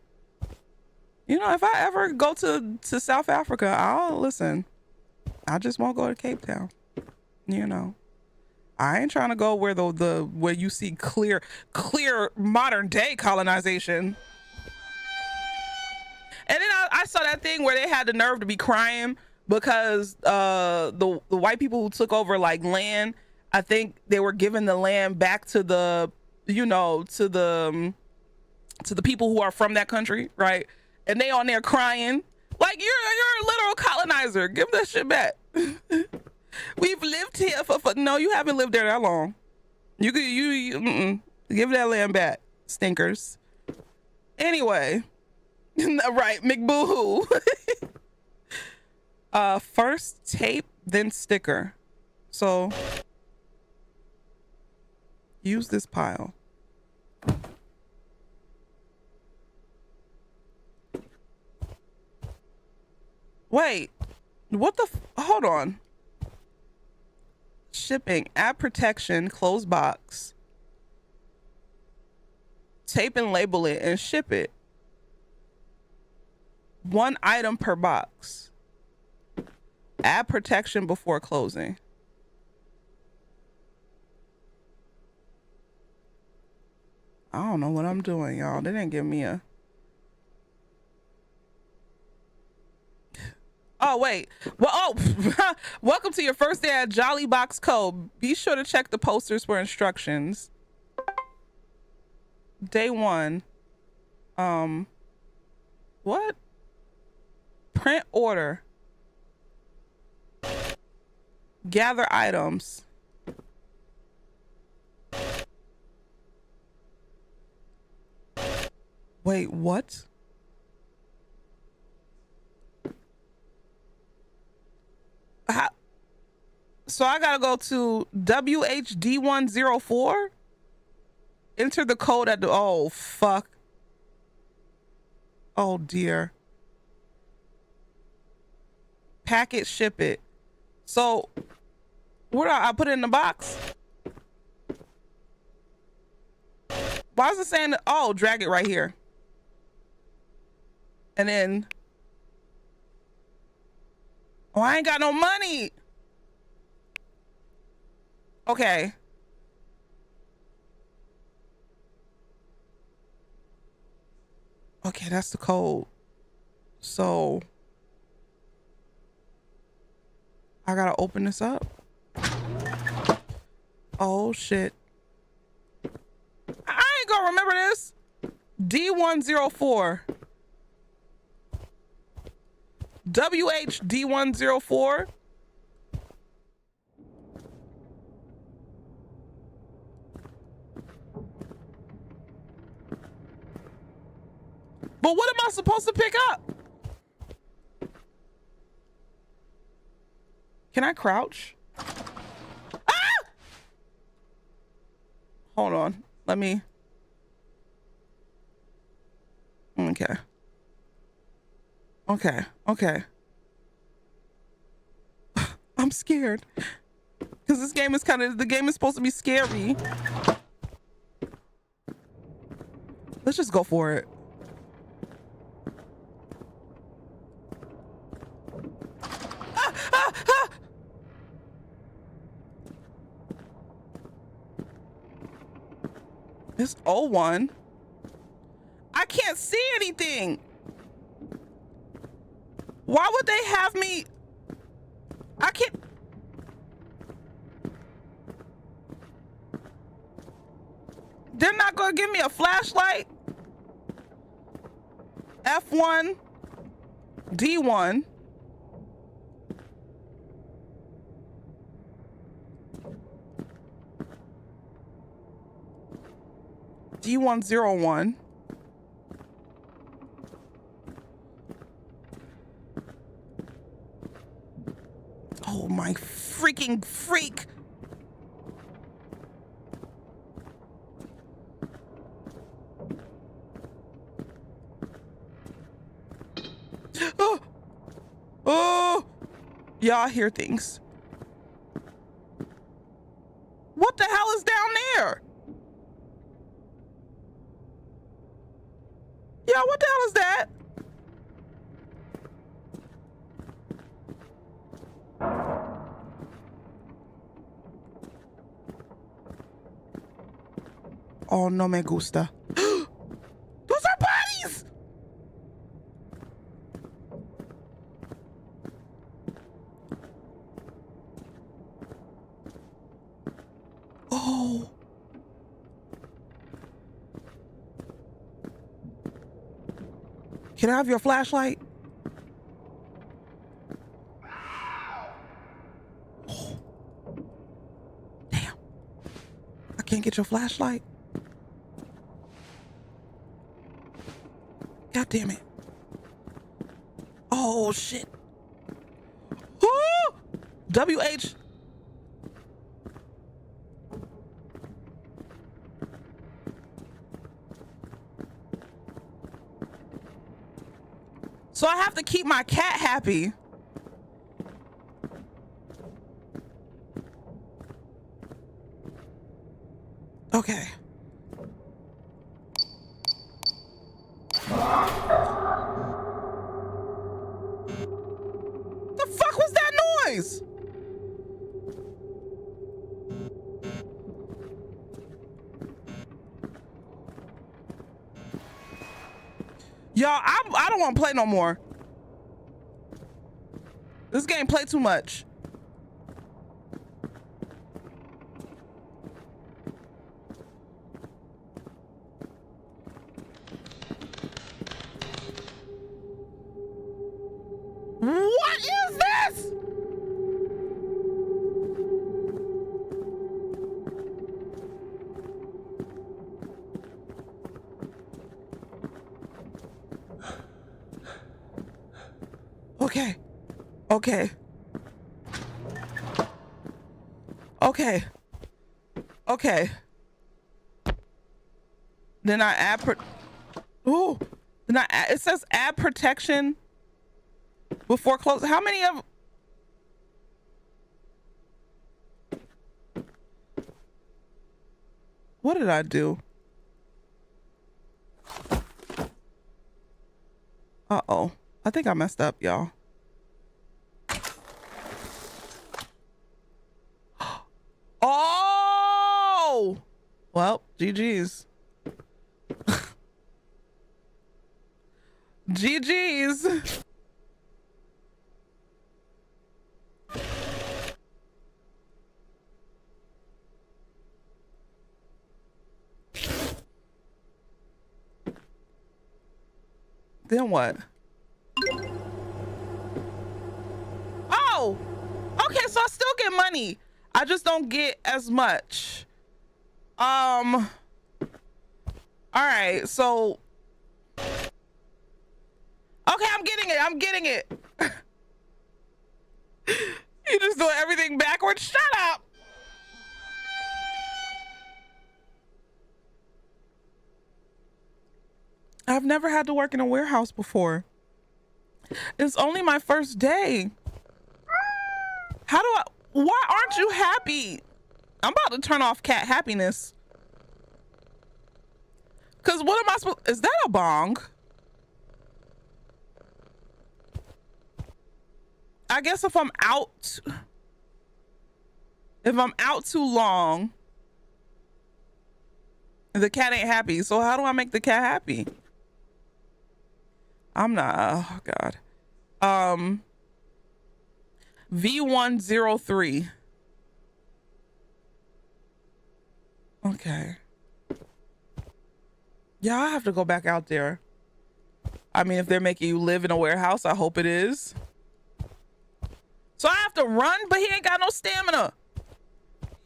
You know, if I ever go to South Africa, I'll listen. I just won't go to Cape Town. You know, I ain't trying to go where where you see clear modern day colonization. And then I saw that thing where they had the nerve to be crying because the white people who took over like land, I think they were giving the land back to the, you know, to the people who are from that country, right? And they on there crying like you're a literal colonizer. Give that shit back. We've lived here for no, you haven't lived there that long. You give that land back, stinkers. Anyway, right, McBoohoo. First tape, then sticker. So use this pile. Wait, what the hold on. Shipping, add protection, close box. Tape and label it and ship it. 1 item per box. Add protection before closing. I don't know what I'm doing, y'all. They didn't give me a... Oh, wait. Well, oh, welcome to your first day at Jolly Box Co. Be sure to check the posters for instructions. Day 1. What? Print order. Gather items. Wait, what? So I gotta go to WHD104. Enter the code at the, oh fuck. Oh dear. Pack it, ship it. So where do I put it in the box? Why is it saying that? Oh, drag it right here. And then, oh, I ain't got no money. Okay. Okay, that's the code. So I gotta open this up. Oh shit. I ain't gonna remember this. D104. WHD104. But what am I supposed to pick up? Can I crouch? Ah! Hold on. Let me. Okay. Okay. Okay. I'm scared. Because this game is the game is supposed to be scary. Let's just go for it. Ah, ah, ah. It's 01. I can't see anything. Why would they have me? I can't. They're not gonna give me a flashlight. F1, D1. D101. Oh my freaking freak. Oh, oh, y'all hear things. What the hell is down there? Yeah, what the hell is that? Oh, no me gusta. Those are bodies! Oh. Can I have your flashlight? Oh. Damn. I can't get your flashlight. God damn it. Oh, shit. Oh! WH. So I have to keep my cat happy. Okay. The fuck was that noise? Y'all, I don't want to play no more. This game play too much. What is this? Okay. Okay. Okay. Okay. Then I add ooh. Then I add, it says add protection before close. How many of what did I do? Uh-oh. I think I messed up, y'all. Oh! Well, GG's. GG's. Then what? Oh! Okay, so I still get money. I just don't get as much. All right, so okay, I'm getting it. You just do everything backwards. Shut up. I've never had to work in a warehouse before. It's only my first day. Why aren't you happy? I'm about to turn off cat happiness. Cause what am I supposed, is that a bong? I guess if I'm out too long, the cat ain't happy. So how do I make the cat happy? I'm not, oh God. V103. Okay. Yeah, I have to go back out there. I mean, if they're making you live in a warehouse, I hope it is. So I have to run, but he ain't got no stamina.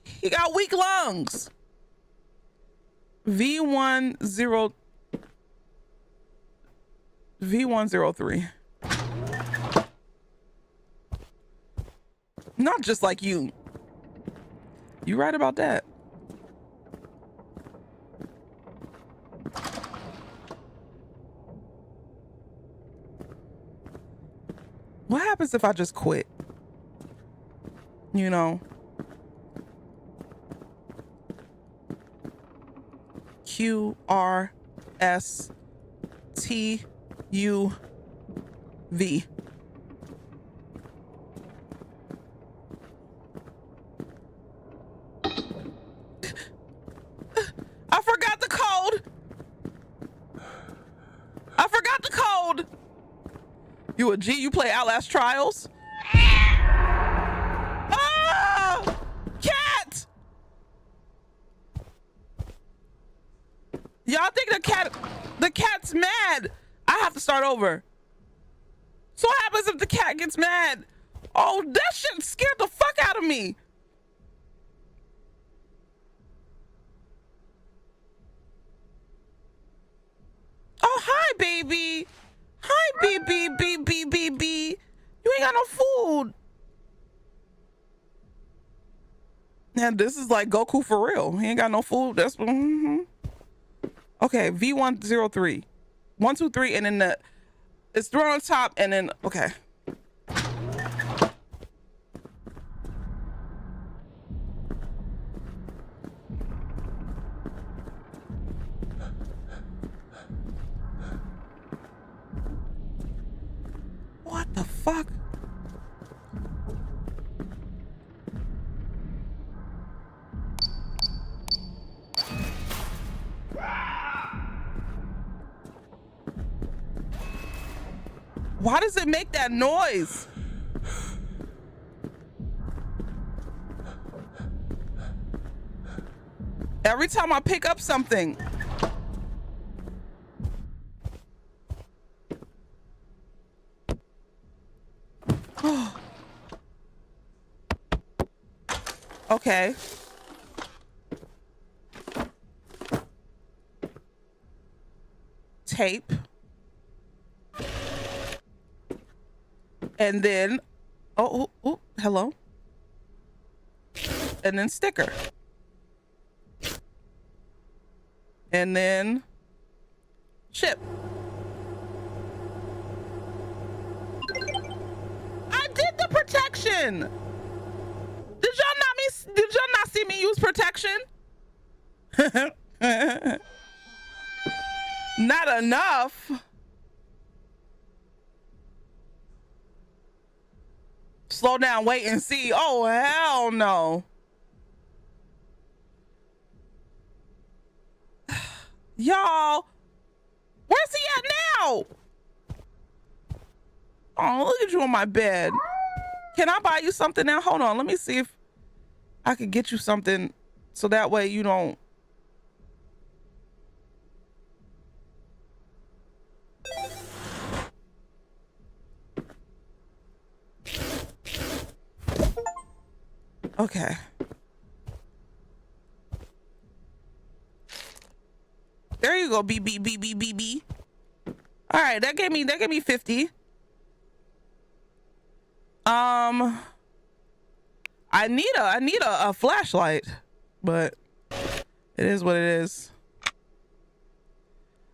He got weak lungs. V103. Not just like you. You right about that. What happens if I just quit? You know? QRSTUV. I forgot the code. I forgot the code. You a G? You play Outlast Trials? Ah! Cat! Y'all think the cat's mad? I have to start over. So what happens if the cat gets mad? Oh, that shit scared the fuck out of me. Oh, hi, baby. Hi, baby. You ain't got no food. And this is like Goku for real. He ain't got no food. That's okay. V103, 1, 2, 3, and then it's thrown on top, and then okay. What the fuck? Why does it make that noise? Every time I pick up something. Okay. Tape. And then, oh, hello. And then sticker. And then ship. I did the protection. Did y'all not see me use protection? Not enough. Slow down, wait and see. Oh, hell no. Y'all, where's he at now? Oh, look at you on my bed. Can I buy you something now? Hold on, let me see if I could get you something so that way you don't. Okay. There you go, B. All right, that gave me 50. I need a flashlight, but it is what it is.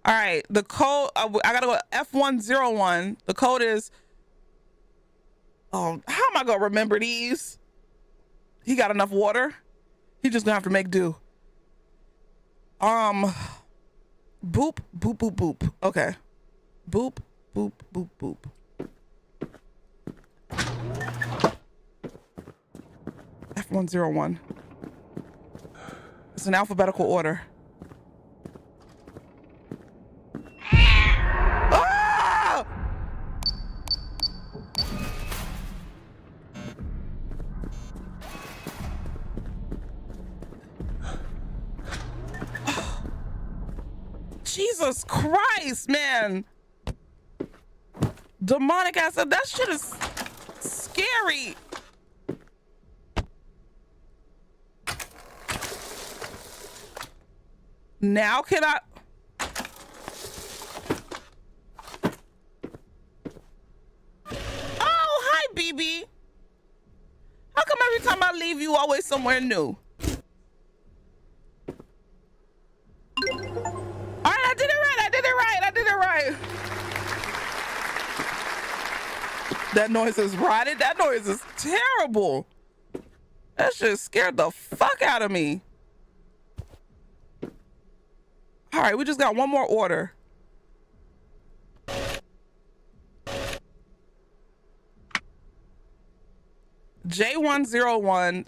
All All right, the code, I gotta go F101. The code is, oh, how am I gonna remember these? He got enough water. He just gonna have to make do. Boop, boop, boop, boop. Okay. Boop, boop, boop, boop. F101. It's in alphabetical order. Ah! Jesus Christ, man. Demonic ass, that shit is scary. Now can I? Oh, hi, BB. How come every time I leave, you always somewhere new? All right, I did it right. I did it right. I did it right. That noise is rotted. That noise is terrible. That shit scared the fuck out of me. All right, we just got one more order. J101.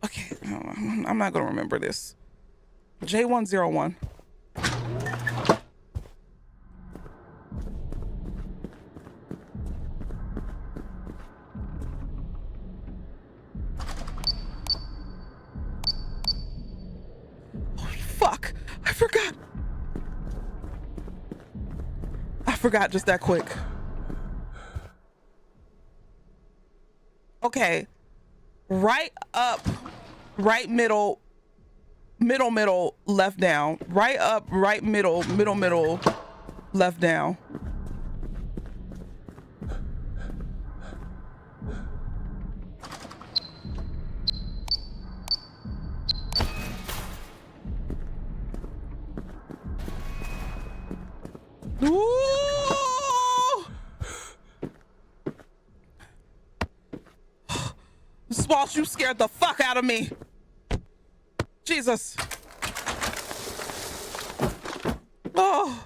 Okay, I'm not gonna remember this. J101. Fuck, I forgot. I forgot just that quick. Okay, right up, right middle, middle, left down. Right up, right middle, middle, left down. Ooh! Swalsh, you scared the fuck out of me. Jesus. Oh.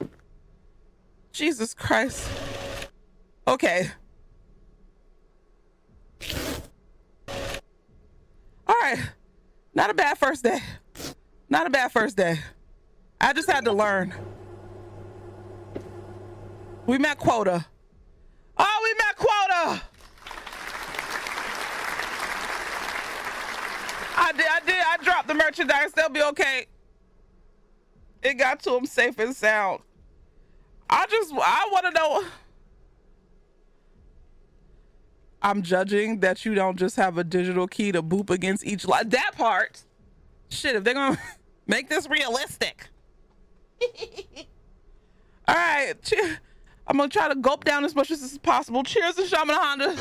Jesus Christ. Okay. All right. Not a bad first day. Not a bad first day. I just had to learn. We met quota. Oh, we met quota. I dropped the merchandise. They'll be okay. It got to them safe and sound. I want to know. I'm judging that you don't just have a digital key to boop against each line. That part. Shit, if they're going to make this realistic. All right. I'm going to try to gulp down as much as this is possible. Cheers to Shaman Honda.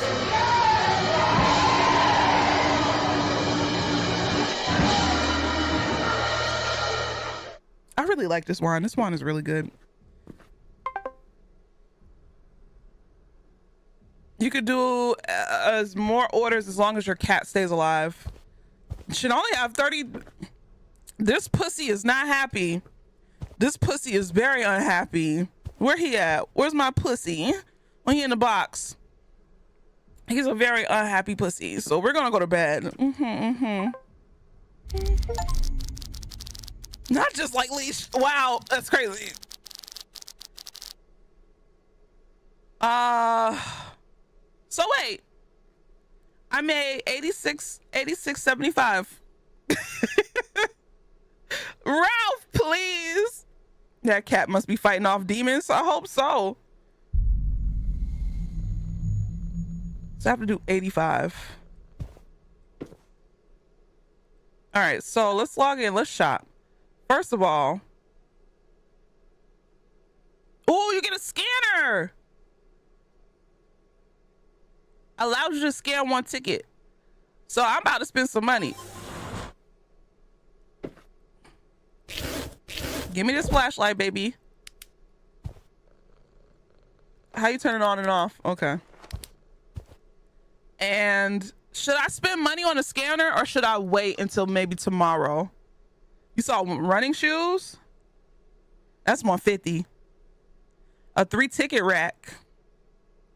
I really like this wine. This wine is really good. You could do as more orders as long as your cat stays alive. Should only have 30. This pussy is not happy. This pussy is very unhappy. Where he at? Where's my pussy? When he in the box. He's a very unhappy pussy. So we're gonna go to bed. Not just like leash. Wow, that's crazy. So wait. I made 86.75. Ralph, please. That cat must be fighting off demons. I hope so. So I have to do 85. All right, so let's log in. Let's shop. First of all, oh, you get a scanner. Allows you to scan one ticket. So I'm about to spend some money. Give me this flashlight, baby. How you turn it on and off? Okay. And should I spend money on a scanner or should I wait until maybe tomorrow? You saw running shoes? That's 150. A 3-ticket rack.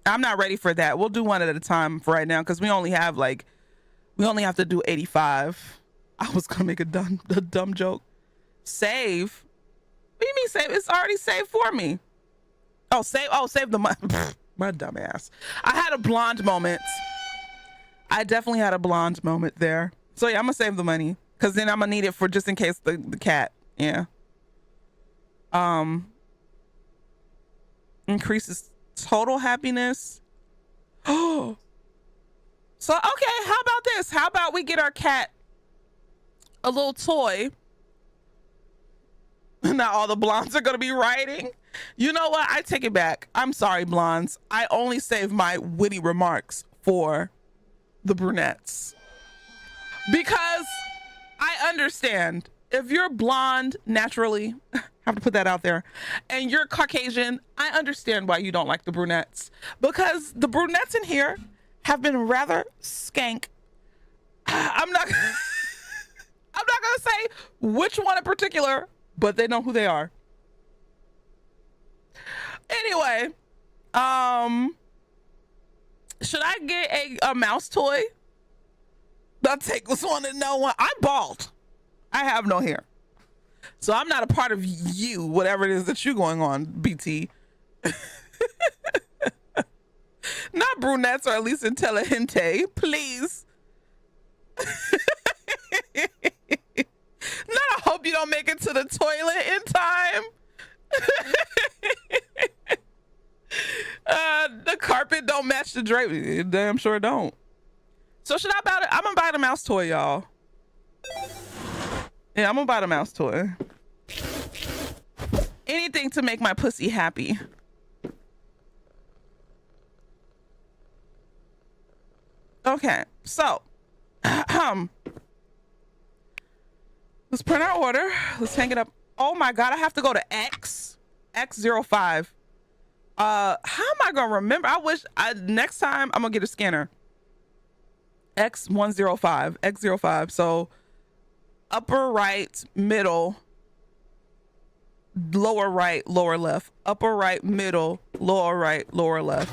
I'm not ready for that. We'll do one at a time for right now because we only have to do 85. I was gonna make a dumb joke. Save? What do you mean save? It's already saved for me. Oh, save the money. My dumb ass. I had a blonde moment. I definitely had a blonde moment there. So yeah, I'm gonna save the money because then I'm gonna need it for just in case the cat. Yeah. Increases total happiness. Oh. So okay, how about this? How about we get our cat a little toy? Now all the blondes are gonna be writing. You know what? I take it back. I'm sorry, blondes. I only save my witty remarks for the brunettes. Because I understand if you're blonde naturally, I have to put that out there, and you're Caucasian, I understand why you don't like the brunettes. Because the brunettes in here have been rather skank. I'm not gonna say which one in particular, but they know who they are. Anyway, should I get a mouse toy? I'll take this one and no one. I'm bald. I have no hair. So I'm not a part of you, whatever it is that you're going on, BT. Not brunettes or at least intelligente, please. Not I hope you don't make it to the toilet in time. The carpet don't match the drape. It damn sure don't. So should I buy it? I'm gonna buy the mouse toy, y'all. Yeah, I'm gonna buy the mouse toy. Anything to make my pussy happy. Okay, so let's print our order. Let's hang it up. Oh my God, I have to go to X05. How am I gonna remember? I wish next time I'm gonna get a scanner. X105. So upper right, middle, lower right, lower left. Upper right, middle, lower right, lower left.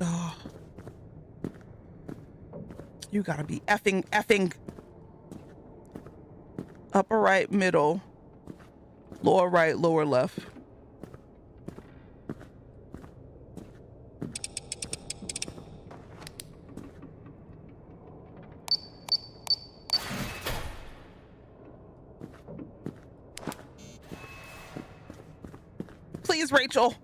Oh. You gotta be effing. Upper right, middle, lower right, lower left. Please, Rachel.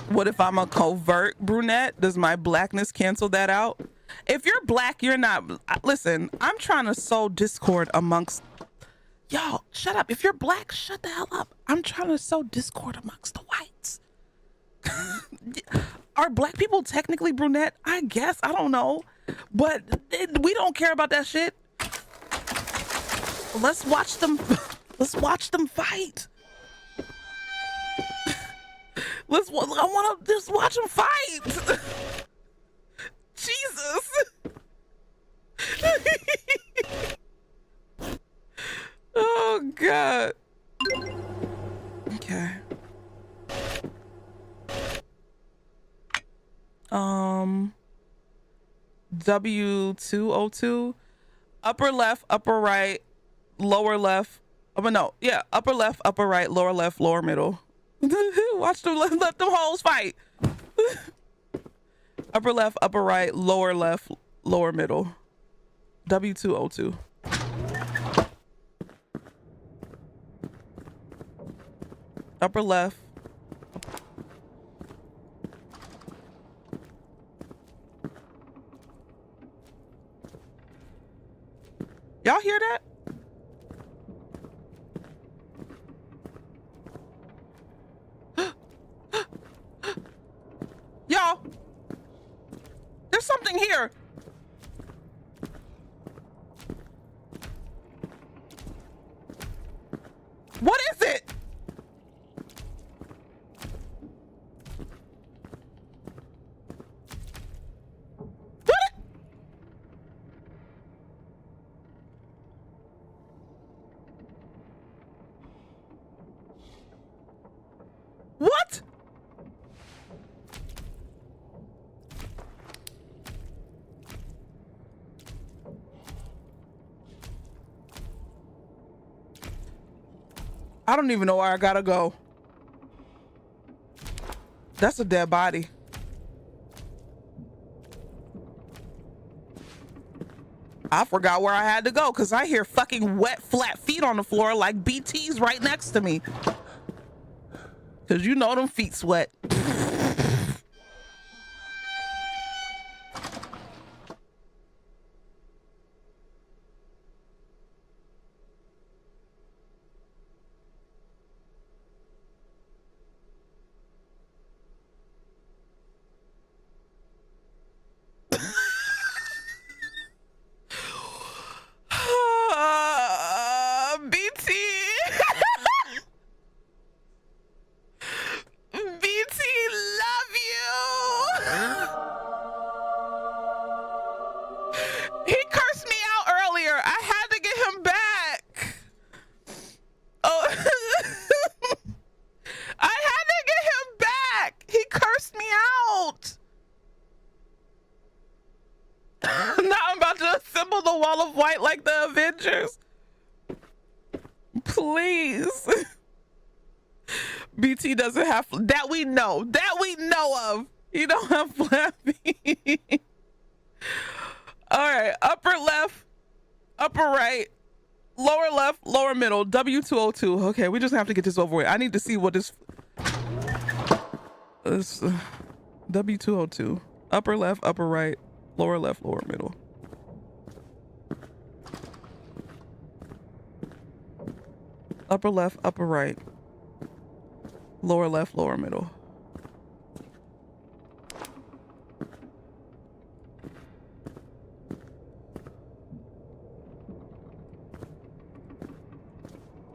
What if I'm a covert brunette? Does my blackness cancel that out? If you're black, you're not. Listen, I'm trying to sow discord amongst y'all. Shut up. If you're black, shut the hell up. I'm trying to sow discord amongst the whites. Are black people technically brunette? I guess. I don't know. But we don't care about that shit. Let's watch them. Let's watch them fight. I want to just watch them fight. Jesus. Oh God. Okay. W202. Upper left, upper right, lower left. No, yeah, upper left, upper right, lower left, lower middle. Watch them, let them hoes fight. Upper left, upper right, lower left, lower middle. W202. Upper left. Y'all hear that? Y'all, there's something here. What is it? What? I don't even know where I gotta go. That's a dead body. I forgot where I had to go because I hear fucking wet, flat feet on the floor like BT's right next to me. Because you know them feet sweat. BT. BT, love you. He cursed me out earlier. I had to get him back. Oh, I had to get him back. He cursed me out. Now I'm about to assemble the wall of white like the Avengers. Please. BT doesn't have that we know of. You don't have flat feet. All right, upper left, upper right, lower left, lower middle, W202. Okay, we just have to get this over with. I need to see what this W202. Upper left, upper right, lower left, lower middle. Upper left, upper right, lower left, lower middle.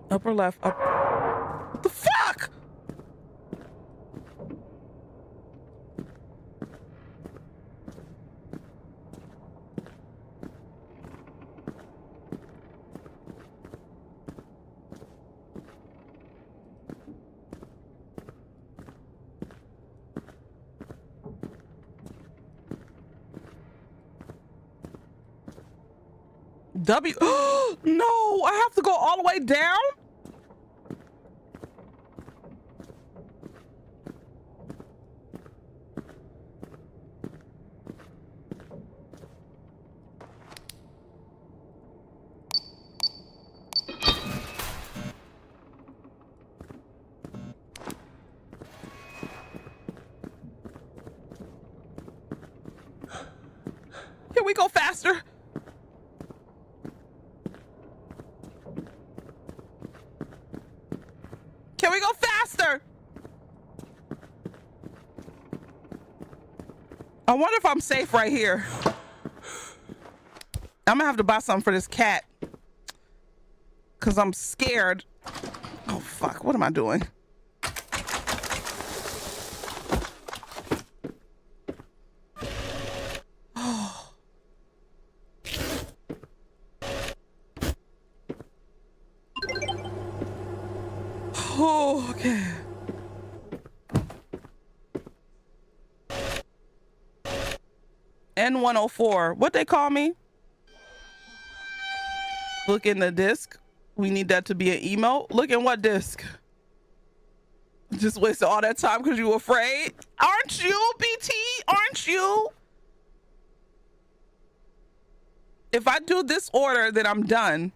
Upper left, up. What the fuck? W. No, I have to go all the way down. Can we go faster? Can we go faster? I wonder if I'm safe right here. I'm gonna have to buy something for this cat because I'm scared. Oh fuck, what am I doing? Oh, okay. N104. What they call me? Look in the disc. We need that to be an emote. Look in what disc? Just wasted all that time because you were afraid. Aren't you, BT? Aren't you? If I do this order, then I'm done.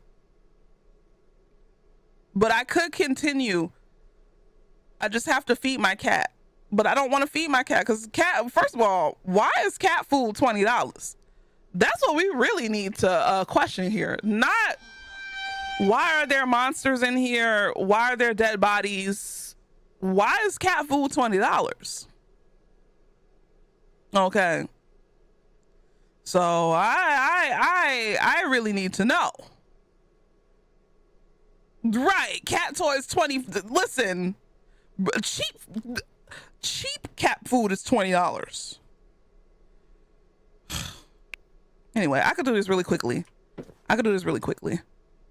But I could continue. I just have to feed my cat. But I don't want to feed my cat because cat, first of all, why is cat food $20? That's what we really need to question here. Not why are there monsters in here? Why are there dead bodies? Why is cat food $20? Okay. So I really need to know. Right, cat toys 20. Listen, cheap cat food is $20. Anyway, I could do this really quickly.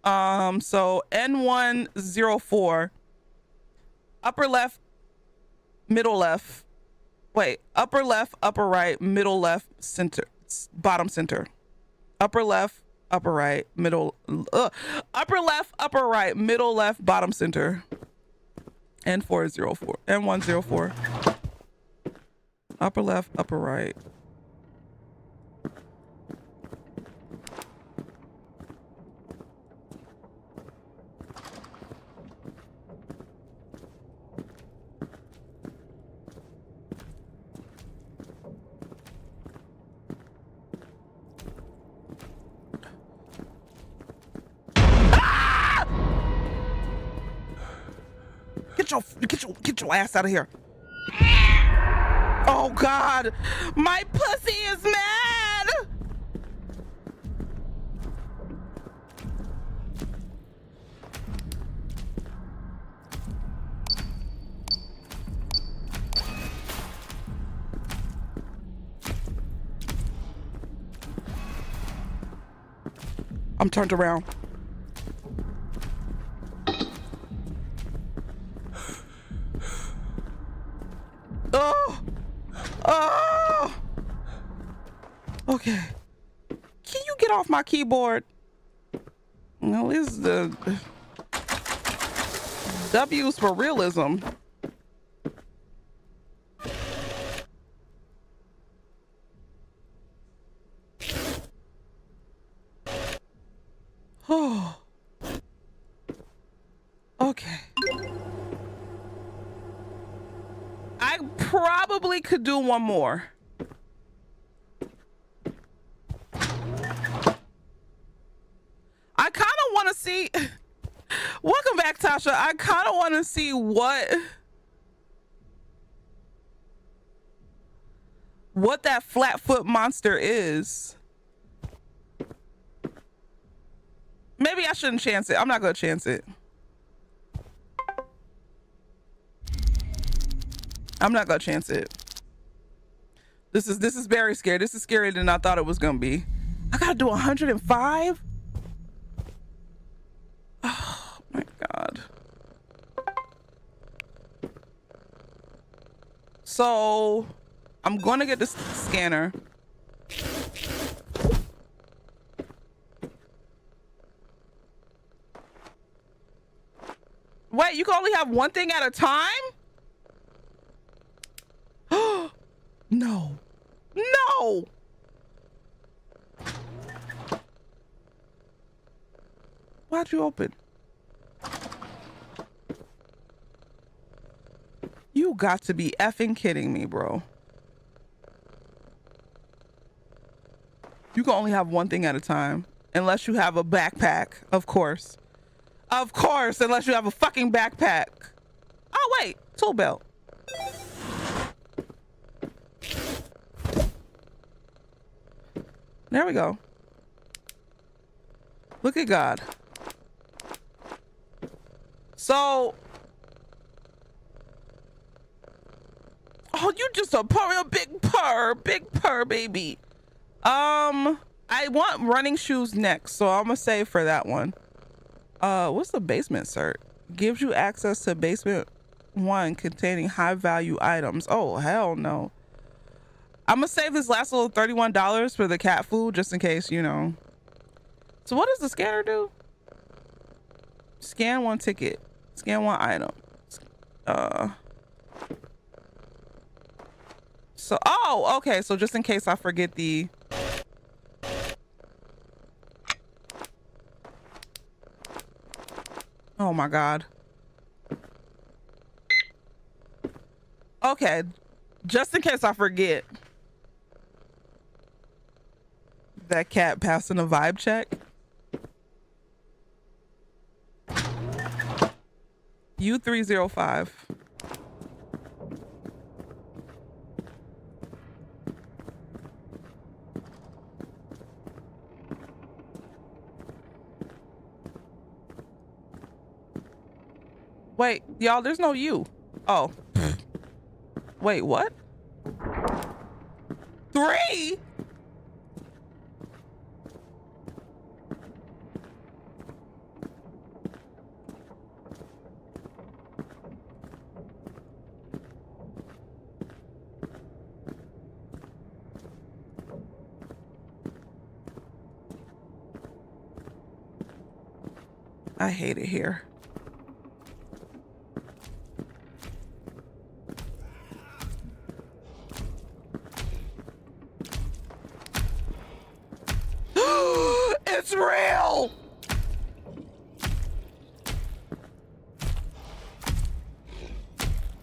So N104, upper left, middle left. Wait, upper left, upper right, middle left, center, bottom center. Upper left, upper right, middle, upper left, upper right, middle left, bottom center. N404, N104. Upper left, upper right. Get your ass out of here. Oh God, my pussy is mad. I'm turned around. Oh, okay. Can you get off my keyboard? No, this is the W's for realism. Oh, okay. I probably could do one more. I kind of want to see. Welcome back, Tasha. I kind of want to see what that flat-foot monster is. Maybe I shouldn't chance it. I'm not gonna chance it. I'm not gonna chance it. This is very scary. This is scarier than I thought it was gonna be. I gotta do 105? Oh my God. So I'm gonna get this scanner. Wait, you can only have one thing at a time? No. No. Why'd you open? You got to be effing kidding me, bro. You can only have one thing at a time. Unless you have a backpack, of course. Of course, unless you have a fucking backpack. Oh, wait. Tool belt. There we go. Look at God. So, oh, you just a big purr, baby. I want running shoes next, so I'm gonna save for that one. What's the basement cert? Gives you access to basement 1 containing high value items. Oh, hell no. I'm gonna save this last little $31 for the cat food just in case, you know. So what does the scanner do? Scan 1 ticket. Scan 1 item. So, oh, okay. So just in case I forget the... Oh my God. Okay. Just in case I forget. that cat passing a vibe check. U305. Wait, y'all, there's no U. Oh. Wait, what? 3? I hate it here. It's real!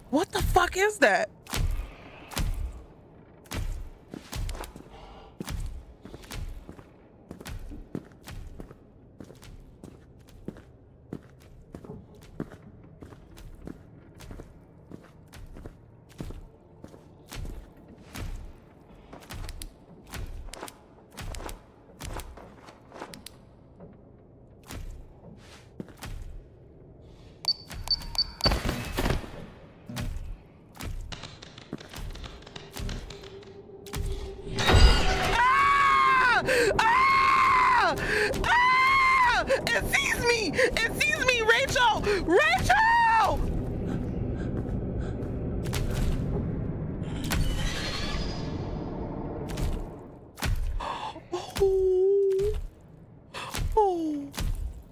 What the fuck is that? It sees me! It sees me, Rachel! Rachel! Oh.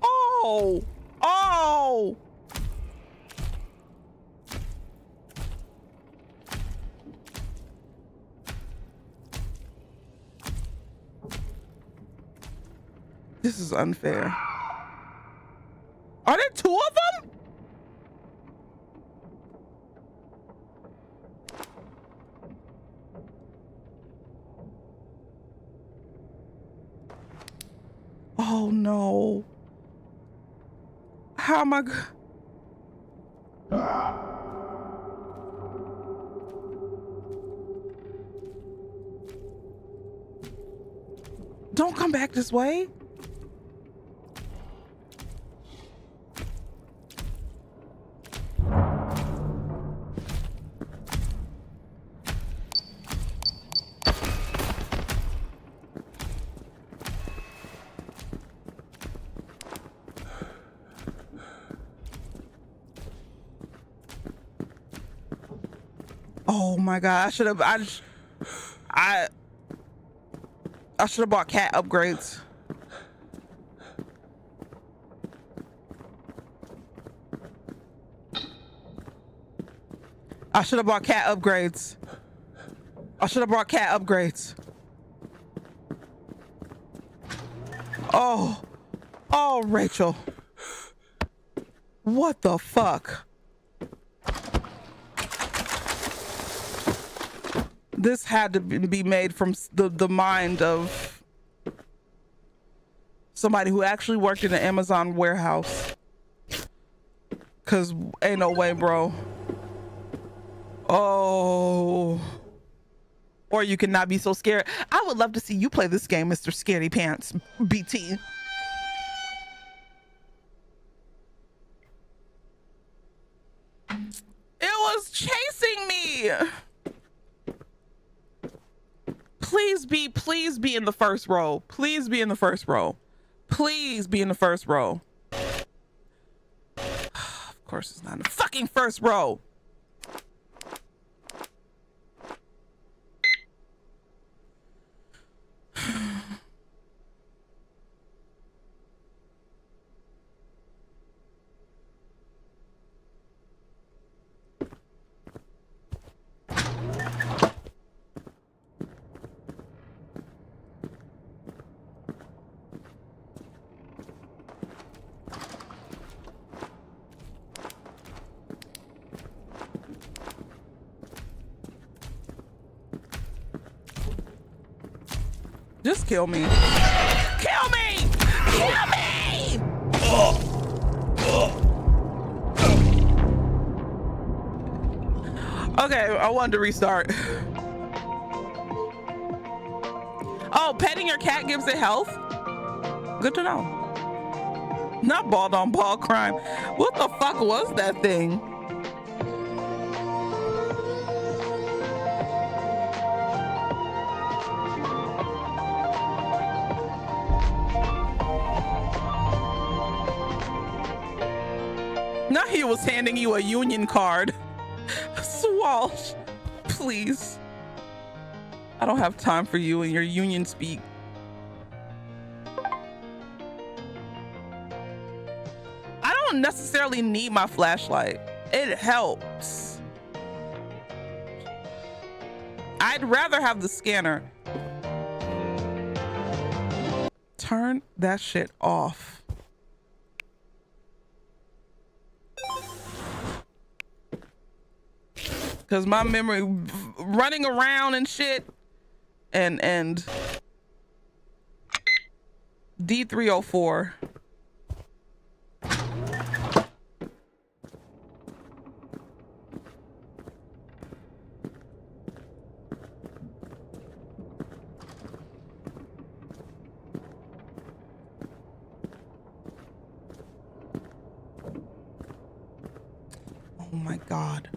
Oh. Oh. This is unfair. Are there 2 of them? Oh no. How am I Don't come back this way. Oh my god, I should have bought cat upgrades. I should have bought cat upgrades. Oh. Oh, Rachel. What the fuck? This had to be made from the mind of somebody who actually worked in an Amazon warehouse. Cause ain't no way, bro. Oh. Or you cannot be so scared. I would love to see you play this game, Mr. Scaredy Pants BT. It was chasing me. Please be in the first row. Please be in the first row. Please be in the first row. Of course it's not in the fucking first row. Just kill me. Kill me! Kill me! Okay, I wanted to restart. Oh, petting your cat gives it health? Good to know. Not ball on ball crime. What the fuck was that thing? Now he was handing you a union card. Swalsh, please. I don't have time for you and your union speak. I don't necessarily need my flashlight. It helps. I'd rather have the scanner. Turn that shit off. Cause my memory running around and shit and D304. Oh my God.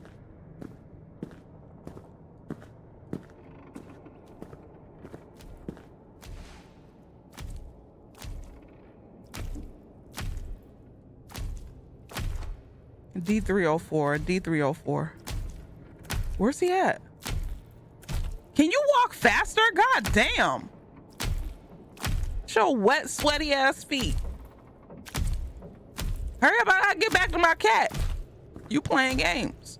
D304, D304. Where's he at? Can you walk faster? God damn. Show wet, sweaty ass feet. Hurry up, I gotta get back to my cat. You playing games.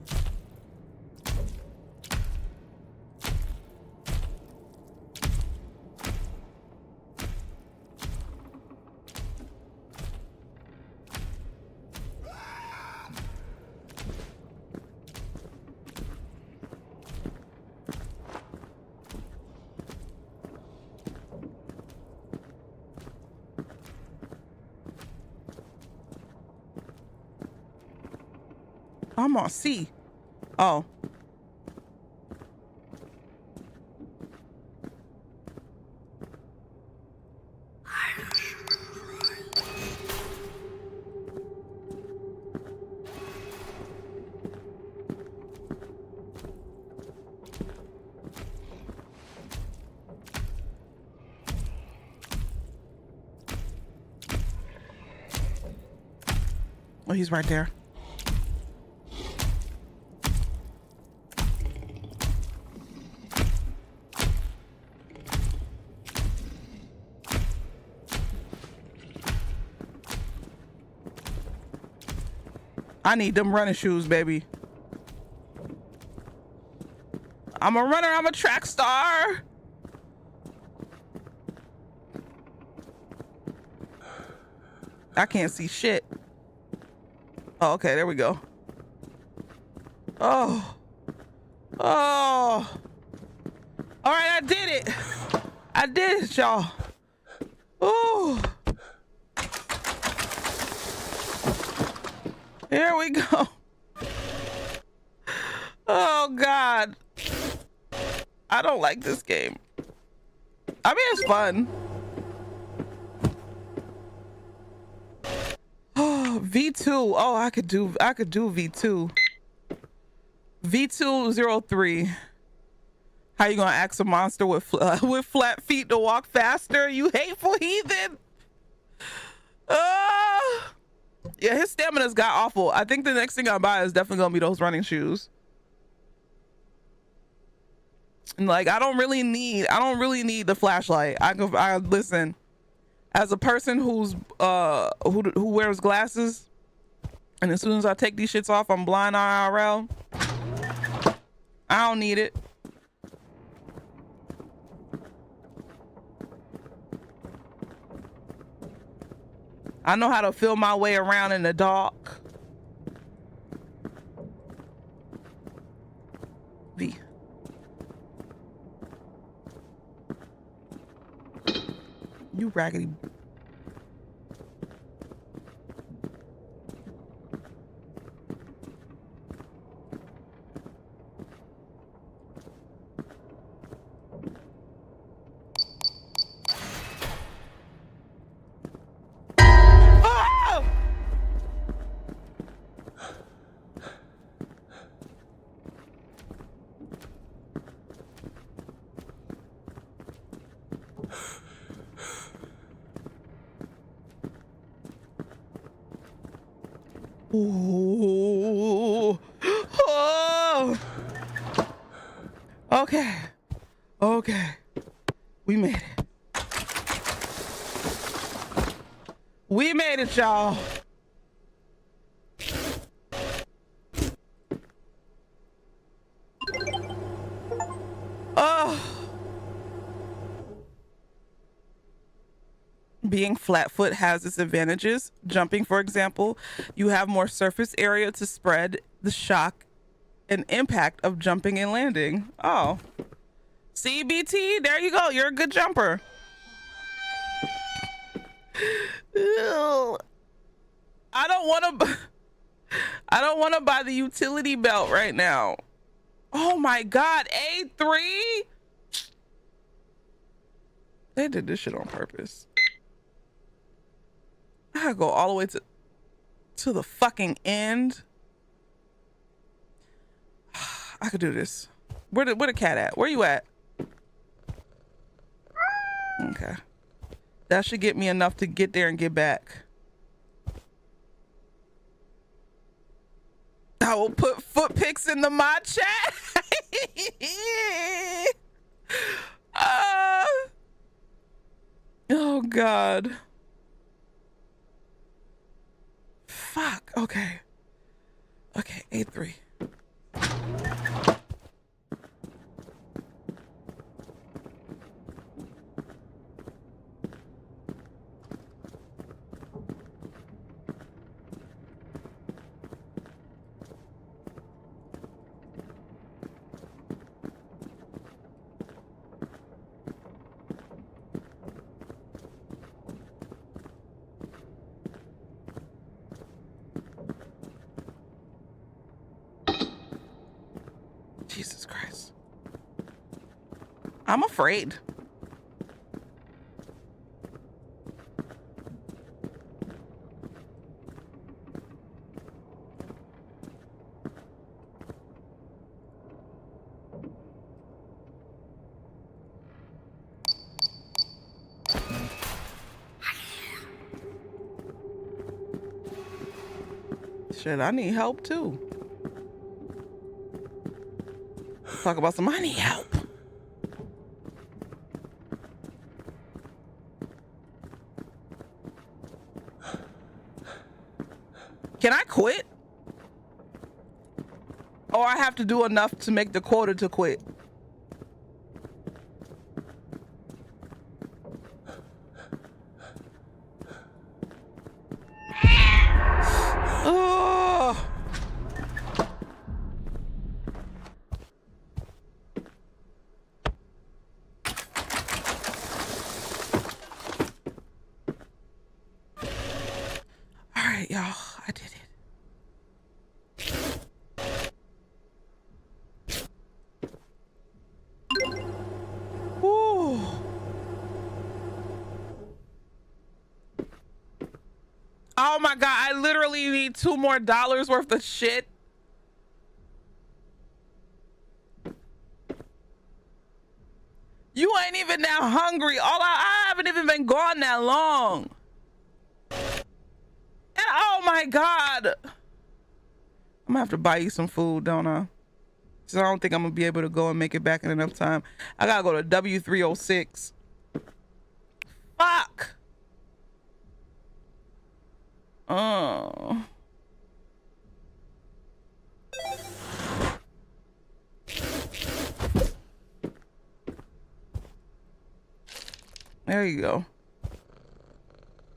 I'm on C. Oh. Oh, he's right there. I need them running shoes, baby. I'm a runner, I'm a track star. I can't see shit. Oh, okay, there we go. Oh. Oh. All right, I did it. I did it, y'all. Oh. Here we go. Oh God. I don't like this game. I mean, it's fun. Oh, V2. Oh, I could do V2. V203. How you gonna ask a monster with flat feet to walk faster? You hateful heathen. Yeah, his stamina's got awful. I think the next thing I buy is definitely gonna be those running shoes. And like, I don't really need the flashlight. I listen, as a person who wears glasses, and as soon as I take these shits off, I'm blind IRL. I don't need it. I know how to feel my way around in the dark. V. You raggedy. Oh! Ooh. Oh. Okay. Okay. We made it. We made it, y'all. Oh. Being flat-foot has its advantages. Jumping, for example, you have more surface area to spread the shock and impact of jumping and landing. Oh. CBT, there you go. You're a good jumper. Ew. I don't want to buy the utility belt right now. Oh my God, A3? They did this shit on purpose. I gotta go all the way to the fucking end. I could do this. Where the cat at? Where you at? Okay. That should get me enough to get there and get back. I will put foot pics in the mod chat. Oh God. Fuck. Okay. Okay, A3. Jesus Christ. I'm afraid. Shit, I need help too. Talk about some, I need help. Can I quit? Or I have to do enough to make the quota to quit? Oh. All right, y'all, I did it. Ooh. Oh my God, I literally need $2 more worth of shit. You ain't even that hungry. I haven't even been gone that long. And oh my God. I'm gonna have to buy you some food, don't I? So I don't think I'm gonna be able to go and make it back in enough time. I gotta go to W306. Fuck. Oh. There you go.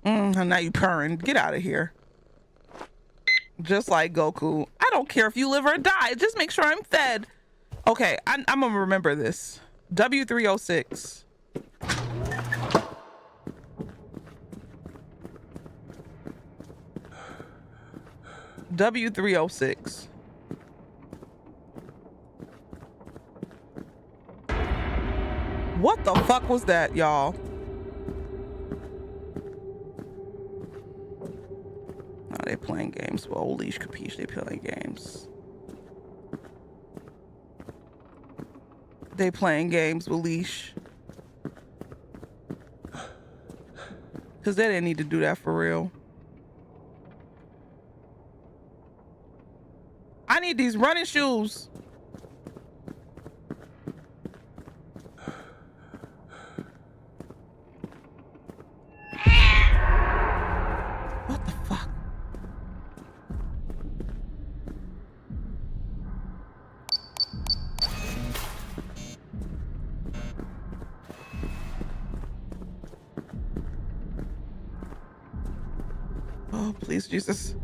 Now you purring. Get out of here. Just like Goku. I don't care if you live or die. Just make sure I'm fed. Okay, I'm gonna remember this. W306. W306. What the fuck was that, y'all? Oh, they playing games. Well, holy capiche, they playing games. They playing games with leash. Cause they didn't need to do that for real. I need these running shoes. What the fuck? Oh, please, Jesus.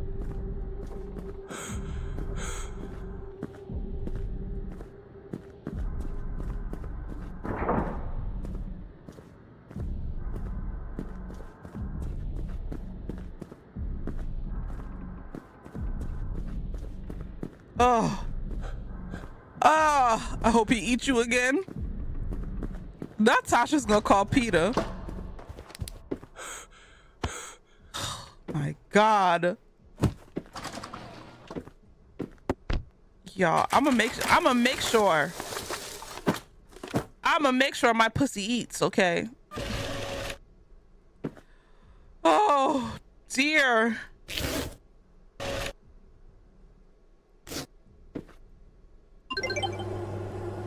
Oh. Ah, I hope he eats you again. Natasha's gonna call Peter. My God. Y'all, I'm gonna make sure my pussy eats, okay? Oh, dear.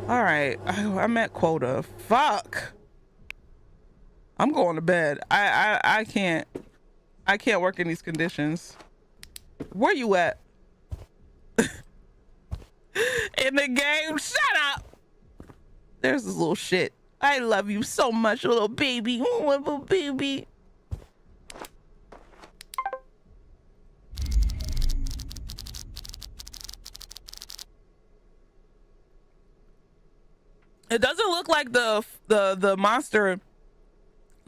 All right, I'm at quota. Fuck. I'm going to bed. I can't work in these conditions. Where you at? In the game? Shut up. There's this little shit. I love you so much, little baby. Oh, little baby. It doesn't look like the monster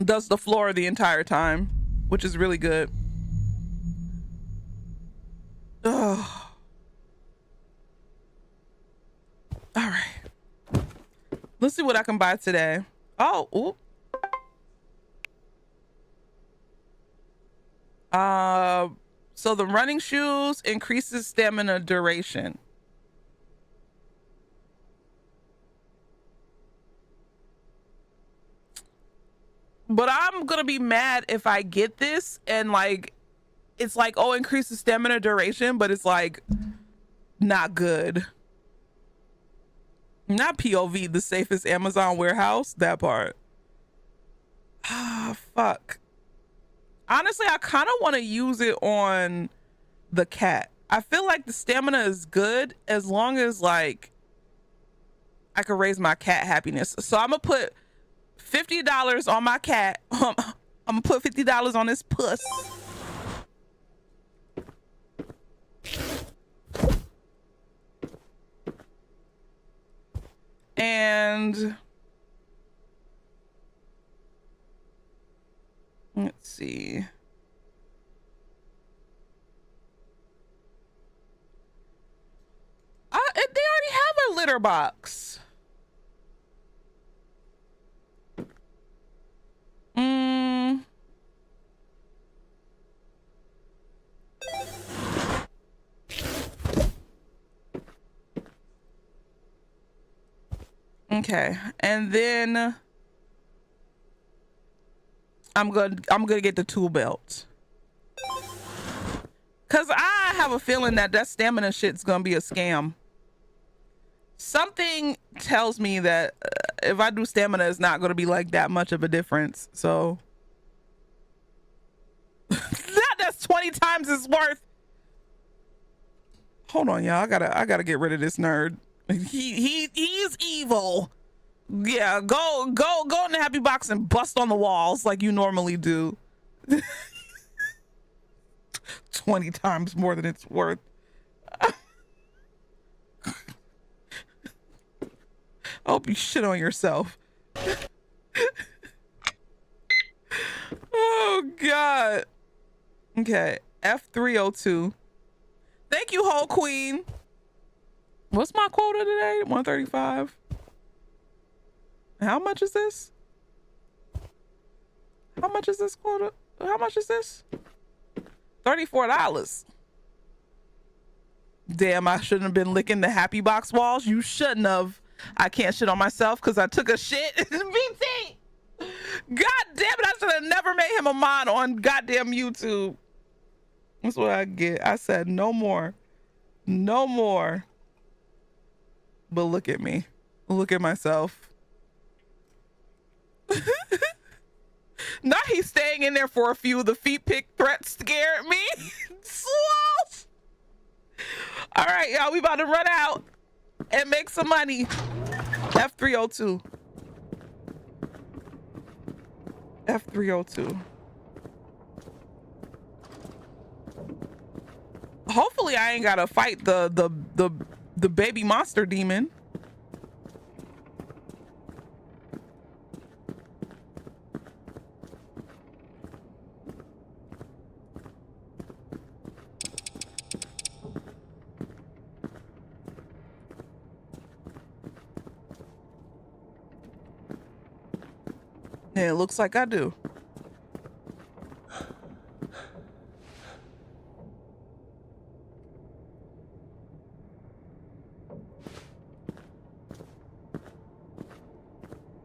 does the floor the entire time, which is really good. Ugh. All right. Let's see what I can buy today. Oh, oop. So the running shoes increases stamina duration. But I'm gonna be mad if I get this and like it's like, oh, increases stamina duration, but it's like not good. Not POV, the safest Amazon warehouse, that part. Ah, fuck. Honestly, I kind of want to use it on the cat. I feel like the stamina is good as long as like I can raise my cat happiness. So I'm gonna put $50 on my cat. I'm gonna put $50 on this puss. And let's see. They already have a litter box. Okay, and then I'm gonna get the tool belt, cause I have a feeling that stamina shit's gonna be a scam. Something tells me that if I do stamina, it's not gonna be like that much of a difference. So that's 20 times its worth. Hold on, y'all. I gotta get rid of this nerd. He's evil. Yeah, go in the happy box and bust on the walls like you normally do. 20 times more than it's worth. I hope you shit on yourself. Oh God. Okay, F302. Thank you, whole queen. What's my quota today? 135. How much is this? How much is this quota? How much is this? $34. Damn, I shouldn't have been licking the happy box walls. You shouldn't have. I can't shit on myself because I took a shit. BT! God damn it, I should have never made him a mod on goddamn YouTube. That's what I get. I said no more. No more. But look at me. Look at myself. Now he's staying in there for a few. The feet pick threat scared me. Swoosh! All right, y'all, we about to run out and make some money. F302. F302. Hopefully I ain't gotta fight the baby monster demon. Yeah, it looks like I do.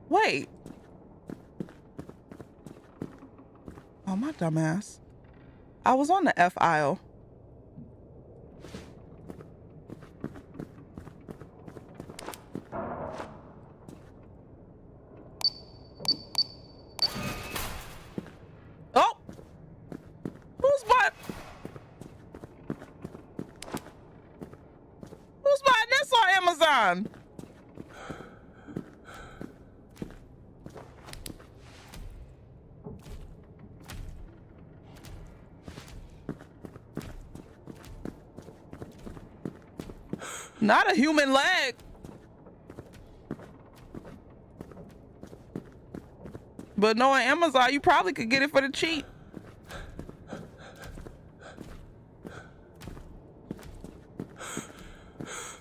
Wait. Oh, my dumbass. I was on the F aisle. Oh! Who's buying this on Amazon? Not a human leg. But knowing Amazon, you probably could get it for the cheap.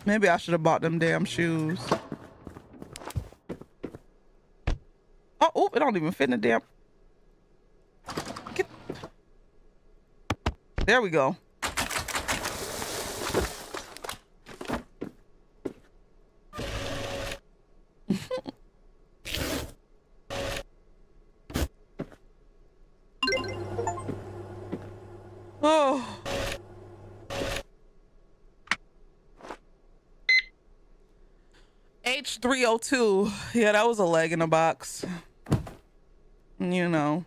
Maybe I should have bought them damn shoes. Oh, oop, it don't even fit in the damn. Get... There we go. Oh. H302. Yeah, that was a leg in a box. You know.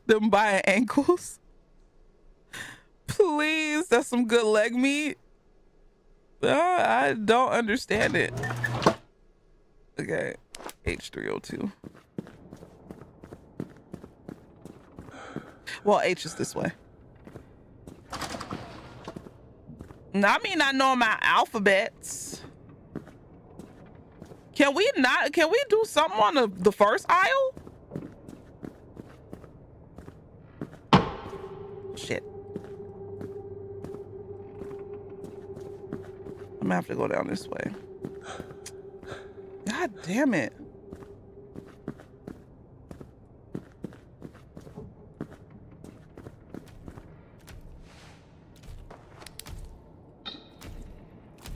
Them buying ankles. Please, that's some good leg meat. I don't understand it. Okay, H302. Well, H is this way. I mean, I know my alphabets. Can we do something on the first aisle? Shit. I'm gonna have to go down this way. God damn it.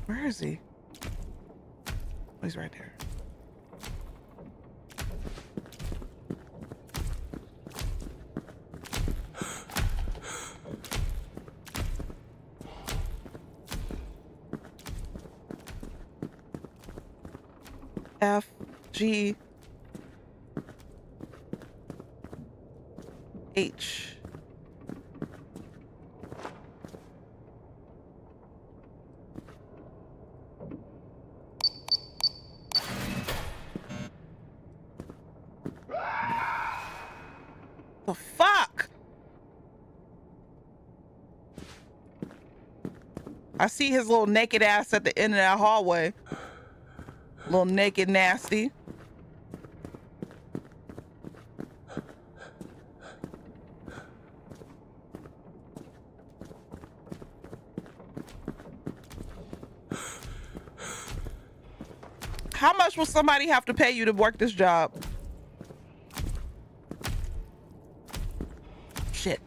Where is he? Oh, he's right there. F, G, H. The fuck? I see his little naked ass at the end of that hallway. Little naked nasty. How much will somebody have to pay you to work this job? Shit.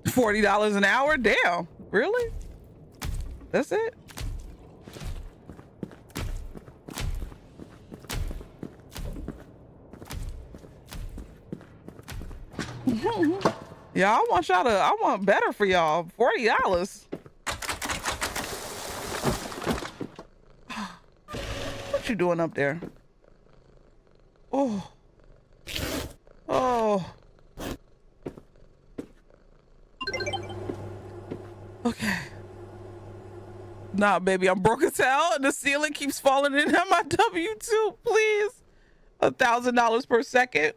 $40 an hour? Damn. Really? That's it? Yeah, I want better for y'all. $40. What you doing up there? Oh. Oh. Okay. Nah, baby, I'm broke as hell and the ceiling keeps falling in on my W-2, please. $1,000 per second.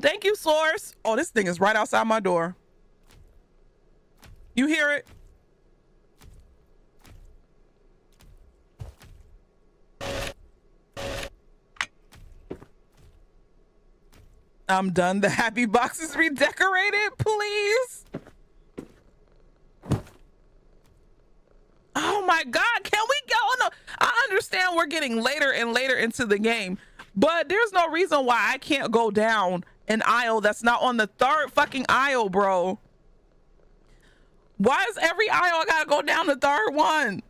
Thank you, Source. Oh, this thing is right outside my door. You hear it? I'm done. The happy box is redecorated, please. Oh my God, can we go? No, I understand we're getting later and later into the game, but there's no reason why I can't go down an aisle that's not on the third fucking aisle, bro. Why is every aisle I gotta go down the third one?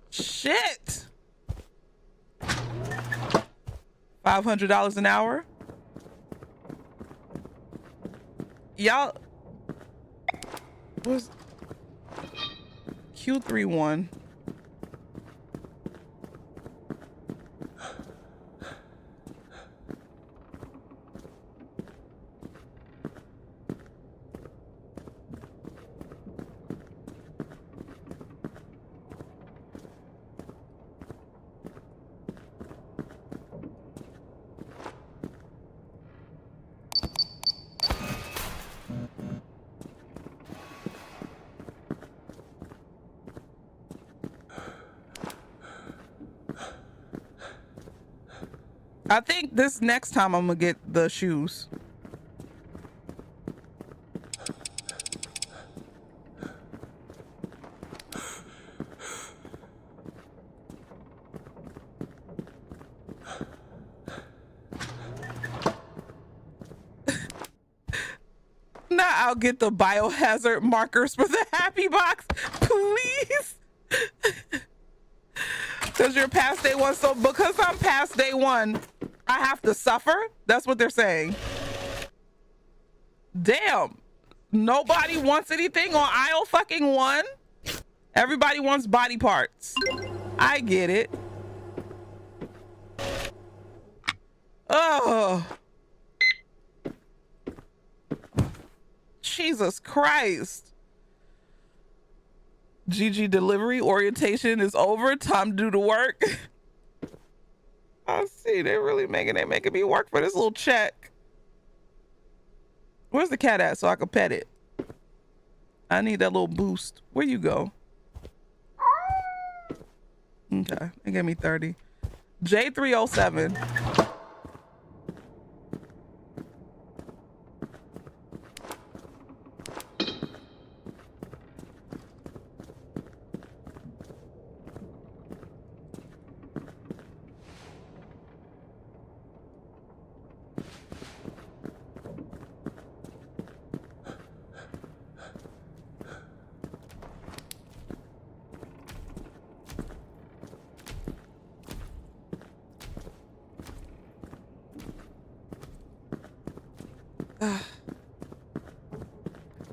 Shit. $500 an hour? Y'all, what's Q31? I think this next time I'm gonna get the shoes. Now I'll get the biohazard markers for the happy box, please. Because you're past day one, so because I'm past day one, I have to suffer? That's what they're saying. Damn. Nobody wants anything on aisle fucking one? Everybody wants body parts. I get it. Oh. Jesus Christ. GG delivery orientation is over. Time to do the work. I see they're really making me work for this little check. Where's the cat at so I can pet it? I need that little boost. Where you go? Okay, they gave me 30. J307.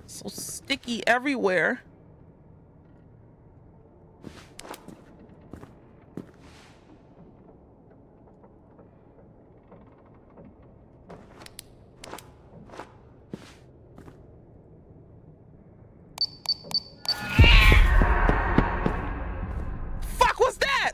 So sticky everywhere. Fuck was that?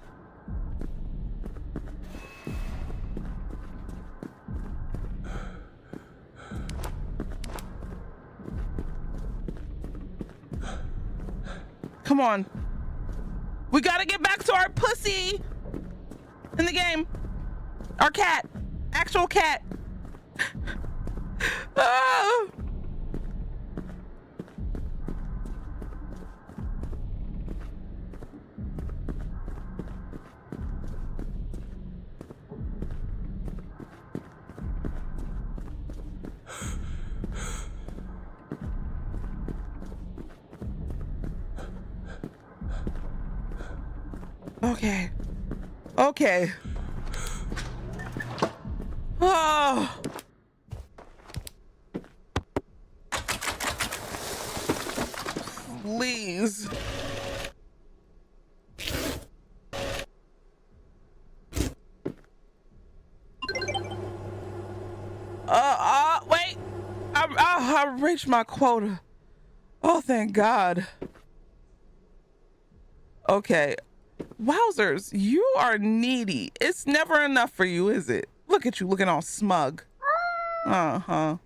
Come on. We gotta get back to our pussy in the game. Our cat. Actual cat. Ah! Okay. Okay. Oh. Please. Wait. I reached my quota. Oh, thank God. Okay. Wowzers, you are needy. It's never enough for you, is it? Look at you looking all smug. Uh-huh.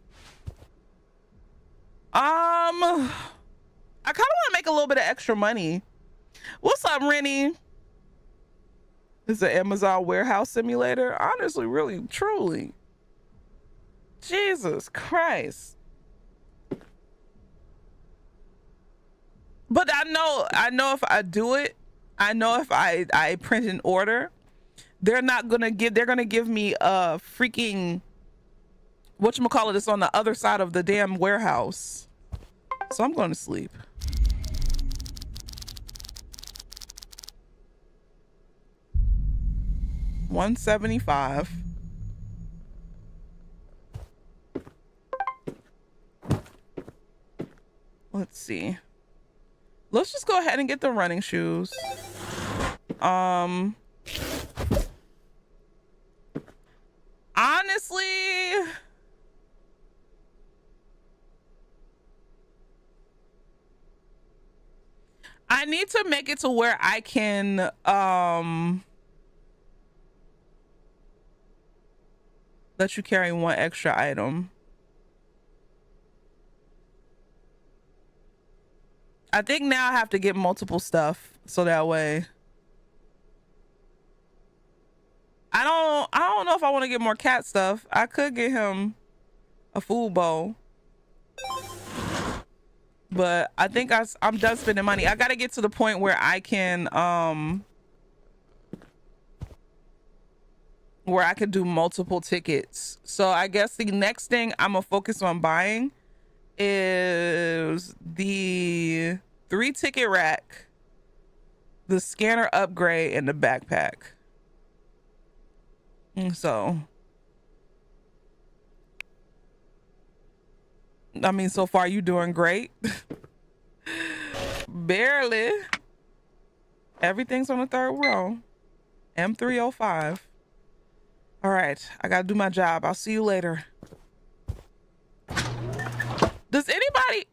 I kind of want to make a little bit of extra money. What's up, Rennie? It's an Amazon warehouse simulator. Honestly, really, truly. Jesus Christ. But I know if I do it, I know if I print an order, they're gonna give me a freaking whatchamacallit is on the other side of the damn warehouse. So I'm going to sleep. $175. Let's see. Let's just go ahead and get the running shoes. Honestly, I need to make it to where I can let you carry one extra item. I think now I have to get multiple stuff so that way. I don't know if I want to get more cat stuff. I could get him a food bowl. But I think I'm done spending money. I got to get to the point where I can do multiple tickets. So I guess the next thing I'm gonna focus on buying is the 3-ticket rack, the scanner upgrade, and the backpack. And so I mean, so far you doing great. Barely. Everything's on the third row. M305. All right, I gotta do my job. I'll see you later. Does anybody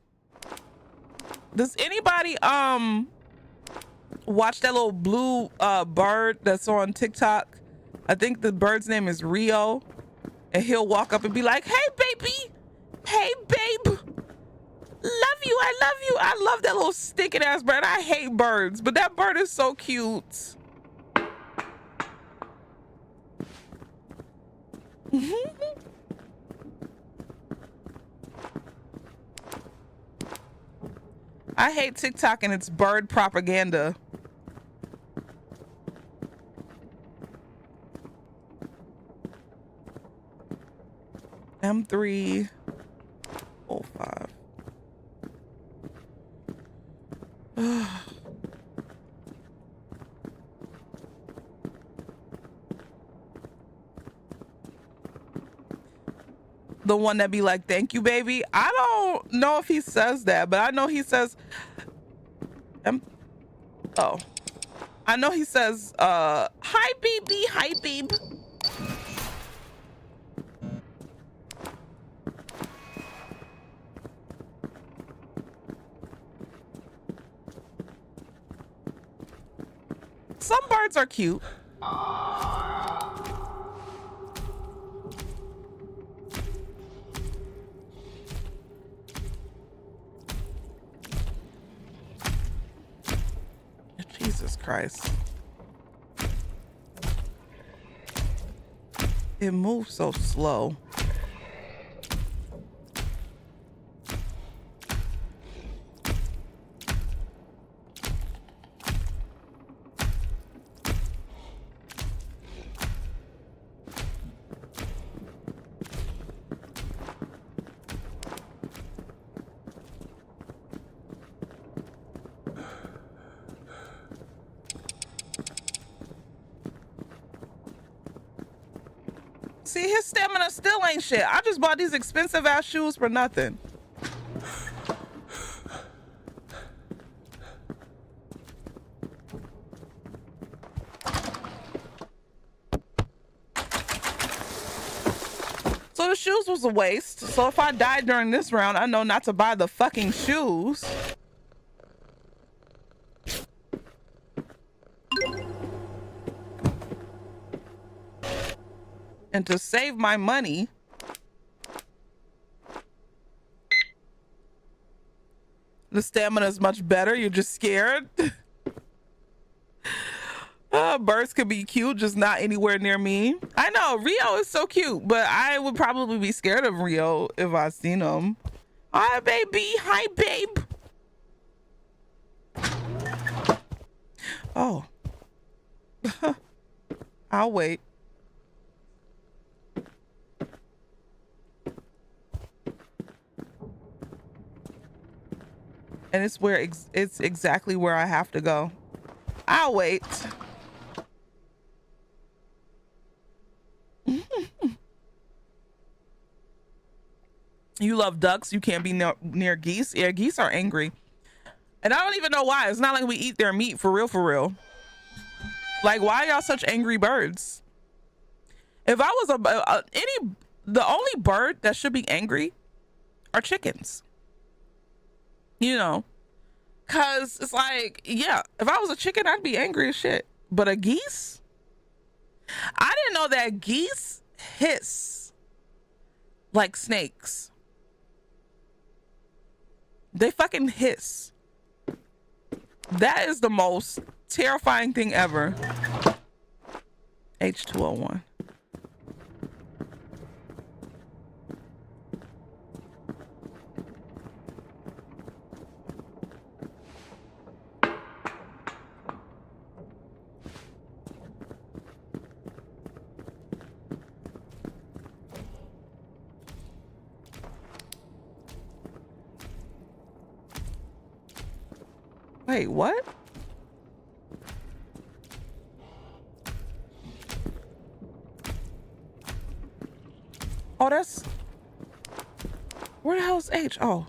watch that little blue bird that's on TikTok? I think the bird's name is Rio, and he'll walk up and be like, "Hey baby, hey babe, love you, I love you." I love that little stinking ass bird. I hate birds, but that bird is so cute. I hate TikTok and its bird propaganda. M305. The one that be like, "Thank you, baby." I don't know if he says that, but I know he says, I know he says, "Hi, baby, hi, babe." Some birds are cute. Jesus Christ. It moves so slow. See, his stamina still ain't shit. I just bought these expensive ass shoes for nothing. So the shoes was a waste. So if I died during this round, I know not to buy the fucking shoes. And to save my money, the stamina is much better. You're just scared. Birds could be cute, just not anywhere near me. I know Rio is so cute, but I would probably be scared of Rio if I seen him. Hi, baby. Hi, babe. Oh. I'll wait. And it's where it's exactly where I have to go. I'll wait. You love ducks. You can't be near geese. Yeah, geese are angry. And I don't even know why. It's not like we eat their meat for real, for real. Like, why are y'all such angry birds? If I was the only bird that should be angry are chickens. You know, cause it's like, yeah, if I was a chicken, I'd be angry as shit. But a geese? I didn't know that geese hiss like snakes. They fucking hiss. That is the most terrifying thing ever. H201. Wait, what? Oh, that's... Where the hell is H? Oh.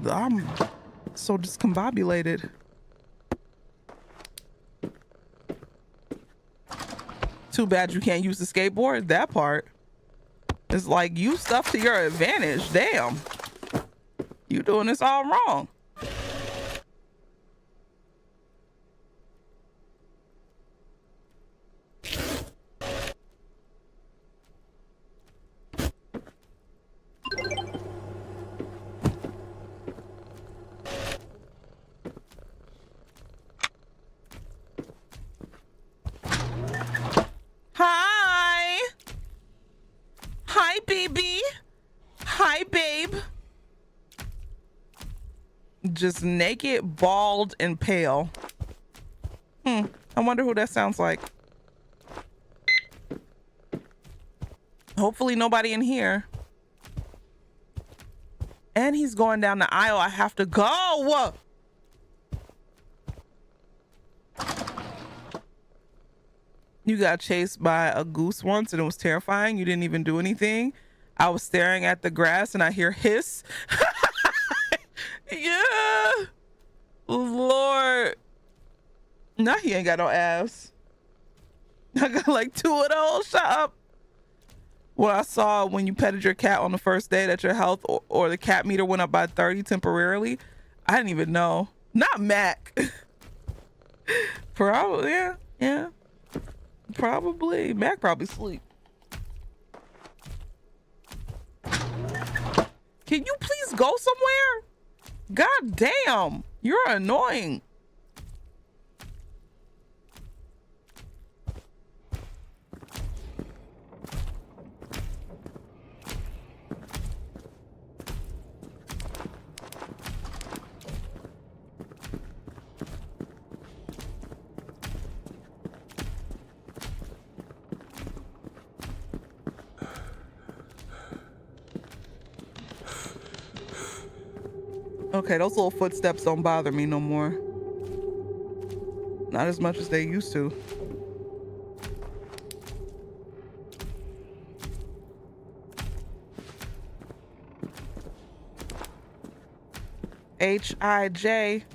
I'm so discombobulated. Too bad you can't use the skateboard. That part. It's like, use stuff to your advantage. Damn. You doing this all wrong. Just naked, bald, and pale. I wonder who that sounds like. Hopefully nobody in here. And he's going down the aisle. I have to go. You got chased by a goose once and it was terrifying. You didn't even do anything. I was staring at the grass and I hear hiss. Yeah. Lord. Now he ain't got no ass. I got like 2 of those. Shut up. What I saw when you petted your cat on the first day that your health or the cat meter went up by 30 temporarily. I didn't even know. Not Mac. Probably. Yeah. Probably. Mac probably sleep. Can you please go somewhere? God damn, you're annoying. Okay, those little footsteps don't bother me no more. Not as much as they used to. H-I-J-I.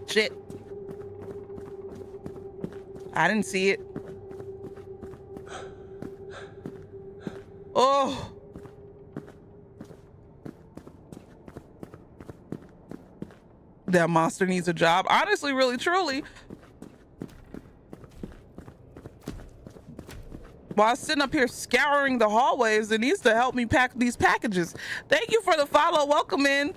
Shit. I didn't see it. Oh. That monster needs a job. Honestly, really, truly. While I'm sitting up here scouring the hallways, it needs to help me pack these packages. Thank you for the follow. Welcome in.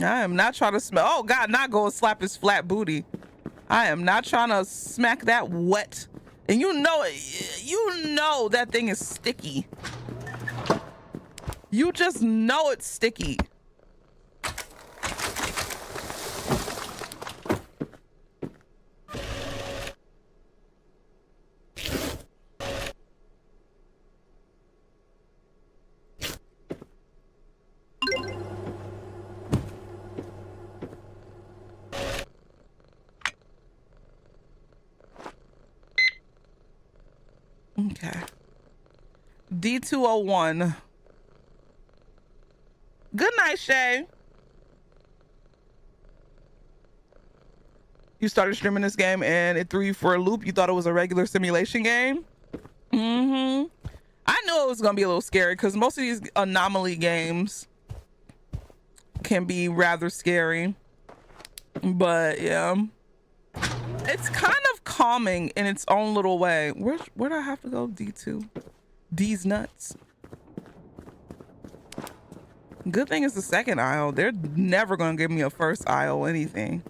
I am not trying to smell. Oh God, not go and slap his flat booty. I am not trying to smack that wet. And you know that thing is sticky. You just know it's sticky. Okay. D201. Good night, Shay. You started streaming this game and it threw you for a loop. You thought it was a regular simulation game? Mm-hmm. I knew it was gonna be a little scary because most of these anomaly games can be rather scary. But yeah. It's kind of calming in its own little way. Where do I have to go? D2. D's nuts. Good thing it's the second aisle. They're never gonna give me a first aisle anything.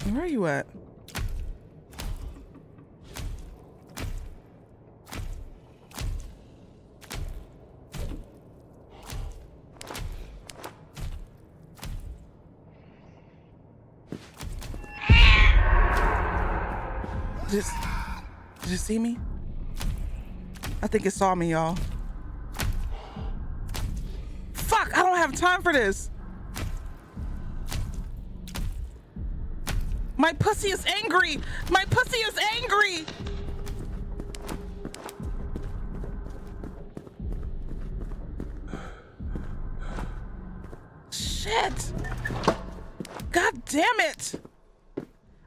Where are you at? Did you see me? I think it saw me, y'all. Fuck, I don't have time for this. My pussy is angry. My pussy is angry. Shit. God damn it.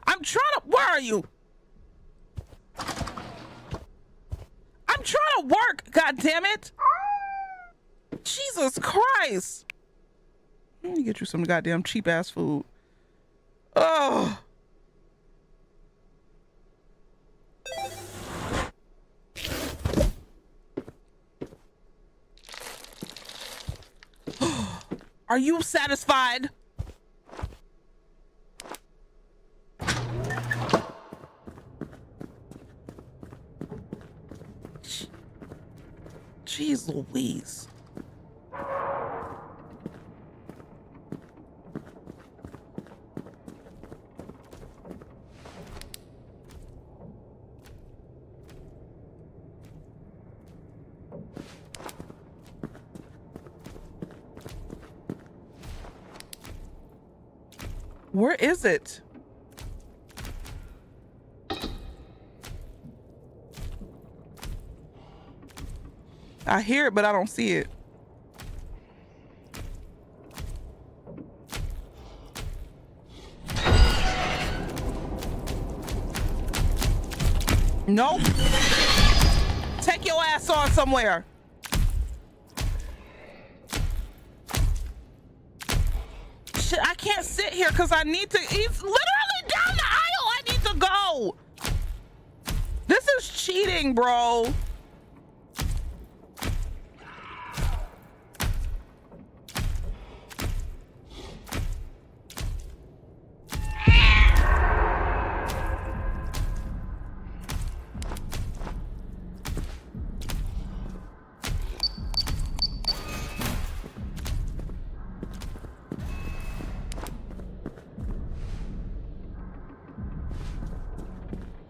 I'm trying to, where are you? I'm trying to work, god damn it. Jesus Christ. Let me get you some goddamn cheap ass food. Oh. Are you satisfied? Jeez Louise. Where is it? I hear it, but I don't see it. Nope. Take your ass on somewhere. Shit, I can't sit here because I need to. He's literally down the aisle. I need to go. This is cheating, bro.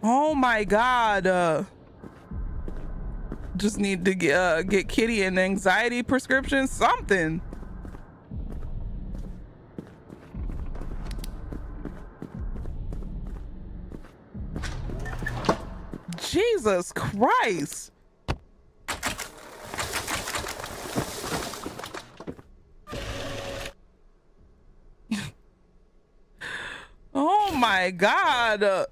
Oh my God. Just need to get Kitty an anxiety prescription, something. Jesus Christ. Oh my God.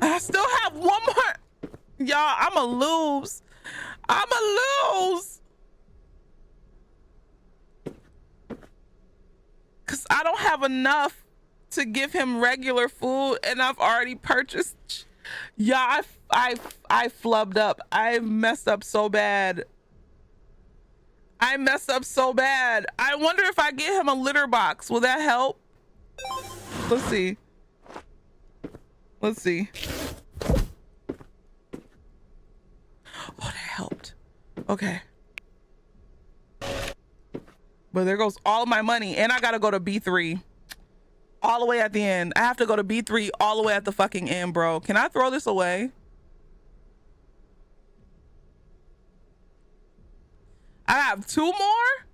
I still have one more. Y'all, I'ma lose. Cause I don't have enough to give him regular food, and I've already purchased. Yeah, I flubbed up. I messed up so bad. I wonder if I get him a litter box. Will that help? Let's see. Oh, that helped. Okay. But there goes all my money, and I gotta go to B3 all the way at the end. I have to go to B3 all the way at the fucking end, bro. Can I throw this away? I have 2 more?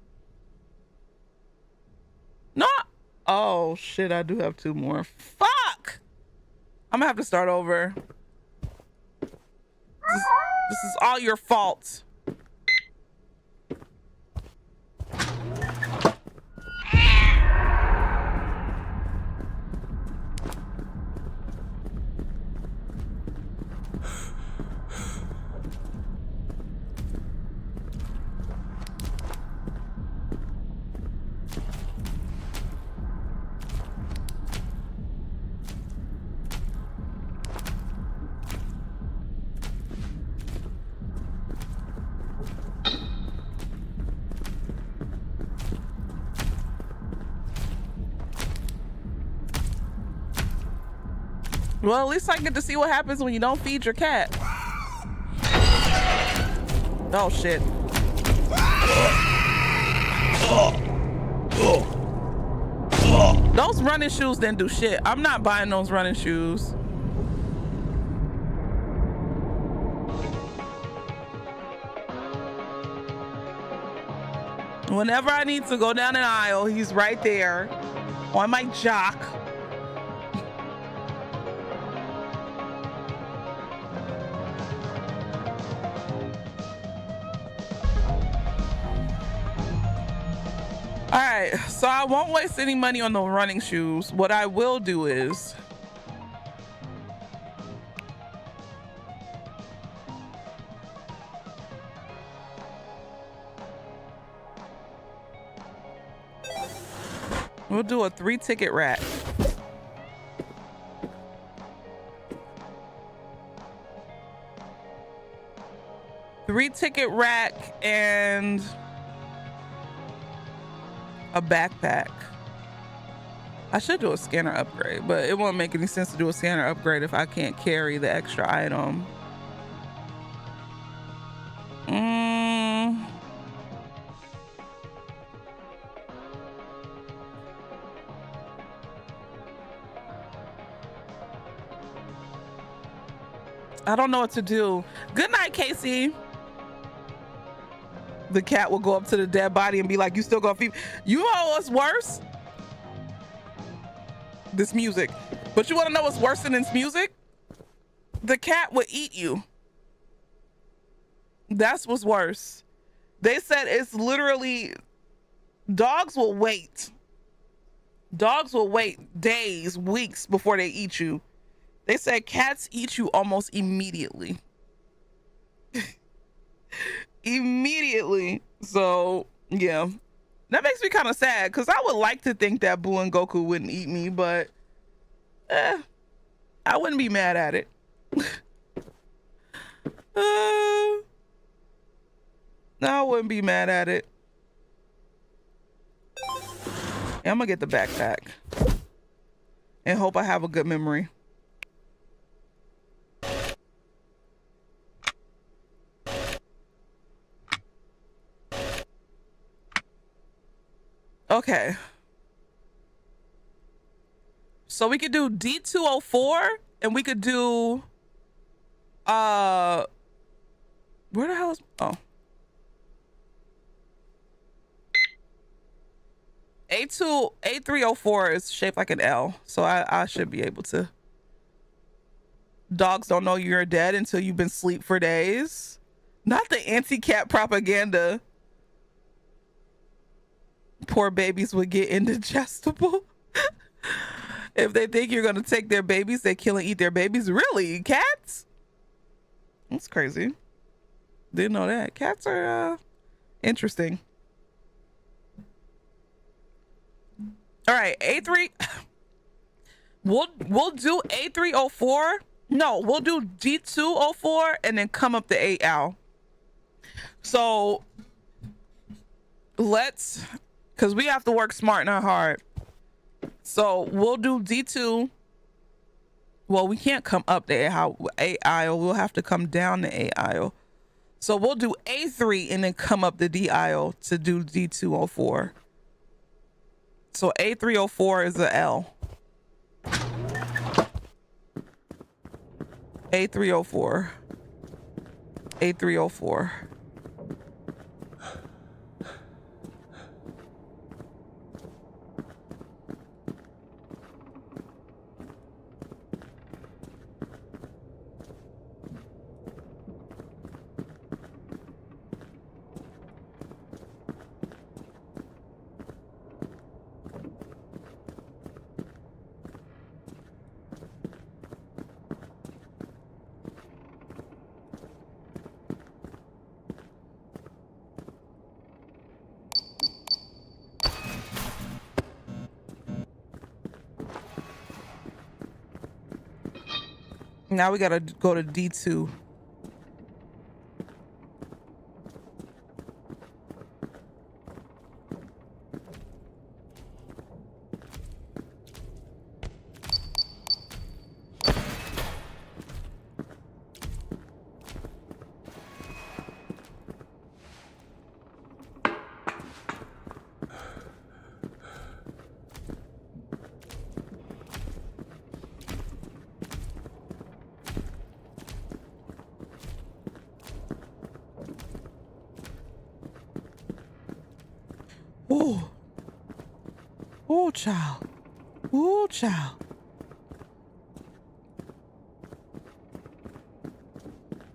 No. Oh shit, I do have 2 more. Fuck. I'm gonna have to start over. This is all your fault. Well, at least I get to see what happens when you don't feed your cat. Oh shit. Those running shoes didn't do shit. I'm not buying those running shoes. Whenever I need to go down an aisle, he's right there on my jock. All right, so I won't waste any money on the running shoes. What I will do is we'll do a 3-ticket rack. Three-ticket rack and a backpack. I should do a scanner upgrade, but it won't make any sense to do a scanner upgrade if I can't carry the extra item. I don't know what to do. Good night, Casey. The cat will go up to the dead body and be like, you still gonna feed? You know what's worse? This music. But you wanna know what's worse than this music? The cat would eat you. That's what's worse. They said it's literally, dogs will wait. Dogs will wait days, weeks before they eat you. They said cats eat you almost immediately. Immediately. So yeah, that makes me kind of sad because I would like to think that Boo and Goku wouldn't eat me, but I wouldn't be mad at it. No, I wouldn't be mad at it. I'm gonna get the backpack and hope I have a good memory. Okay. So we could do D204 and we could do where the hell is A304 is shaped like an L, so I should be able to. Dogs don't know you're dead until you've been asleep for days. Not the anti-cat propaganda. Poor babies would get indigestible. If they think you're gonna take their babies, they kill and eat their babies. Really? Cats? That's crazy. Didn't know that. Cats are interesting. All right, A3. We'll do A304. No, we'll do D204 and then come up to 8 Al. So let's, because we have to work smart, not hard. So we'll do D2. Well, we can't come up the A aisle. We'll have to come down the A aisle. So we'll do A3 and then come up the D aisle to do D204. So A304 is a L. A304. A304. Now we gotta go to D2. Ooh. Ooh, child. Ooh, child.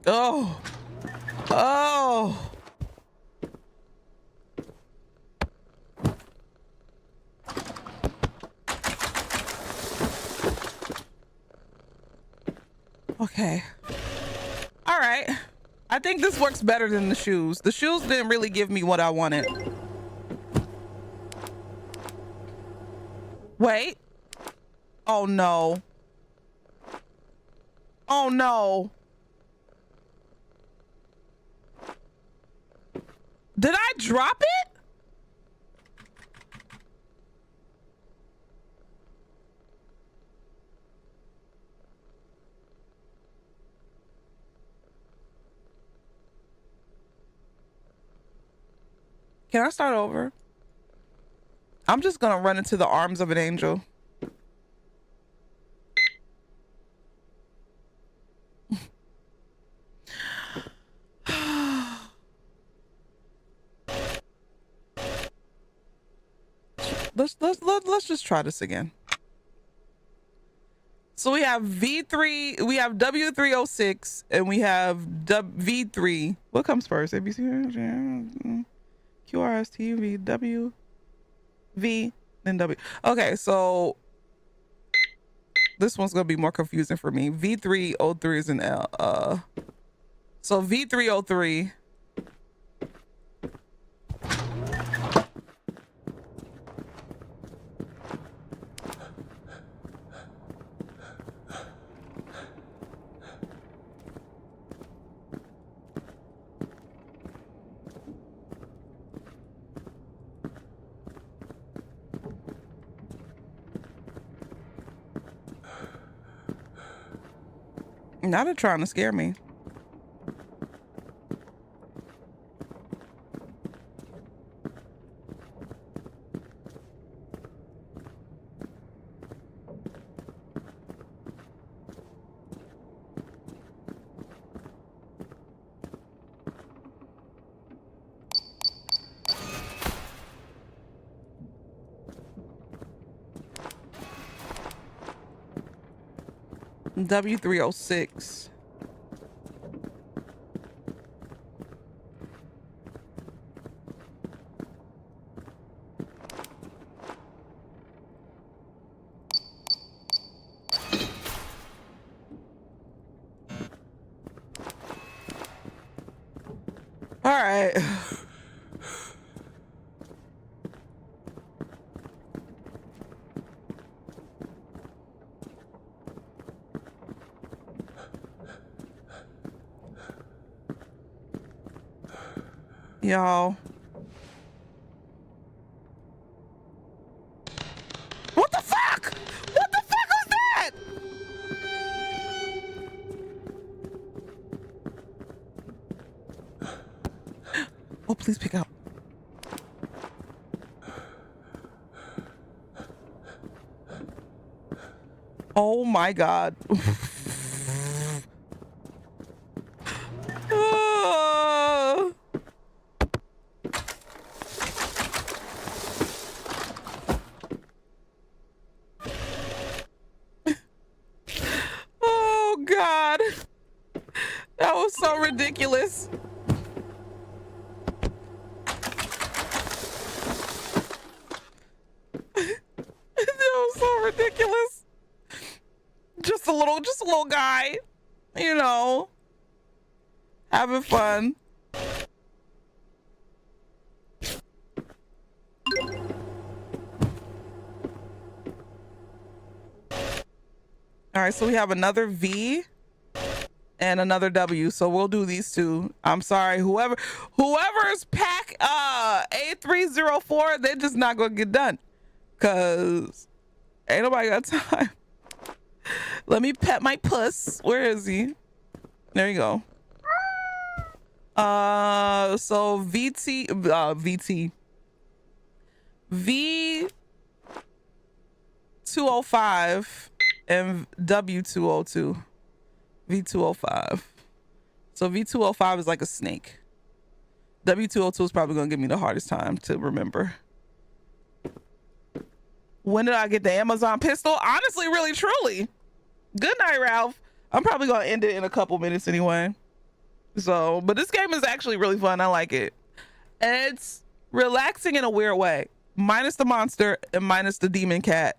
Oh. Oh. Okay. All right. I think this works better than the shoes. The shoes didn't really give me what I wanted. Wait. Oh no. Oh no. Did I drop it? Can I start over? I'm just gonna run into the arms of an angel. Let's just try this again. So we have V3, we have W306, and we have V3. What comes first? ABC, QRST, V, W, V, then W. Okay, so this one's gonna be more confusing for me. V303 is an L. So V303. Now they're trying to scare me. W306. All right. Y'all. What the fuck? What the fuck was that? Oh, please pick up. Oh my God. Oh God. That was so ridiculous. That was so ridiculous. Just a little guy, you know, having fun. All right, so we have another V and another W, so we'll do these two. I'm sorry, whoever's pack A304, they're just not gonna get done, cause ain't nobody got time. Let me pet my puss. Where is he? There you go. So V205 and W202. V205. So V205 is like a snake. W202 is probably gonna give me the hardest time to remember. When did I get the Amazon pistol? Honestly, really, truly. Good night, Ralph. I'm probably gonna end it in a couple minutes anyway. So, but this game is actually really fun. I like it. And it's relaxing in a weird way. Minus the monster and minus the demon cat.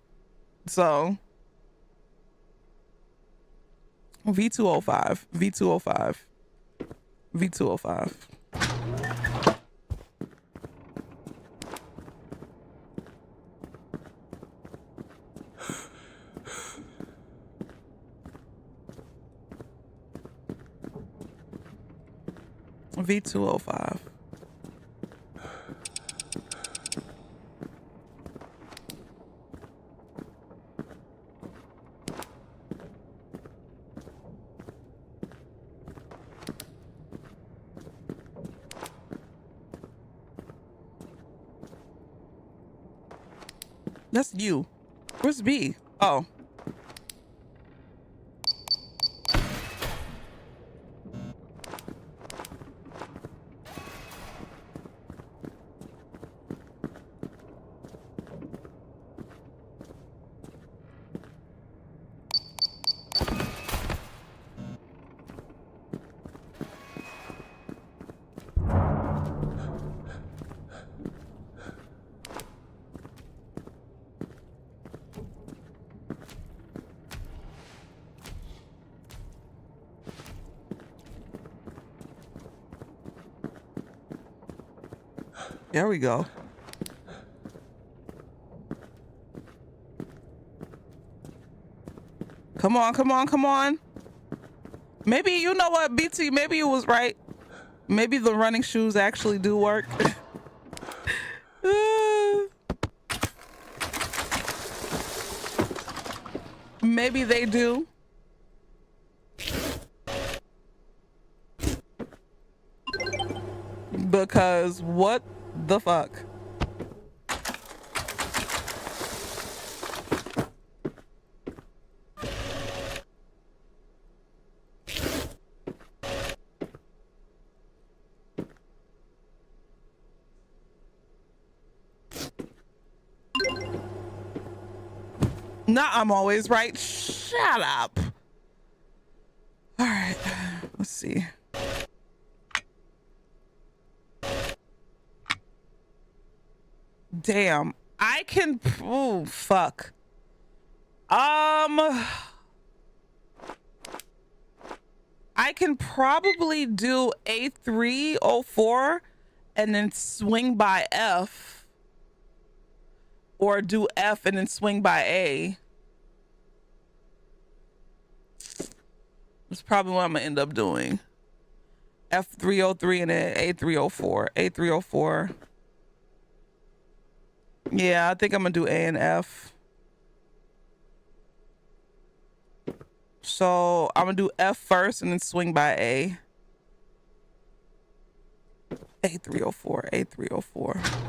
So, V205, V205, V205. V205. That's you. Where's B? Oh. There we go. Come on, come on, come on. Maybe, you know what, BT, maybe you was right. Maybe the running shoes actually do work. Maybe they do. because what the fuck? Nah, I'm always right. Shut up. All right, let's see. Damn, I can. Oh fuck. I can probably do A304 and then swing by F, or do F and then swing by A. That's probably what I'm gonna end up doing. F303 and then A304. A304. Yeah, I think I'm gonna do A and F. So I'm gonna do F first and then swing by A. A304, A304.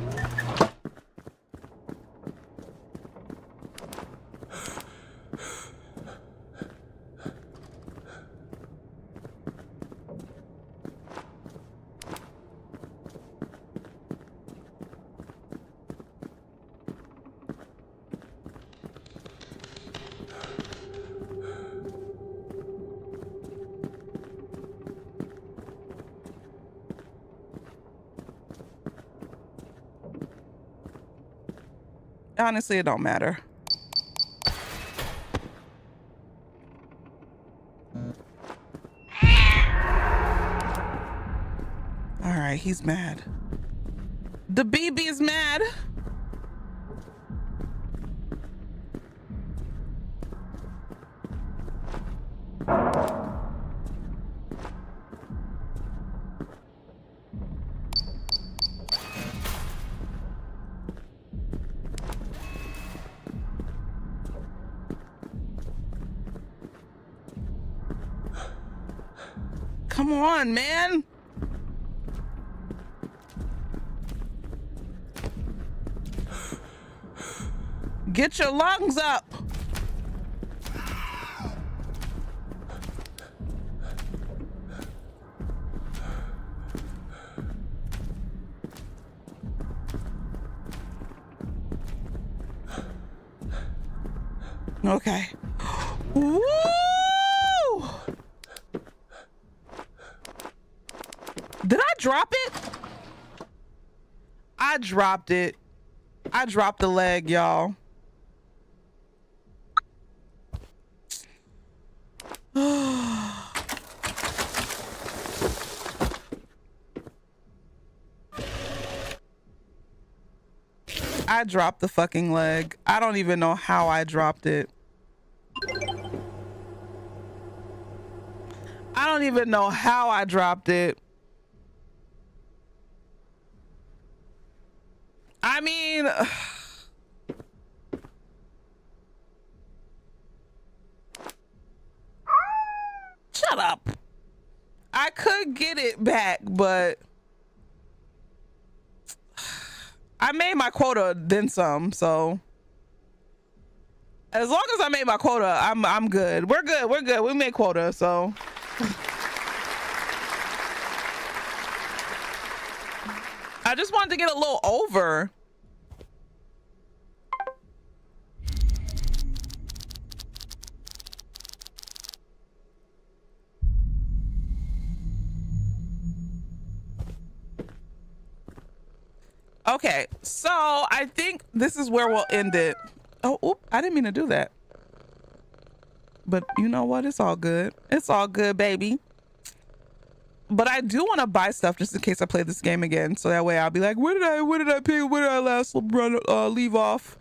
Honestly, it don't matter. All right, he's mad. The BB is mad. Come on, man. Get your lungs up. Okay. Woo! Did I drop it? I dropped it. I dropped the leg, y'all. I dropped the fucking leg. I don't even know how I dropped it. I don't even know how I dropped it. I mean, shut up. I could get it back, but I made my quota, then some. So as long as I made my quota, I'm good. We're good. We're good. We made quota, so. I just wanted to get a little over. Okay, so I think this is where we'll end it. Oh, oop, I didn't mean to do that. But you know what? It's all good. It's all good, baby. But I do want to buy stuff just in case I play this game again. So that way I'll be like, where did I pick? Where did I last leave off?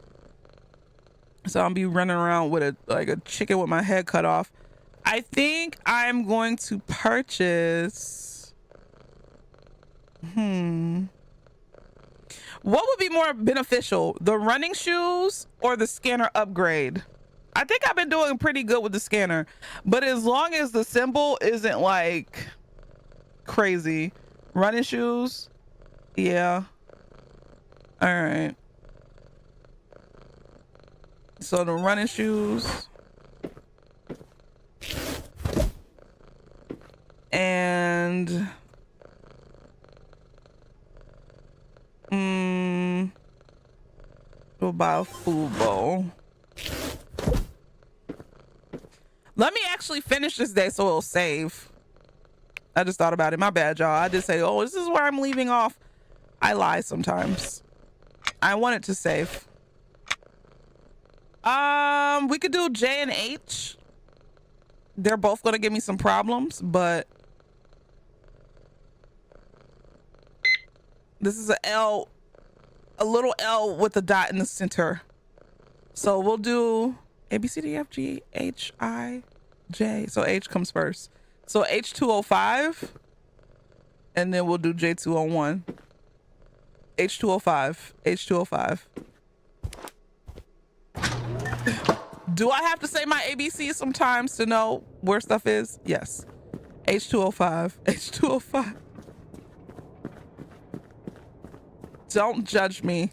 So I'll be running around with a chicken with my head cut off. I think I'm going to purchase. What would be more beneficial, the running shoes or the scanner upgrade? I think I've been doing pretty good with the scanner, but as long as the symbol isn't like crazy, Running shoes. Yeah. All right. So the running shoes. And we'll buy a food bowl. Let me actually finish this day so it'll save. I just thought about it. My bad, y'all. I did say, oh, this is where I'm leaving off. I lie sometimes. I want it to save. We could do J and H. They're both gonna give me some problems, but this is a L, a little L with a dot in the center. So we'll do A, B, C, D, F, G, H, I, J. So H comes first. So H205, and then we'll do J201. H205, H205. Do I have to say my ABC sometimes to know where stuff is? Yes. H205, H205. Don't judge me.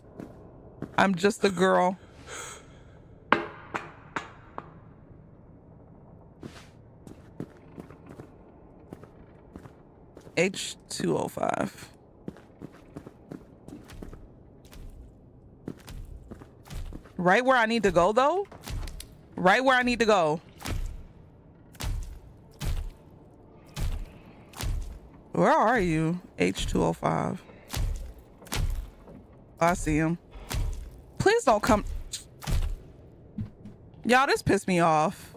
I'm just a girl. H205. Right where I need to go though? Right where I need to go. Where are you? H205. I see him. Please don't come. Y'all, this pissed me off.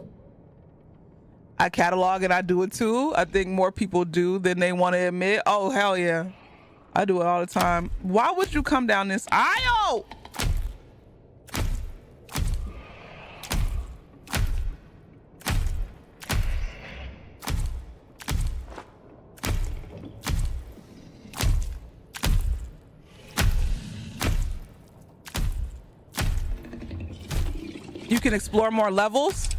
I catalog and I do it too. I think more people do than they want to admit. Oh, hell yeah. I do it all the time. Why would you come down this aisle? You can explore more levels.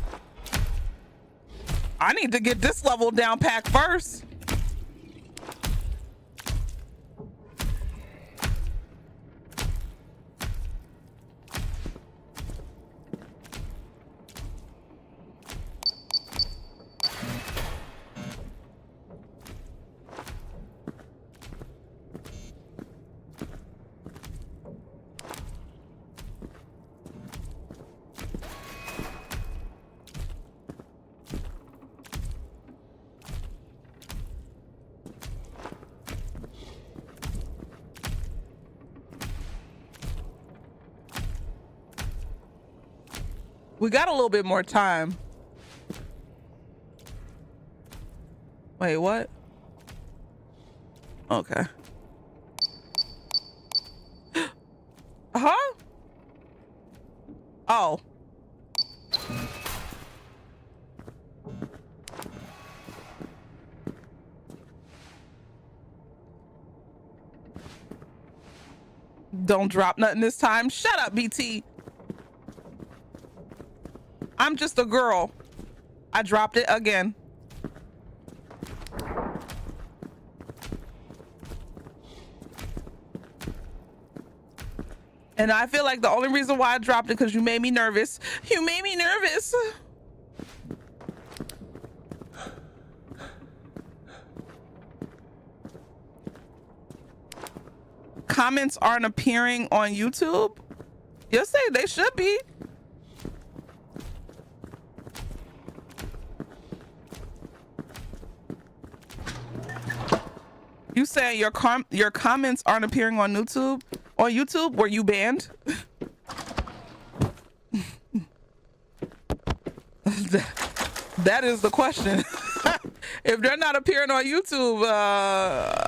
I need to get this level down packed first. We got a little bit more time. Wait, what? Okay. Huh? Oh. Don't drop nothing this time. Shut up, BT. I'm just a girl. I dropped it again. And I feel like the only reason why I dropped it because you made me nervous. You made me nervous. Comments aren't appearing on YouTube? Yes, they should be. You saying your comments aren't appearing on YouTube? On YouTube, were you banned? That is the question. If they're not appearing on YouTube,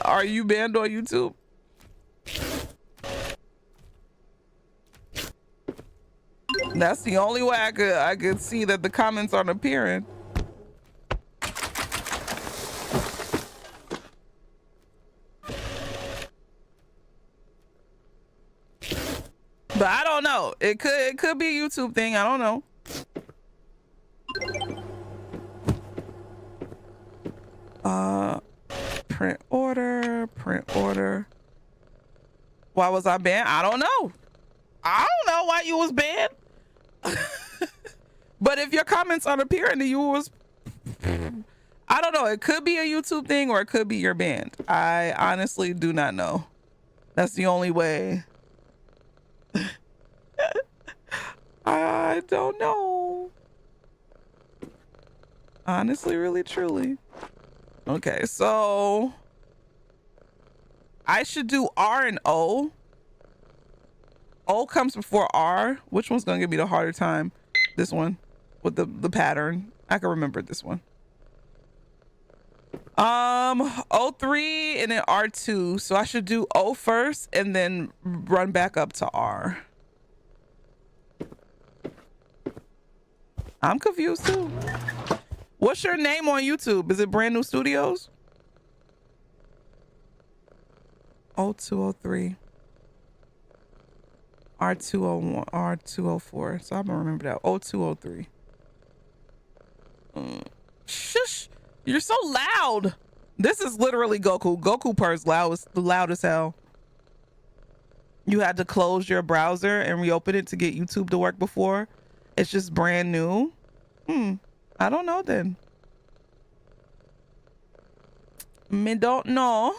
are you banned on YouTube? That's the only way I could see that the comments aren't appearing. But I don't know. It could be a YouTube thing. I don't know. Print order. print order. Why was I banned? I don't know. I don't know why you was banned. But if your comments aren't appearing to you, was, I don't know. It could be a YouTube thing or it could be your banned. I honestly do not know. That's the only way. I don't know. Honestly, really, truly. Okay, so I should do R and O. O comes before R. Which one's gonna give me the harder time? This one with the pattern. I can remember this one. O3 and then R2. So I should do O first and then run back up to R. I'm confused too. What's your name on YouTube? Is it Brand New Studios? O203. R201, R204. So I'm gonna remember that. O203. Shush! You're so loud. This is literally Goku. Goku purrs loud as hell. You had to close your browser and reopen it to get YouTube to work before. It's just brand new. I don't know then. Me don't know.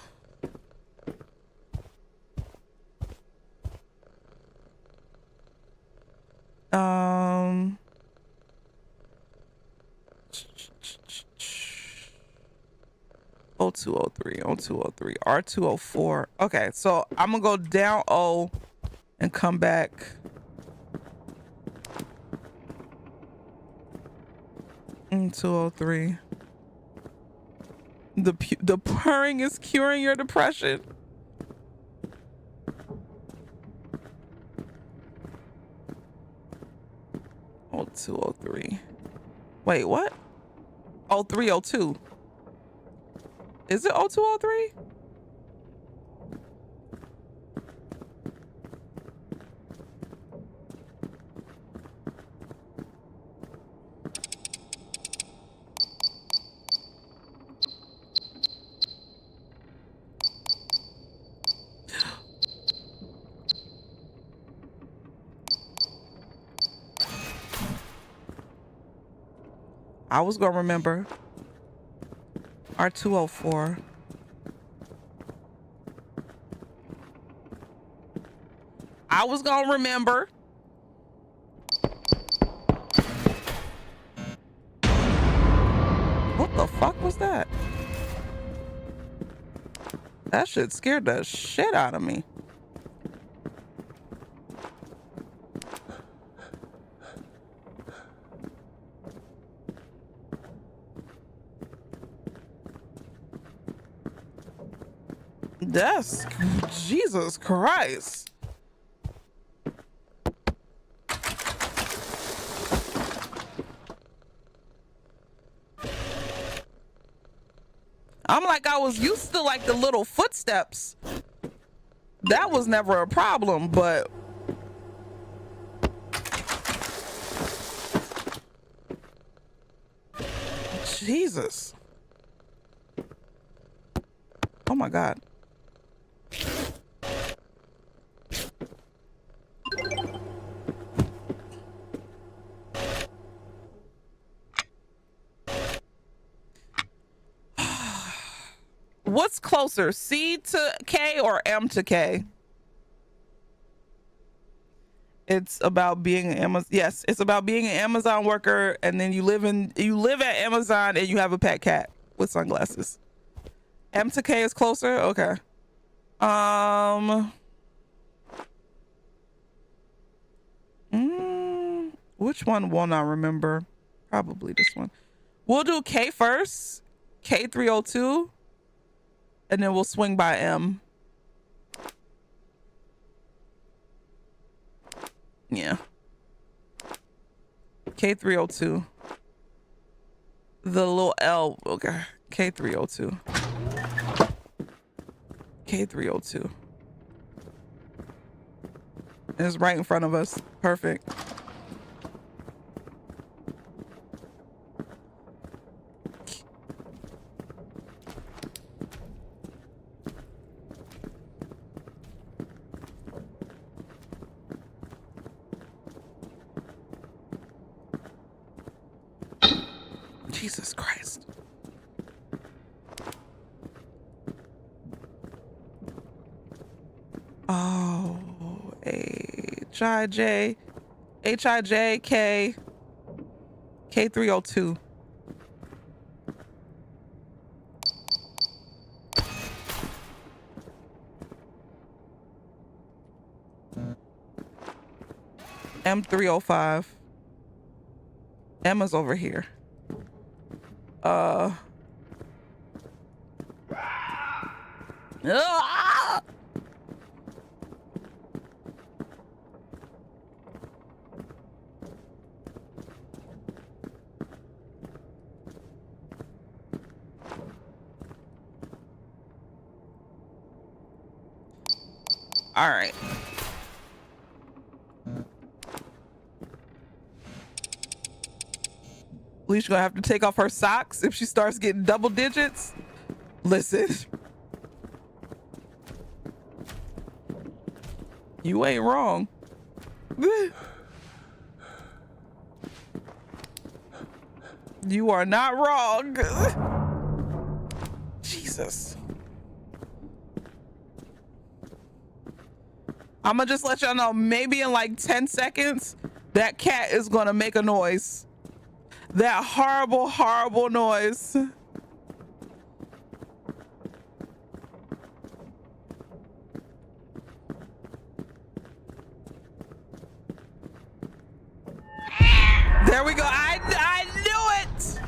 O203, O203, R204. Okay, so I'm gonna go down O and come back. Mm, 203. The purring is curing your depression. Oh, 203. Wait, what? Oh, 302. Is it 0203? I was gonna remember. R204. I was gonna remember. What the fuck was that? That shit scared the shit out of me. That's Jesus Christ. I'm like, I was used to like the little footsteps. That was never a problem, but Jesus. Oh my God. What's closer, C to K or M to K? It's about being an Amazon. Yes, it's about being an Amazon worker, and then you live at Amazon and you have a pet cat with sunglasses. M to K is closer. Okay. Which one won't I remember? Probably this one. We'll do K first. K302. And then we'll swing by M. Yeah. K302. The little L. Okay. K302. K302. It's right in front of us. Perfect. Jesus Christ. Oh, H-I-J, K, K302. M305. Emma's over here. Ah! All right. At least you're gonna have to take off her socks if she starts getting double digits. Listen. You ain't wrong. You are not wrong. Jesus. I'm gonna just let y'all know, maybe in like 10 seconds, that cat is gonna make a noise. That horrible, horrible noise. There we go. I knew it.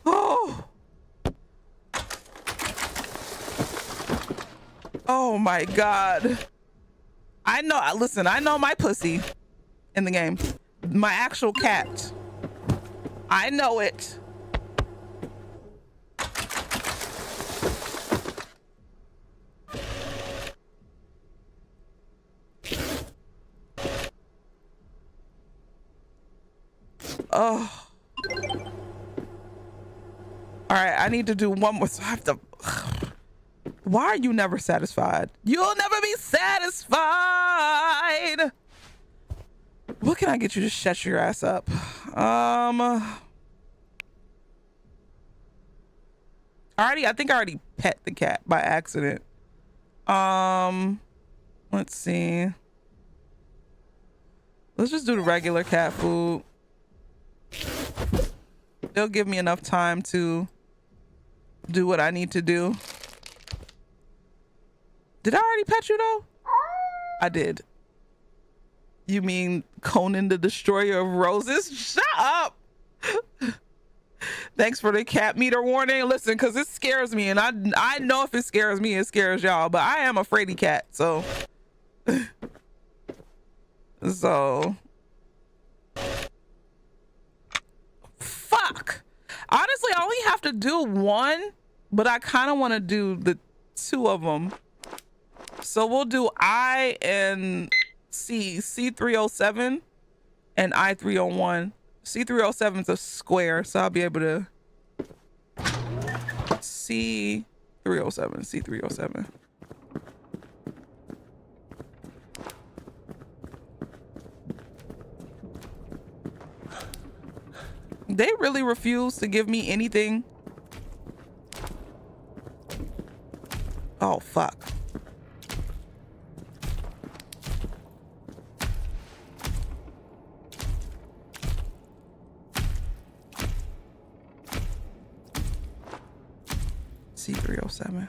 Oh. Oh my God. I know. Listen, I know my pussy in the game. My actual cat. I know it. Oh. All right, I need to do one more. So I have to. Why are you never satisfied? You'll never be satisfied. What can I get you to shut your ass up? I think I already pet the cat by accident. Let's see. Let's just do the regular cat food. They'll give me enough time to do what I need to do. Did I already pet you though? I did. You mean Conan the Destroyer of Roses? Shut up. Thanks for the cat meter warning. Listen, because it scares me, and I know if it scares me, it scares y'all, but I am a fraidy cat, so. So. Fuck. Honestly, I only have to do one, but I kind of want to do the two of them. So we'll do I and C307 and I301. C307 is a square, so I'll be able to C307. They really refuse to give me anything. Oh, fuck. C307.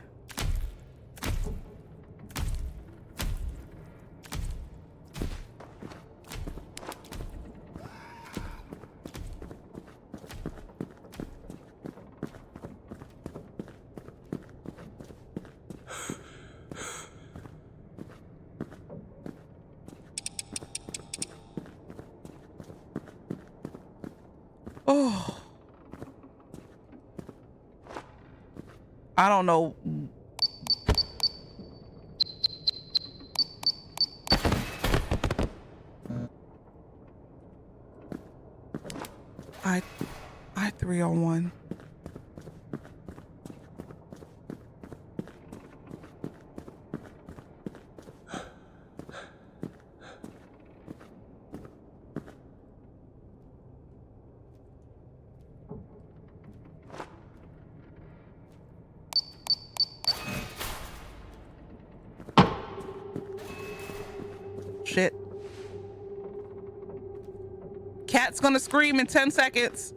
Oh. I don't know. I301. Cat's gonna scream in 10 seconds.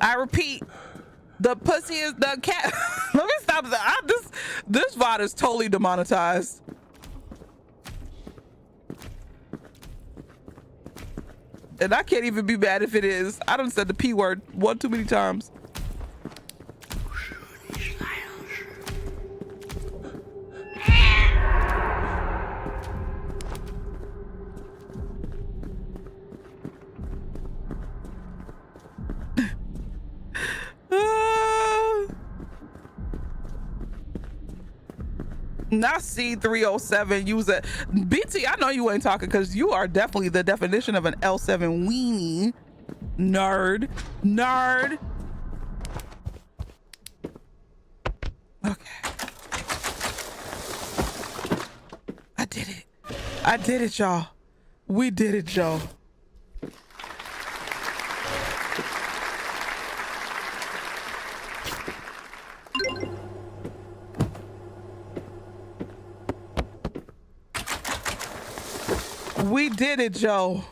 I repeat, the pussy is the cat. Let me stop that. This VOD is totally demonetized. And I can't even be mad if it is. I done said the P word one too many times. Not C307. Use it. BT, I know you ain't talking because you are definitely the definition of an L7 weenie. Nerd. Okay. I did it, y'all. We did it, y'all. We did it, Joe.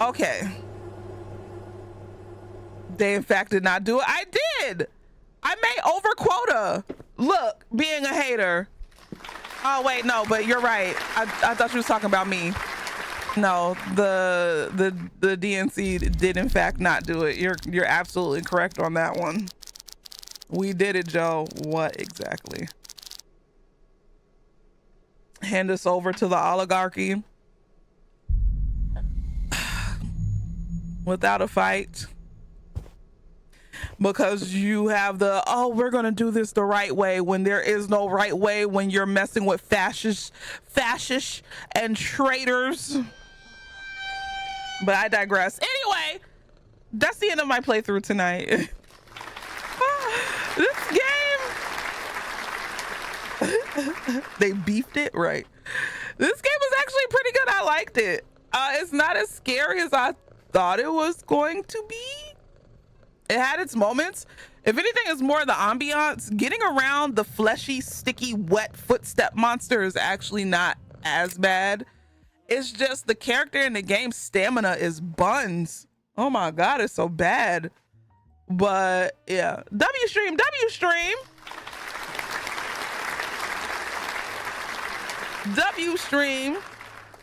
Okay. They in fact did not do it. I did. I made over quota. Look, being a hater. Oh wait, no, but you're right. I thought you was talking about me. No, the DNC did in fact not do it. You're absolutely correct on that one. We did it, Joe. What exactly? Hand us over to the oligarchy without a fight, because you have the, oh, we're gonna do this the right way, when there is no right way, when you're messing with fascists and traitors. But I digress. Anyway, that's the end of my playthrough tonight. This game, they beefed it right. This game was actually pretty good. I liked it. It's not as scary as I thought it was going to be. It had its moments. If anything, it's more the ambiance. Getting around the fleshy, sticky, wet footstep monster is actually not as bad. It's just the character in the game stamina is buns. Oh my God, it's so bad. But yeah, W stream.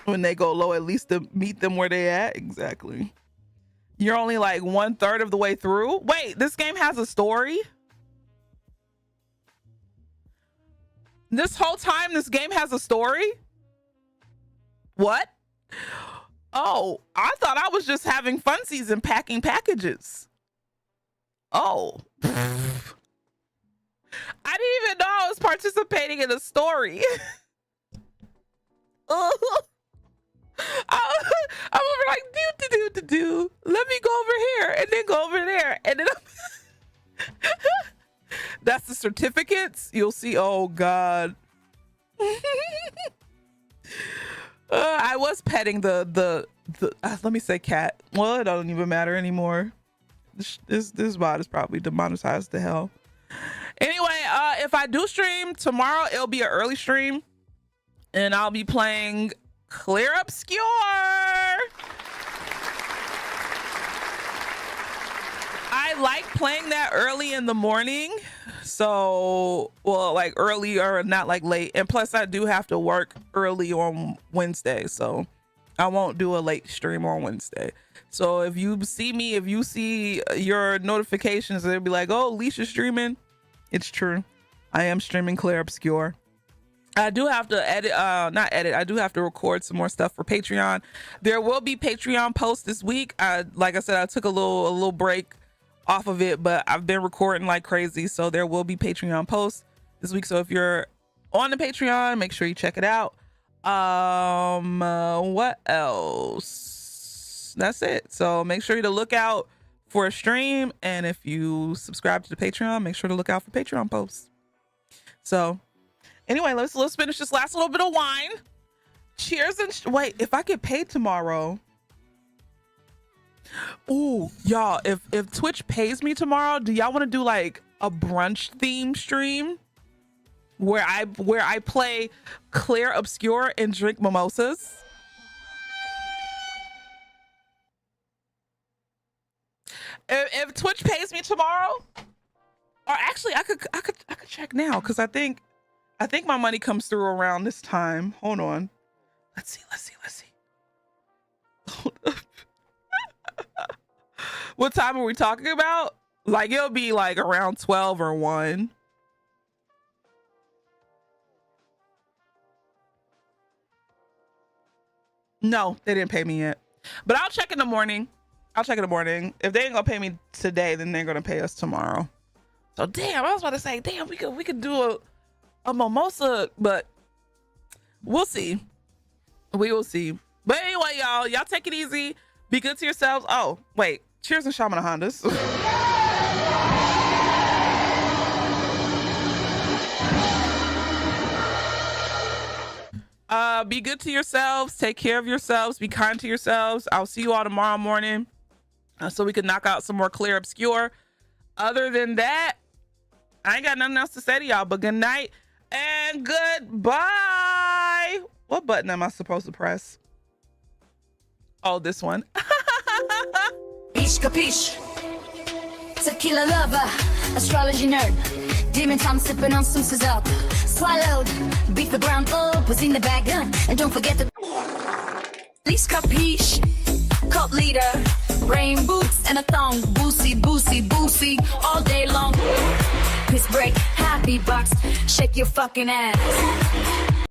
When they go low, at least to meet them where they at. Exactly. You're only like 1/3 of the way through. Wait, this game has a story? This whole time this game has a story? What? Oh, I thought I was just having funsies and packing packages. Oh. I didn't even know I was participating in a story. I was like, do. Let me go over here and then go over there. And then that's the certificates. You'll see. Oh God. I was petting the let me say cat. Well, it don't even matter anymore. This bot is probably demonetized to hell. Anyway, if I do stream tomorrow, it'll be an early stream, and I'll be playing Clear Obscure. I like playing that early in the morning. So, well, like early or not like late. And plus I do have to work early on Wednesday. So I won't do a late stream on Wednesday. So if you see your notifications, they'll be like, oh, Alicia's streaming. It's true. I am streaming Clear Obscure. I do have to I do have to record some more stuff for Patreon. There will be Patreon posts this week. Like I said, I took a little break off of it, but I've been recording like crazy, so there will be Patreon posts this week. So if you're on the Patreon, make sure you check it out. What else? That's it. So make sure to look out for a stream, and if you subscribe to the Patreon, make sure to look out for Patreon posts. So anyway, let's finish this last little bit of wine. Cheers. And wait, if I get paid tomorrow, Ooh, y'all, if Twitch pays me tomorrow, do y'all want to do like a brunch theme stream where I play Clear Obscure and drink mimosas? If Twitch pays me tomorrow, or actually I could check now, because I think my money comes through around this time. Hold on. Let's see. Hold up. What time are we talking about? Like, it'll be like around 12 or 1. No, they didn't pay me yet. But I'll check in the morning. If they ain't gonna pay me today, then they're gonna pay us tomorrow. So damn, I was about to say, damn, we could do a mimosa, but we'll see. We will see. But anyway, y'all take it easy. Be good to yourselves. Oh, wait. Cheers and Shaman Hondas. Be good to yourselves. Take care of yourselves. Be kind to yourselves. I'll see you all tomorrow morning so we can knock out some more Clear Obscure. Other than that, I ain't got nothing else to say to y'all, but good night and goodbye. What button am I supposed to press? Oh, this one. Capiche? Tequila lover, astrology nerd. Demon time sipping on some scissor. Swallowed, beat the ground up, was in the bag, and don't forget the least capiche. Cult leader, rain boots and a thong, boosie, all day long. Piss break, happy box, shake your fucking ass.